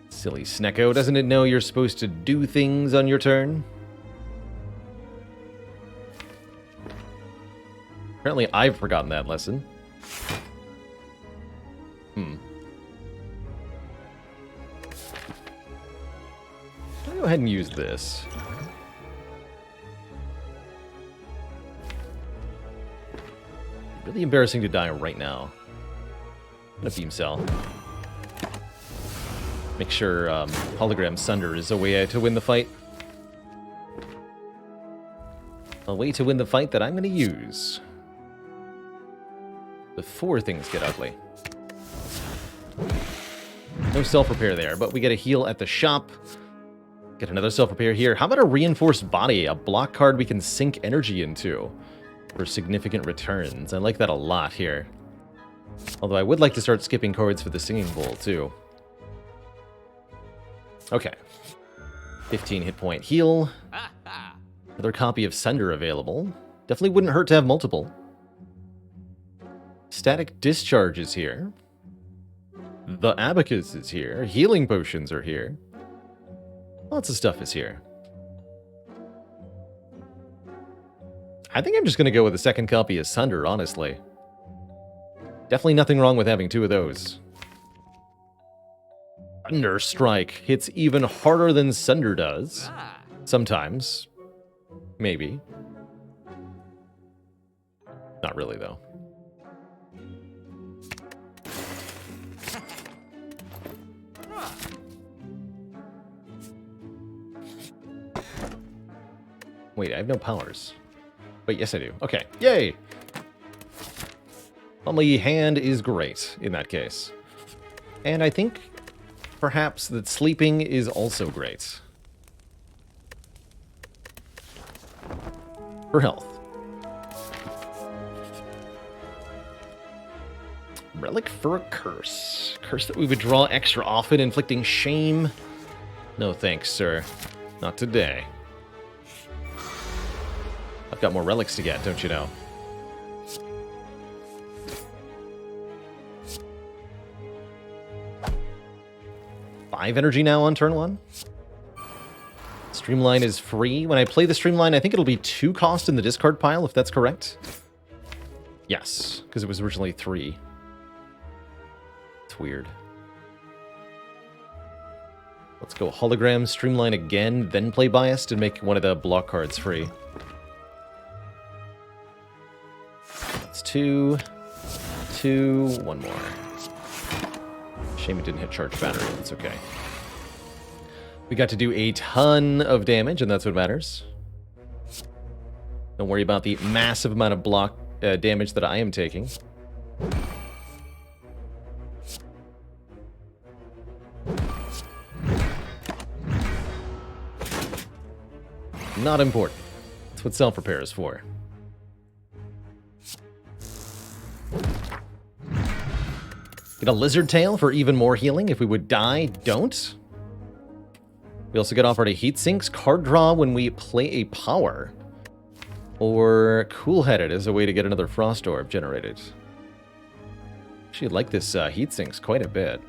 Speaker 1: Silly Snecko, doesn't it know you're supposed to do things on your turn? Apparently I've forgotten that lesson. I'll go ahead and use this. Really embarrassing to die right now. A beam cell. Make sure Hologram Sunder is a way to win the fight. A way to win the fight that I'm going to use. Before things get ugly. No self-repair there, but we get a heal at the shop. Get another self-repair here. How about a Reinforced Body? A block card we can sink energy into for significant returns. I like that a lot here. Although I would like to start skipping cards for the Singing Bowl, too. Okay. 15 hit point heal. Another copy of Sunder available. Definitely wouldn't hurt to have multiple. Static Discharge is here. The Abacus is here. Healing Potions are here. Lots of stuff is here. I think I'm just going to go with a second copy of Sunder, honestly. Definitely nothing wrong with having two of those. Thunder Strike hits even harder than Sunder does. Sometimes. Maybe. Not really, though. Wait, I have no powers. Wait, yes I do. Okay, yay! Only hand is great in that case. And I think perhaps that sleeping is also great. For health. Relic for a curse. Curse that we would draw extra often, inflicting shame. No thanks, sir. Not today. I've got more relics to get, don't you know? Five energy now on turn one. Streamline is free. When I play the Streamline, I think it'll be 2 cost in the discard pile, if that's correct. Yes, because it was originally 3. It's weird. Let's go Hologram, Streamline again, then play Biased and make one of the block cards free. That's 2. 2. 1 more. Shame it didn't hit charge battery. That's okay. We got to do a ton of damage, and that's what matters. Don't worry about the massive amount of block damage that I am taking. Not important. That's what self-repair is for. Get a Lizard Tail for even more healing. If we would die, don't. We also get offered a Heat Sinks card draw when we play a power. Or Cool-Headed as a way to get another Frost Orb generated. Actually like this Heat Sinks quite a bit.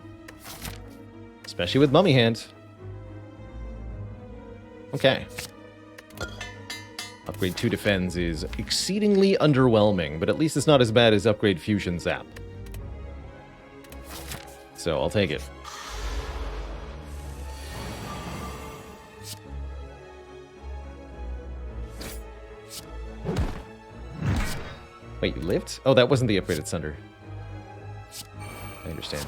Speaker 1: Especially with Mummy Hand. Okay. Upgrade 2 Defense is exceedingly underwhelming, but at least it's not as bad as Upgrade Fusion Zap. So I'll take it. Wait, you lived? Oh, that wasn't the upgraded Sunder. I understand.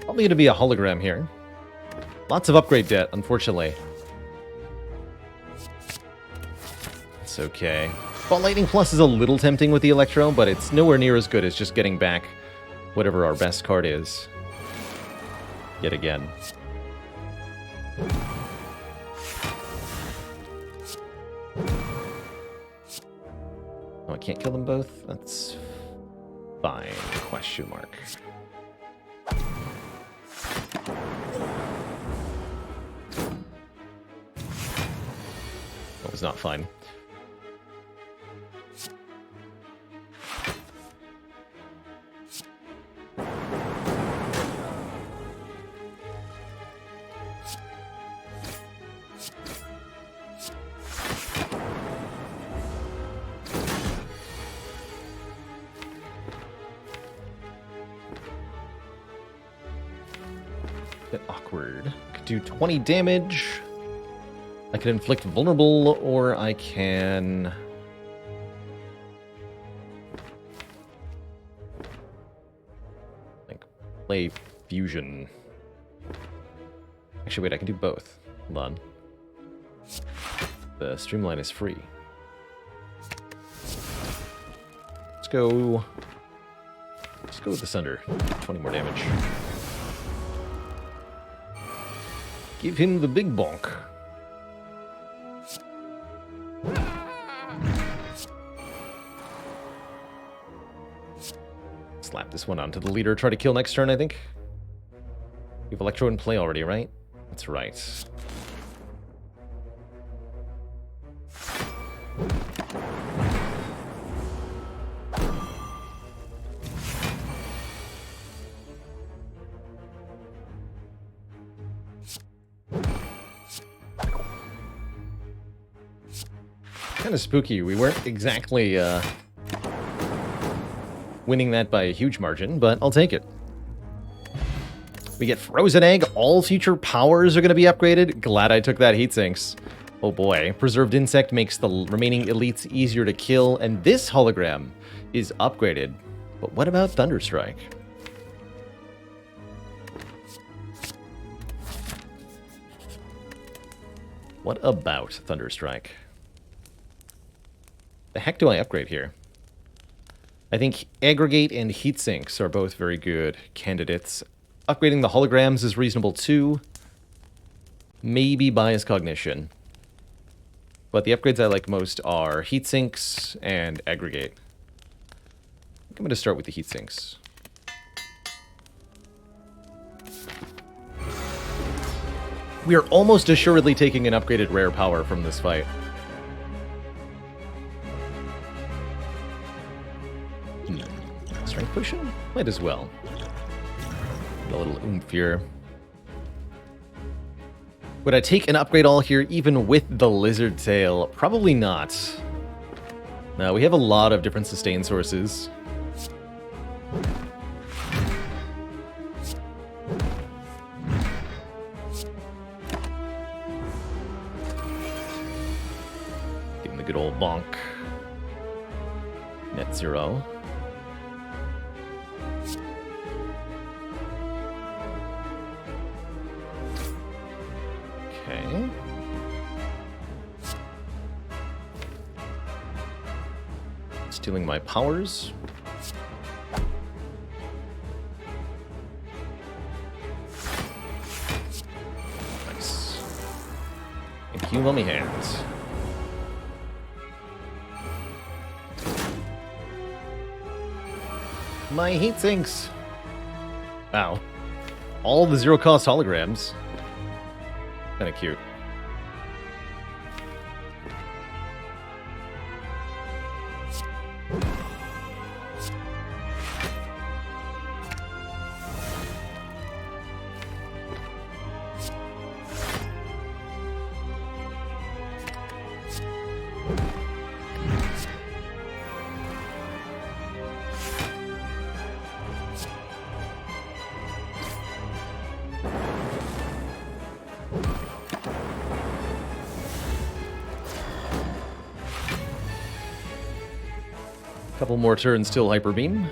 Speaker 1: Probably going to be a hologram here. Lots of upgrade debt, unfortunately. It's okay. Ball Lightning Plus is a little tempting with the Electro, but it's nowhere near as good as just getting back whatever our best card is. Yet again. Oh, I can't kill them both? That's fine. Question mark. That was not fine. Bit awkward. Could do 20 damage. I can inflict vulnerable, or I can... like, play fusion. Actually, wait, I can do both. Hold on. The streamline is free. Let's go with the Sunder. 20 more damage. Give him the big bonk. Slap this one onto the leader. Try to kill next turn, I think. You have Electro in play already, right? That's right. Kind of spooky. We weren't exactly winning that by a huge margin, but I'll take it. We get Frozen Egg. All future powers are going to be upgraded. Glad I took that heatsinks. Oh boy. Preserved Insect makes the remaining elites easier to kill, and this hologram is upgraded. But what about Thunderstrike? What about Thunderstrike? The heck do I upgrade here? I think Aggregate and Heatsinks are both very good candidates. Upgrading the holograms is reasonable too. Maybe Bias Cognition. But the upgrades I like most are Heatsinks and Aggregate. I think I'm going to start with the Heatsinks. We are almost assuredly taking an upgraded rare power from this fight. Strength potion? Might as well. Get a little oomph here. Would I take an upgrade all here even with the Lizard Tail? Probably not. No, we have a lot of different sustain sources. Give him the good old bonk. Net 0. Okay. Stealing my powers. Nice. Thank you, mummy hands. My heat sinks. Wow. All the zero-cost holograms. Kinda cute. Couple more turns till Hyper Beam.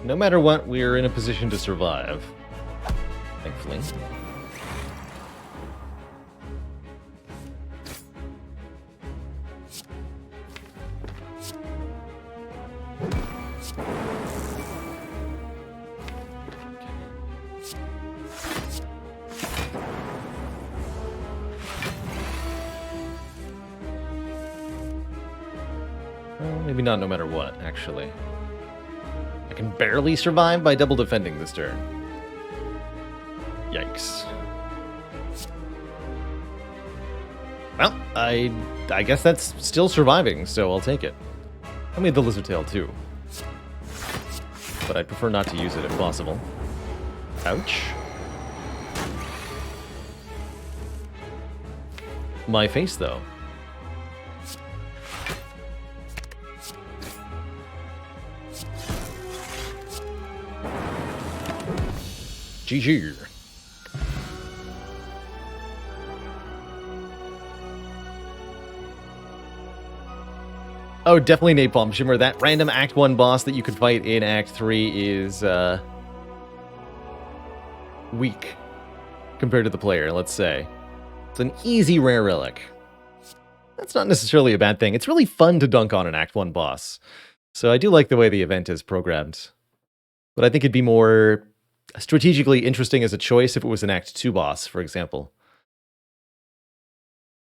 Speaker 1: No matter what, we're in a position to survive. Thankfully. Well, maybe not no matter what, actually. I can barely survive by double defending this turn. Yikes. Well, I guess that's still surviving, so I'll take it. I made the lizard tail too, but I'd prefer not to use it if possible. Ouch. My face, though. GG. Oh, definitely Napalm Shimmer. That random Act 1 boss that you could fight in Act 3 is weak compared to the player, let's say. It's an easy rare relic. That's not necessarily a bad thing. It's really fun to dunk on an Act 1 boss. So I do like the way the event is programmed. But I think it'd be more strategically interesting as a choice if it was an Act 2 boss, for example.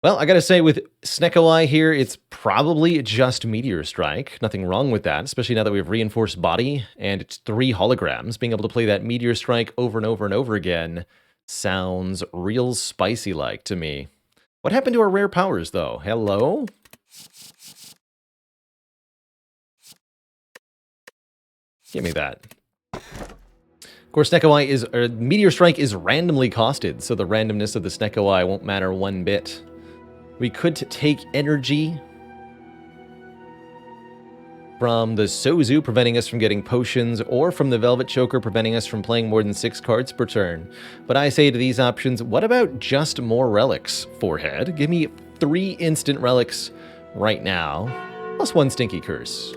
Speaker 1: Well, I gotta say, with Snecko Eye here, it's probably just Meteor Strike. Nothing wrong with that, especially now that we have Reinforced Body, and it's 3 holograms. Being able to play that Meteor Strike over and over and over again sounds real spicy-like to me. What happened to our rare powers, though? Hello? Give me that. Of course, Snecko Eye is, Meteor Strike is randomly costed, so the randomness of the Snecko Eye won't matter one bit. We could take energy from the Sozu, preventing us from getting potions, or from the Velvet Choker, preventing us from playing more than 6 cards per turn. But I say to these options, what about just more relics, Forehead? Give me 3 instant relics right now, plus 1 Stinky Curse.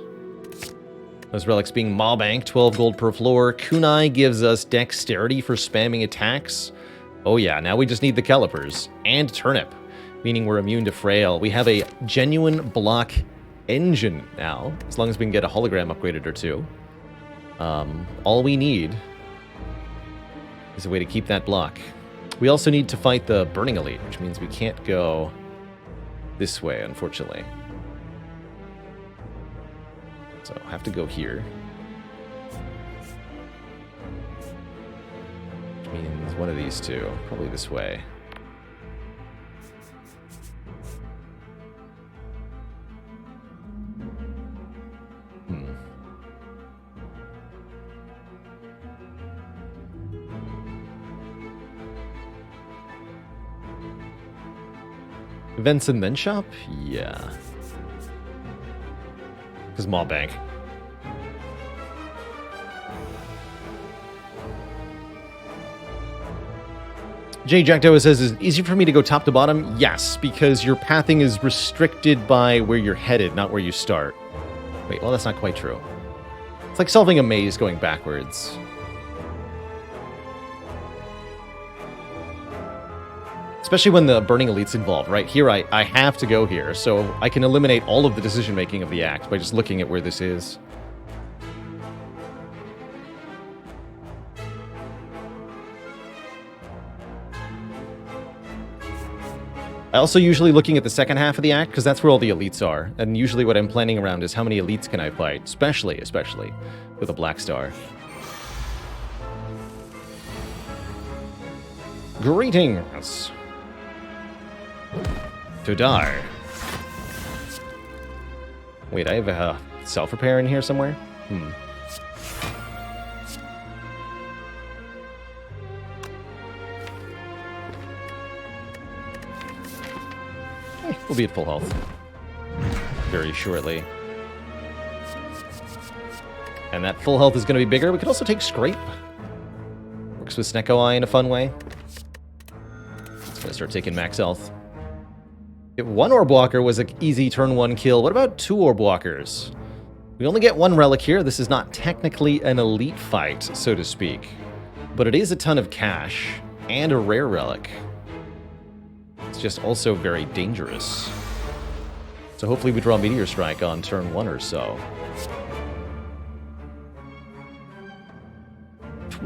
Speaker 1: Those relics being Mawbank, 12 gold per floor. Kunai gives us dexterity for spamming attacks. Oh yeah, now we just need the Calipers. And Turnip, meaning we're immune to Frail. We have a genuine block engine now, as long as we can get a hologram upgraded or 2. All we need is a way to keep that block. We also need to fight the Burning Elite, which means we can't go this way, unfortunately. So I'll have to go here. Which means one of these two. Probably this way. Events and then shop? Yeah. Because Mawbank. Jay Jackdoa says, is it easy for me to go top to bottom? Yes, because your pathing is restricted by where you're headed, not where you start. Wait, well, that's not quite true. It's like solving a maze going backwards. Especially when the Burning Elite's involved, right? Here, I have to go here, so I can eliminate all of the decision-making of the act by just looking at where this is. I also usually looking at the second half of the act, because that's where all the elites are, and usually what I'm planning around is how many elites can I fight, especially with a Black Star. Greetings! To die. Wait, I have a self-repair in here somewhere? We'll be at full health very shortly. And that full health is going to be bigger. We could also take Scrape. Works with Snecko Eye in a fun way. It's going to start taking max health. If 1 Orb Walker was an easy turn 1 kill, what about 2 Orb Walkers? We only get 1 relic here. This is not technically an elite fight, so to speak. But it is a ton of cash and a rare relic. It's just also very dangerous. So hopefully we draw Meteor Strike on turn 1 or so.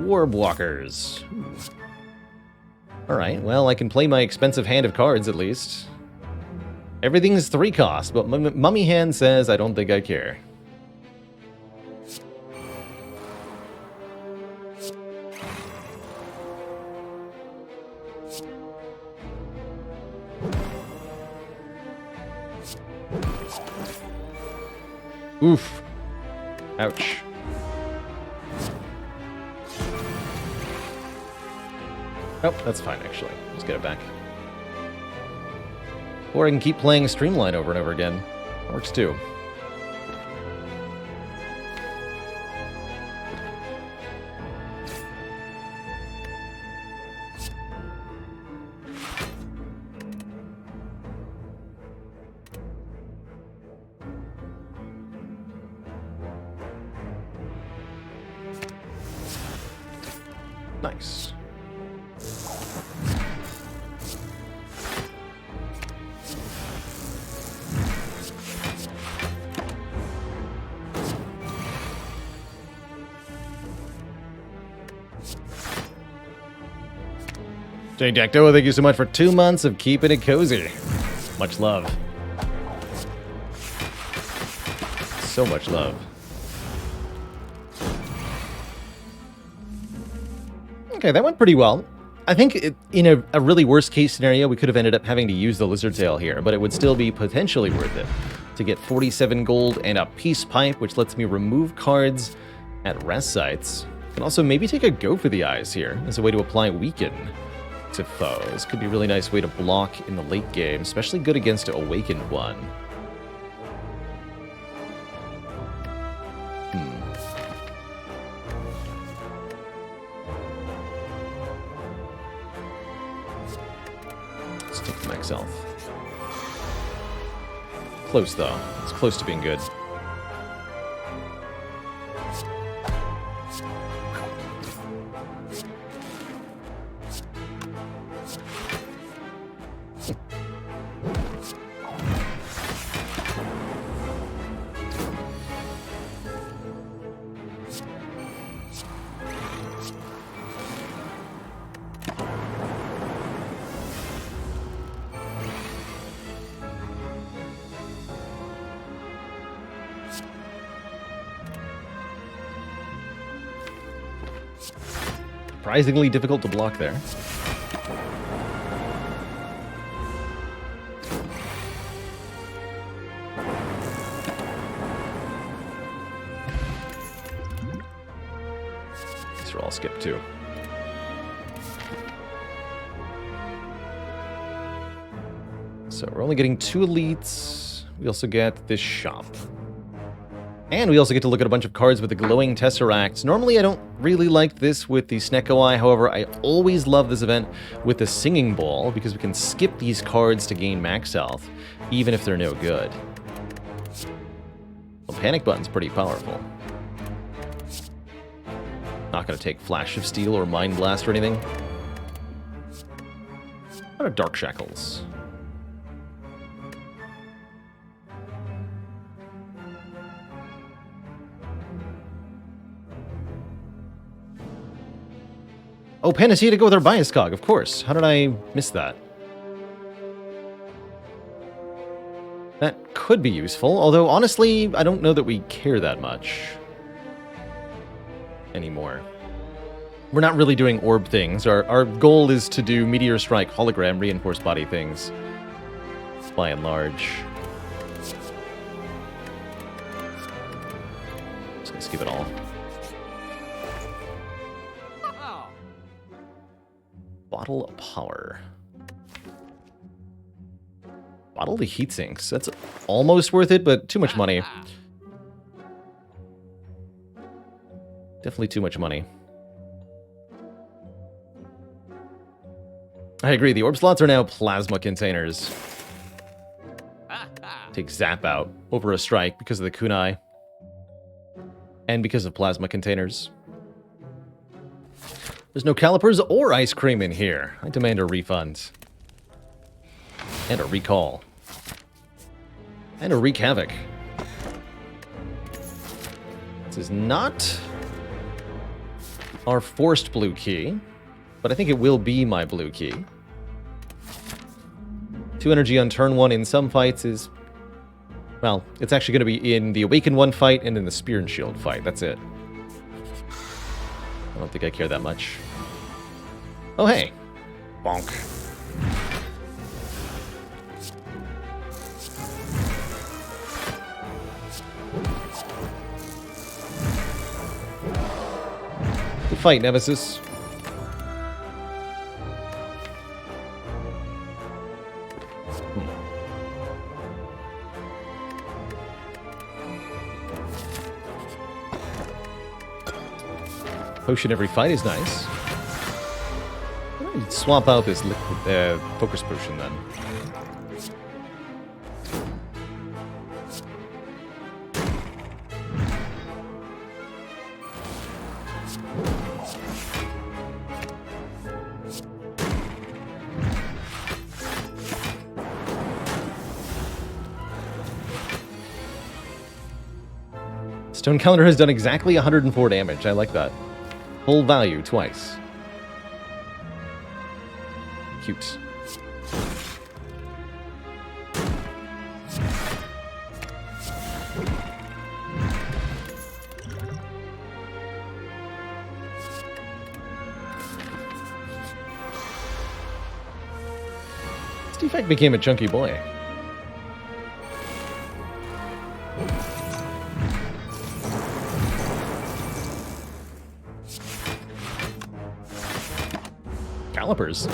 Speaker 1: Orb Walkers. Alright, well, I can play my expensive hand of cards at least. Everything is 3 cost, but Mummy Hand says I don't think I care. Oof. Ouch. Oh, that's fine, actually. Let's get it back. Or I can keep playing Streamline over and over again. That works too. Nice. Jay Dacto, thank you so much for 2 months of keeping it cozy. Much love. So much love. Okay, that went pretty well. I think in a really worst case scenario, we could have ended up having to use the lizard tail here, but it would still be potentially worth it to get 47 gold and a peace pipe, which lets me remove cards at rest sites. Can also maybe take a go for the eyes here as a way to apply weaken to foes. Could be a really nice way to block in the late game, especially good against an awakened one. Let's take the max health. Close though. It's close to being good. Surprisingly difficult to block there. These are all skipped too. So we're only getting 2 elites. We also get this shop. And we also get to look at a bunch of cards with the glowing tesseracts. Normally I don't really like this with the Snecko Eye, however I always love this event with the Singing Ball because we can skip these cards to gain max health, even if they're no good. Well, Panic Button's pretty powerful. Not gonna take Flash of Steel or Mind Blast or anything. What about Dark Shackles? Oh, Panacea to go with our Bias Cog, of course. How did I miss that? That could be useful, although honestly, I don't know that we care that much anymore. We're not really doing orb things. Our goal is to do Meteor Strike, Hologram, Reinforced Body things, by and large. Just gonna skip it all. Bottle of Power. Bottle of Heat Sinks. That's almost worth it, but too much money. Definitely too much money. I agree, the orb slots are now plasma containers. Take Zap out over a strike because of the kunai. And because of plasma containers. There's no calipers or ice cream in here. I demand a refund. And a recall. And a wreak havoc. This is not our forced blue key, but I think it will be my blue key. 2 energy on turn 1 in some fights is... well, it's actually going to be in the Awaken 1 fight and in the Spear and Shield fight. That's it. I don't think I care that much. Oh, hey. Bonk. Fight, Nemesis. Potion every fight is nice. Swap out this liquid, focus potion then. Stone Calendar has done exactly 104 damage. I like that. Full value twice. Cute. This defect became a chunky boy. Calipers.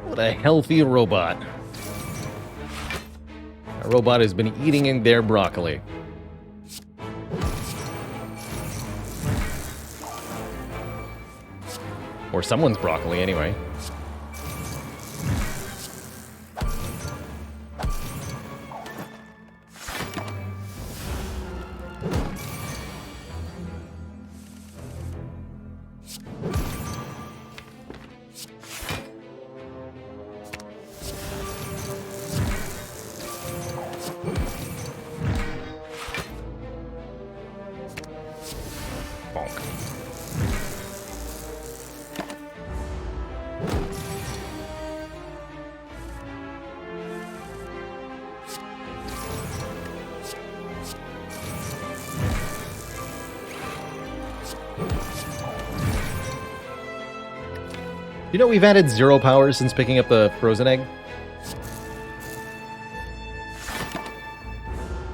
Speaker 1: What a healthy robot. A robot has been eating in their broccoli. Or someone's broccoli, anyway. You know we've added 0 power since picking up the frozen egg?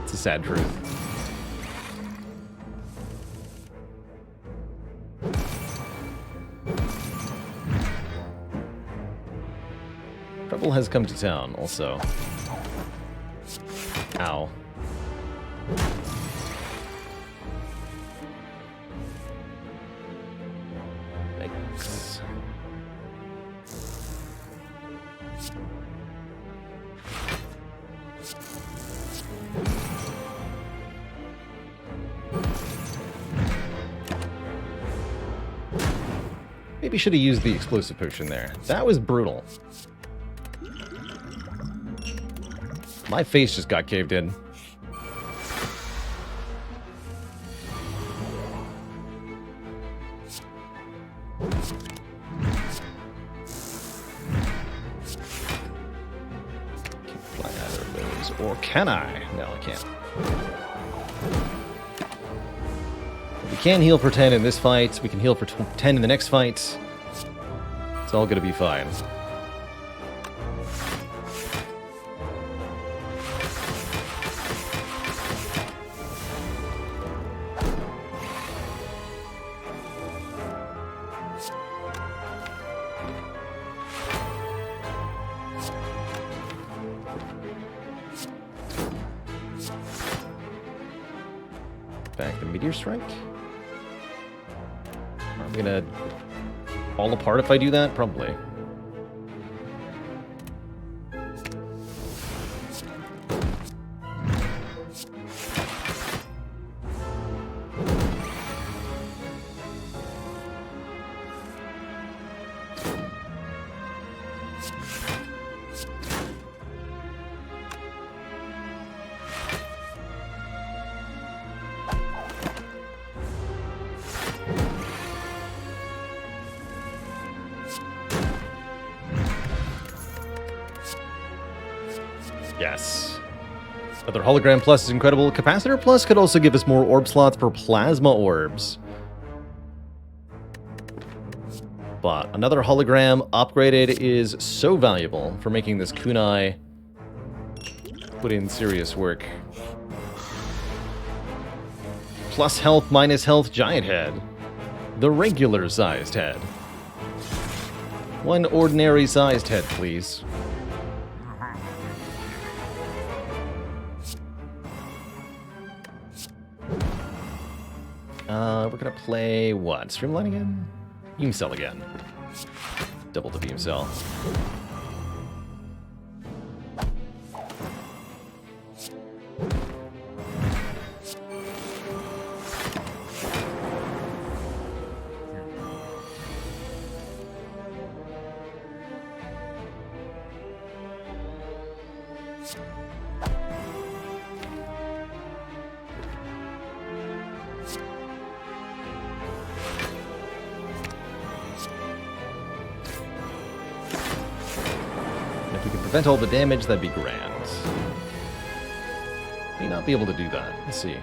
Speaker 1: It's a sad truth. Trouble has come to town, also. Ow. Thanks. Maybe should have used the explosive potion there. That was brutal. My face just got caved in. Can't fly either of those. Or can I? No, I can't. We can heal for 10 in this fight. We can heal for 10 in the next fight. It's all gonna be fine. Back the meteor strike. I'm gonna fall apart if I do that? Probably. Yes. Another hologram plus is incredible. Capacitor plus could also give us more orb slots for plasma orbs. But another hologram upgraded is so valuable for making this kunai put in serious work. Plus health, minus health, giant head. The regular sized head. One ordinary sized head, please. We're gonna play what? Streamline again? Beam Cell again. Double the Beam Cell. If we can prevent all the damage, that'd be grand. May not be able to do that. Let's see.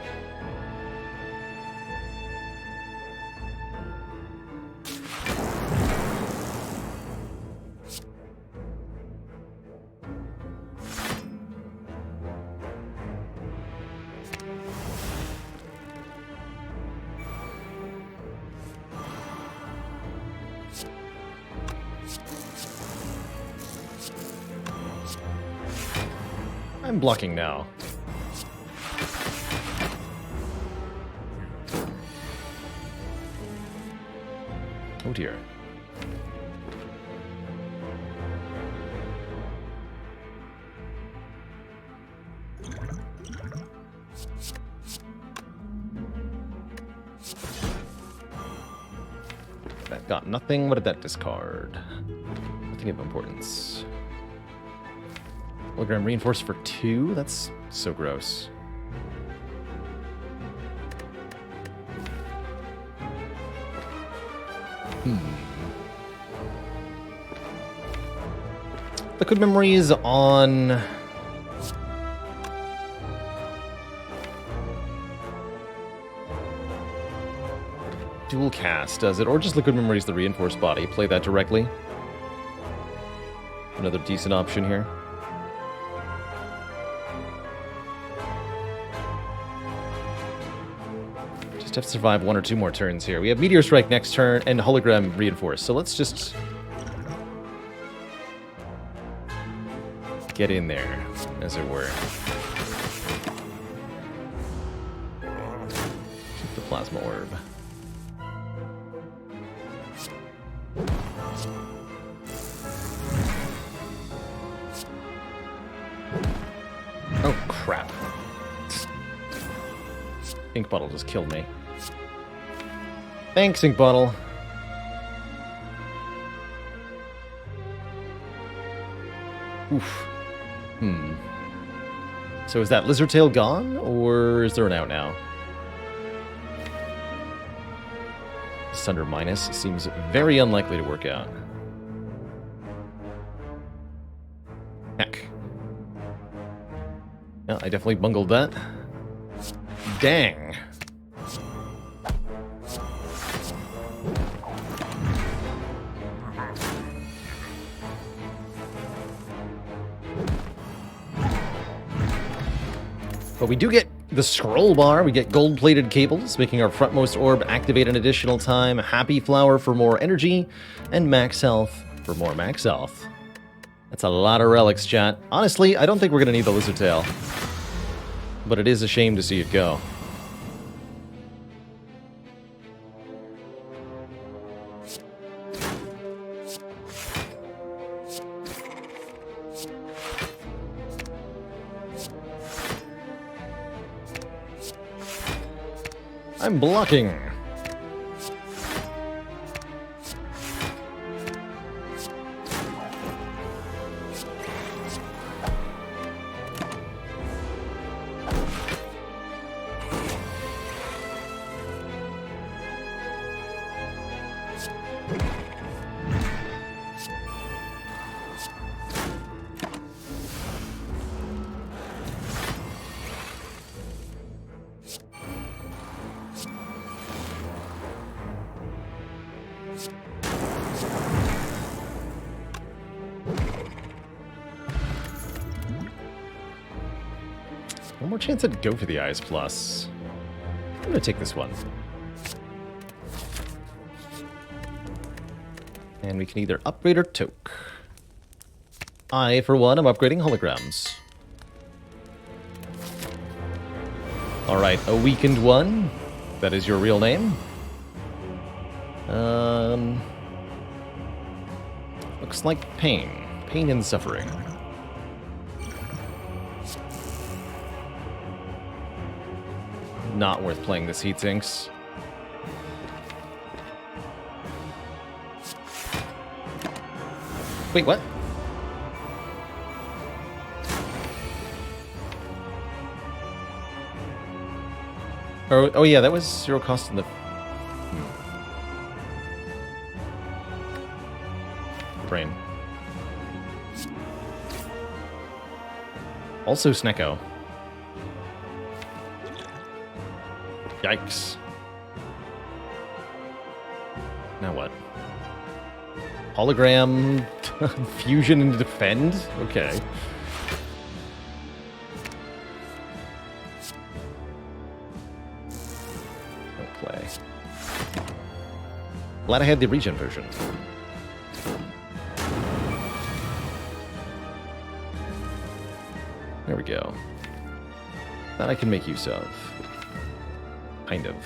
Speaker 1: I'm blocking now. Oh dear. That got nothing. What did that discard? Nothing of importance. Hologram reinforced for 2? That's so gross. Liquid Memories on... Dual cast, does it? Or just Liquid Memories the reinforced body. Play that directly. Another decent option here. Have to survive 1 or 2 more turns here. We have Meteor Strike next turn and Hologram Reinforced, so let's just get in there, as it were. Keep the Plasma Orb. Oh, crap. Ink Bottle just killed me. Thanks, Ink Bottle. Oof. So is that Lizard Tail gone, or is there an out now? Sunder minus seems very unlikely to work out. Heck. Yeah, I definitely bungled that. Dang. But we do get the scroll bar, we get gold-plated cables, making our frontmost orb activate an additional time, Happy Flower for more energy, and Max Health for more Max Health. That's a lot of relics, chat. Honestly, I don't think we're going to need the Lizard Tail. But it is a shame to see it go. I'm blocking. One more chance I'd go for the Eyes Plus. I'm gonna take this one. And we can either upgrade or toke. I, for one, am upgrading holograms. Alright, a weakened one. That is your real name. Looks like pain. Pain and suffering. Not worth playing this heat sinks. Wait, what? Oh yeah, that was 0 cost in the... Brain. Also Snecko. Yikes. Now what? Hologram, fusion and defend? Okay. Don't play. Glad I had the regen version. There we go. That I can make use of. Kind of.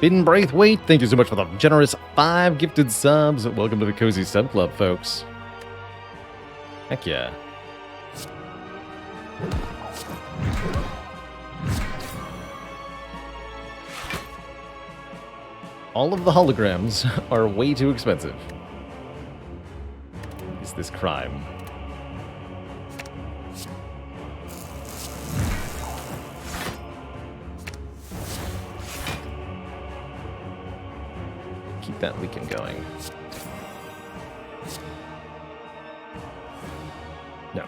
Speaker 1: Bidden Braithwaite, thank you so much for the generous 5 gifted subs. Welcome to the Cozy Sub Club, folks. Heck yeah. All of the holograms are way too expensive. Is this crime? Keep that weekend going. No.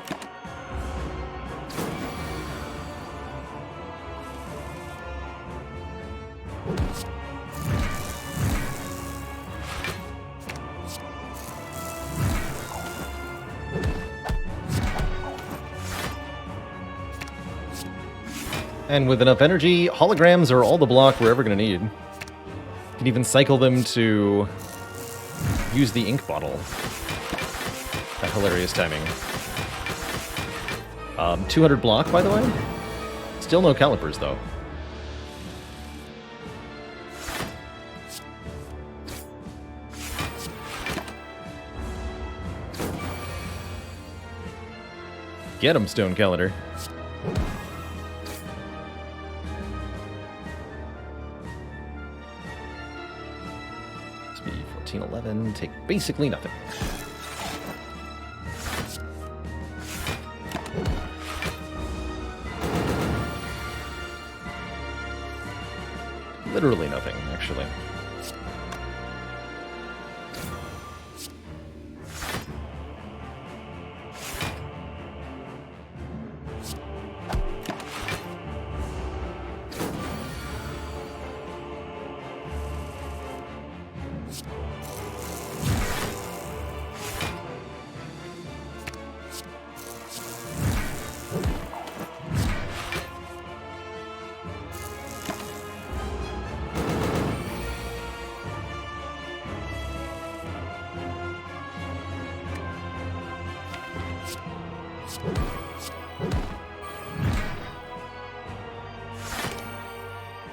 Speaker 1: And with enough energy, holograms are all the block we're ever going to need. You can even cycle them to use the ink bottle. That hilarious timing. 200 block, by the way. Still no calipers, though. Get him, Stone Calendar. Speed 1411, take basically nothing. Literally nothing, actually.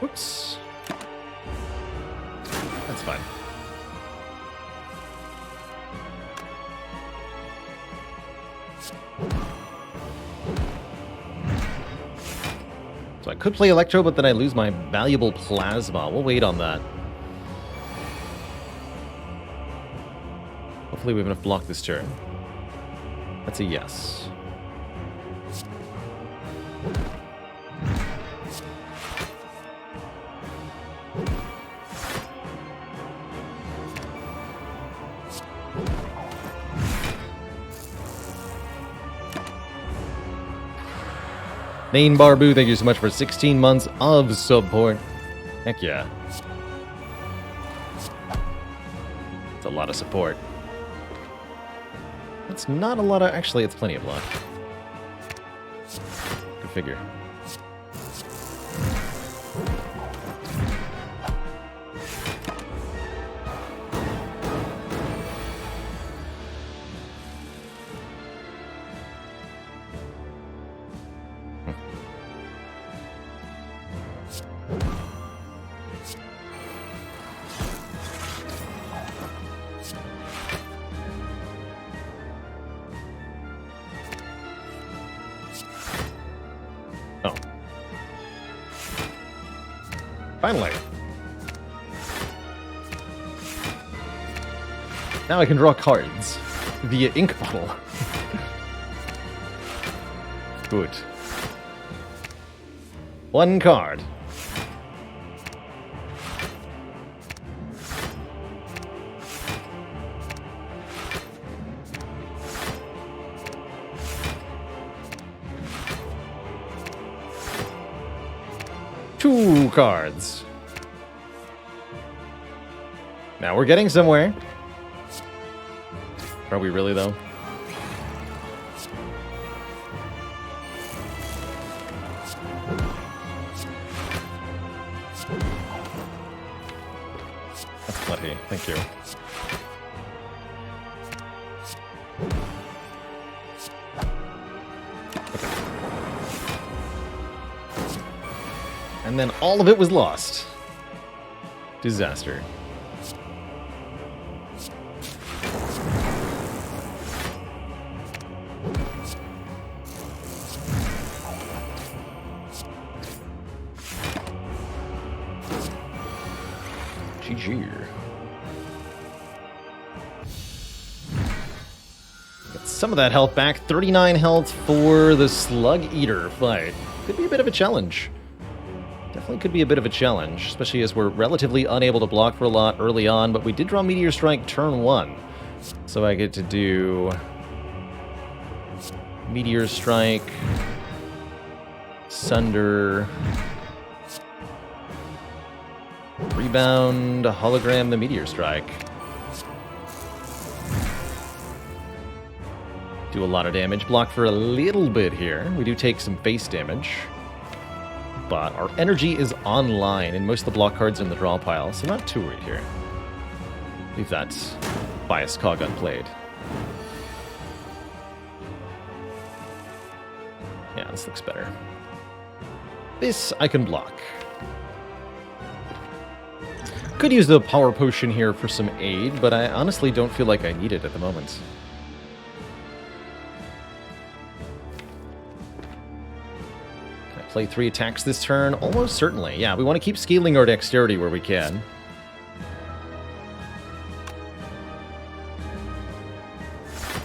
Speaker 1: Whoops. That's fine. So I could play Electro, but then I lose my valuable Plasma. We'll wait on that. Hopefully we have enough block this turn. That's a yes. Nane Barbu, thank you so much for 16 months of support. Heck yeah. It's a lot of support. It's not a lot of... Actually, it's plenty of block. Good figure. Oh. Finally. Now I can draw cards via ink bottle. Good. One card. Two cards. Now we're getting somewhere. Are we really, though? That's plenty. Thank you. And then all of it was lost. Disaster. GG. Get some of that health back. 39 health for the Slug Eater fight. Could be a bit of a challenge. Definitely could be a bit of a challenge, especially as we're relatively unable to block for a lot early on, but we did draw Meteor Strike turn 1. So I get to do Meteor Strike, Sunder, Rebound, Hologram, the Meteor Strike. Do a lot of damage, block for a little bit here. We do take some face damage. But our energy is online, and most of the block cards are in the draw pile, so not too worried here. Leave that biased cog unplayed. Yeah, this looks better. This I can block. Could use the power potion here for some aid, but I honestly don't feel like I need it at the moment. Play 3 attacks this turn? Almost certainly. Yeah, we want to keep scaling our dexterity where we can.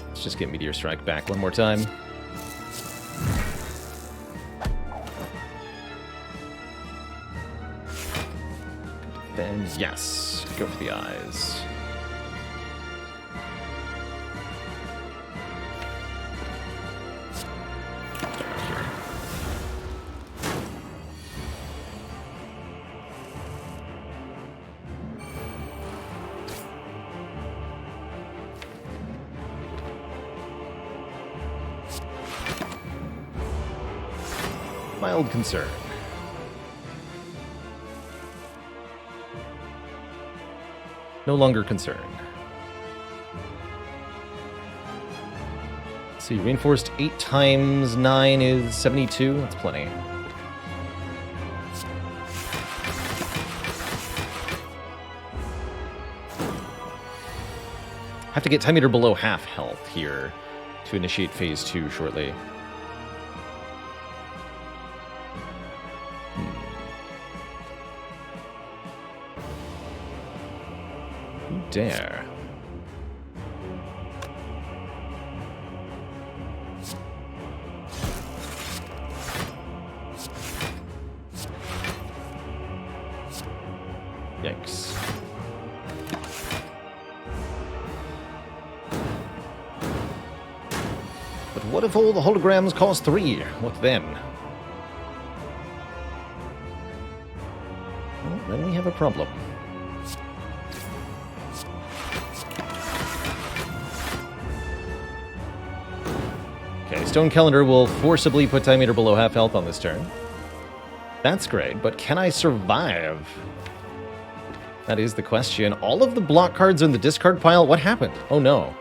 Speaker 1: Let's just get Meteor Strike back one more time. Then, yes, go for the eyes. Mild concern. No longer concerned. Let's see, reinforced 8 times 9 is 72. That's plenty. Have to get Time Eater below half health here to initiate phase 2 shortly. stair. Yikes. But what if all the holograms cost 3? What then? Well, then we have a problem. Okay, Stone Calendar will forcibly put Time Eater below half health on this turn. That's great, but can I survive? That is the question. All of the block cards in the discard pile, what happened? Oh no.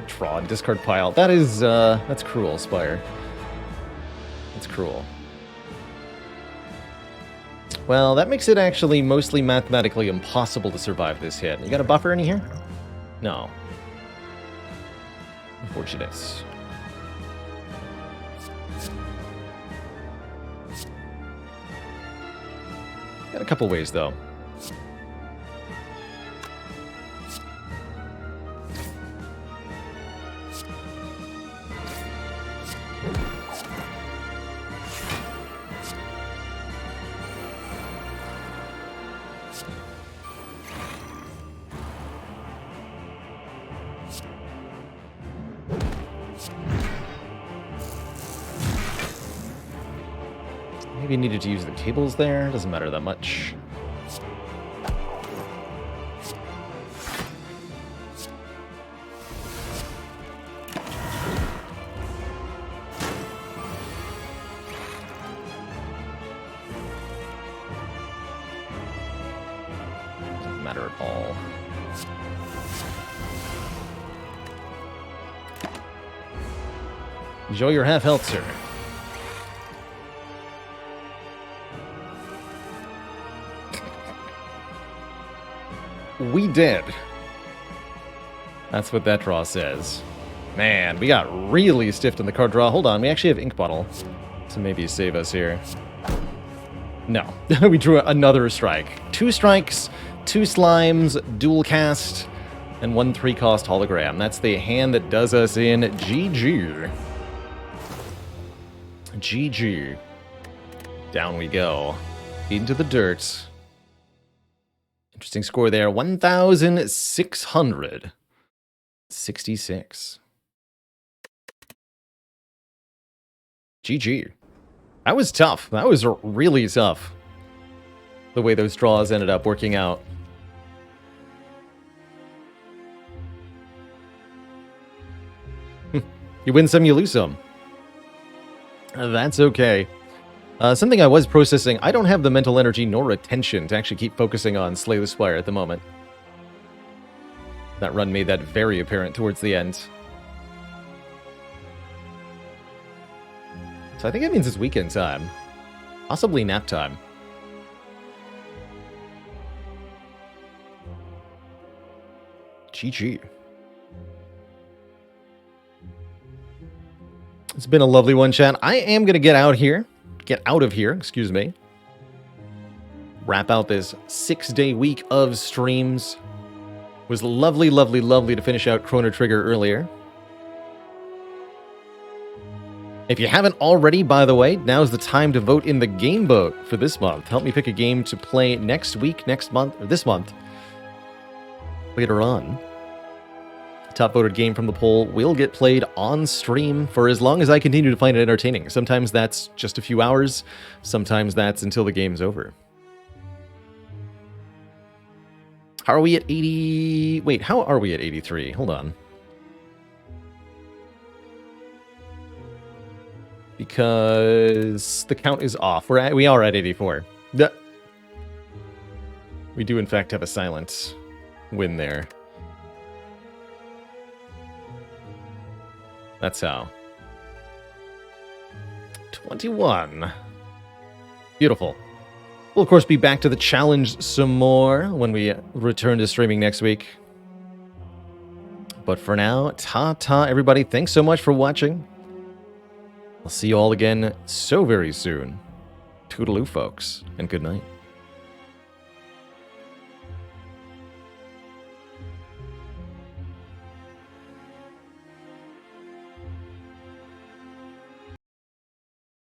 Speaker 1: Draw and discard pile. That is, that's cruel, Spire. That's cruel. Well, that makes it actually mostly mathematically impossible to survive this hit. You got a buffer in here? No. Unfortunate. Got a couple ways, though. Maybe needed to use the cables there. Doesn't matter that much. Doesn't matter at all. Enjoy your half health, sir. We did. That's what that draw says. Man, we got really stiffed in the card draw. Hold on, we actually have Ink Bottle to maybe save us here. No, we drew another strike. 2 strikes, 2 slimes, dual cast, and 1 3-cost hologram. That's the hand that does us in. GG. GG. Down we go. Into the dirt. Interesting score there. 1,666. GG. That was tough. That was really tough. The way those draws ended up working out. You win some, you lose some. That's okay. Something I was processing, I don't have the mental energy nor attention to actually keep focusing on Slay the Spire at the moment. That run made that very apparent towards the end. So I think it means it's weekend time. Possibly nap time. GG. It's been a lovely one, chat. I am going to get out of here, excuse me. Wrap out this 6-day week of streams. It was lovely, lovely, lovely to finish out Chrono Trigger earlier. If you haven't already, by the way, now's the time to vote in the game vote for this month. Help me pick a game to play next week, next month, or this month. Later on. Top voted game from the poll will get played on stream for as long as I continue to find it entertaining. Sometimes that's just a few hours. Sometimes that's until the game's over. How are we at 80? Wait, how are we at 83? Hold on. Because the count is off. We are at 84. We do, in fact, have a silent win there. That's how. 21. Beautiful. We'll, of course, be back to the challenge some more when we return to streaming next week. But for now, ta-ta, everybody. Thanks so much for watching. I'll see you all again so very soon. Toodaloo, folks, and good night.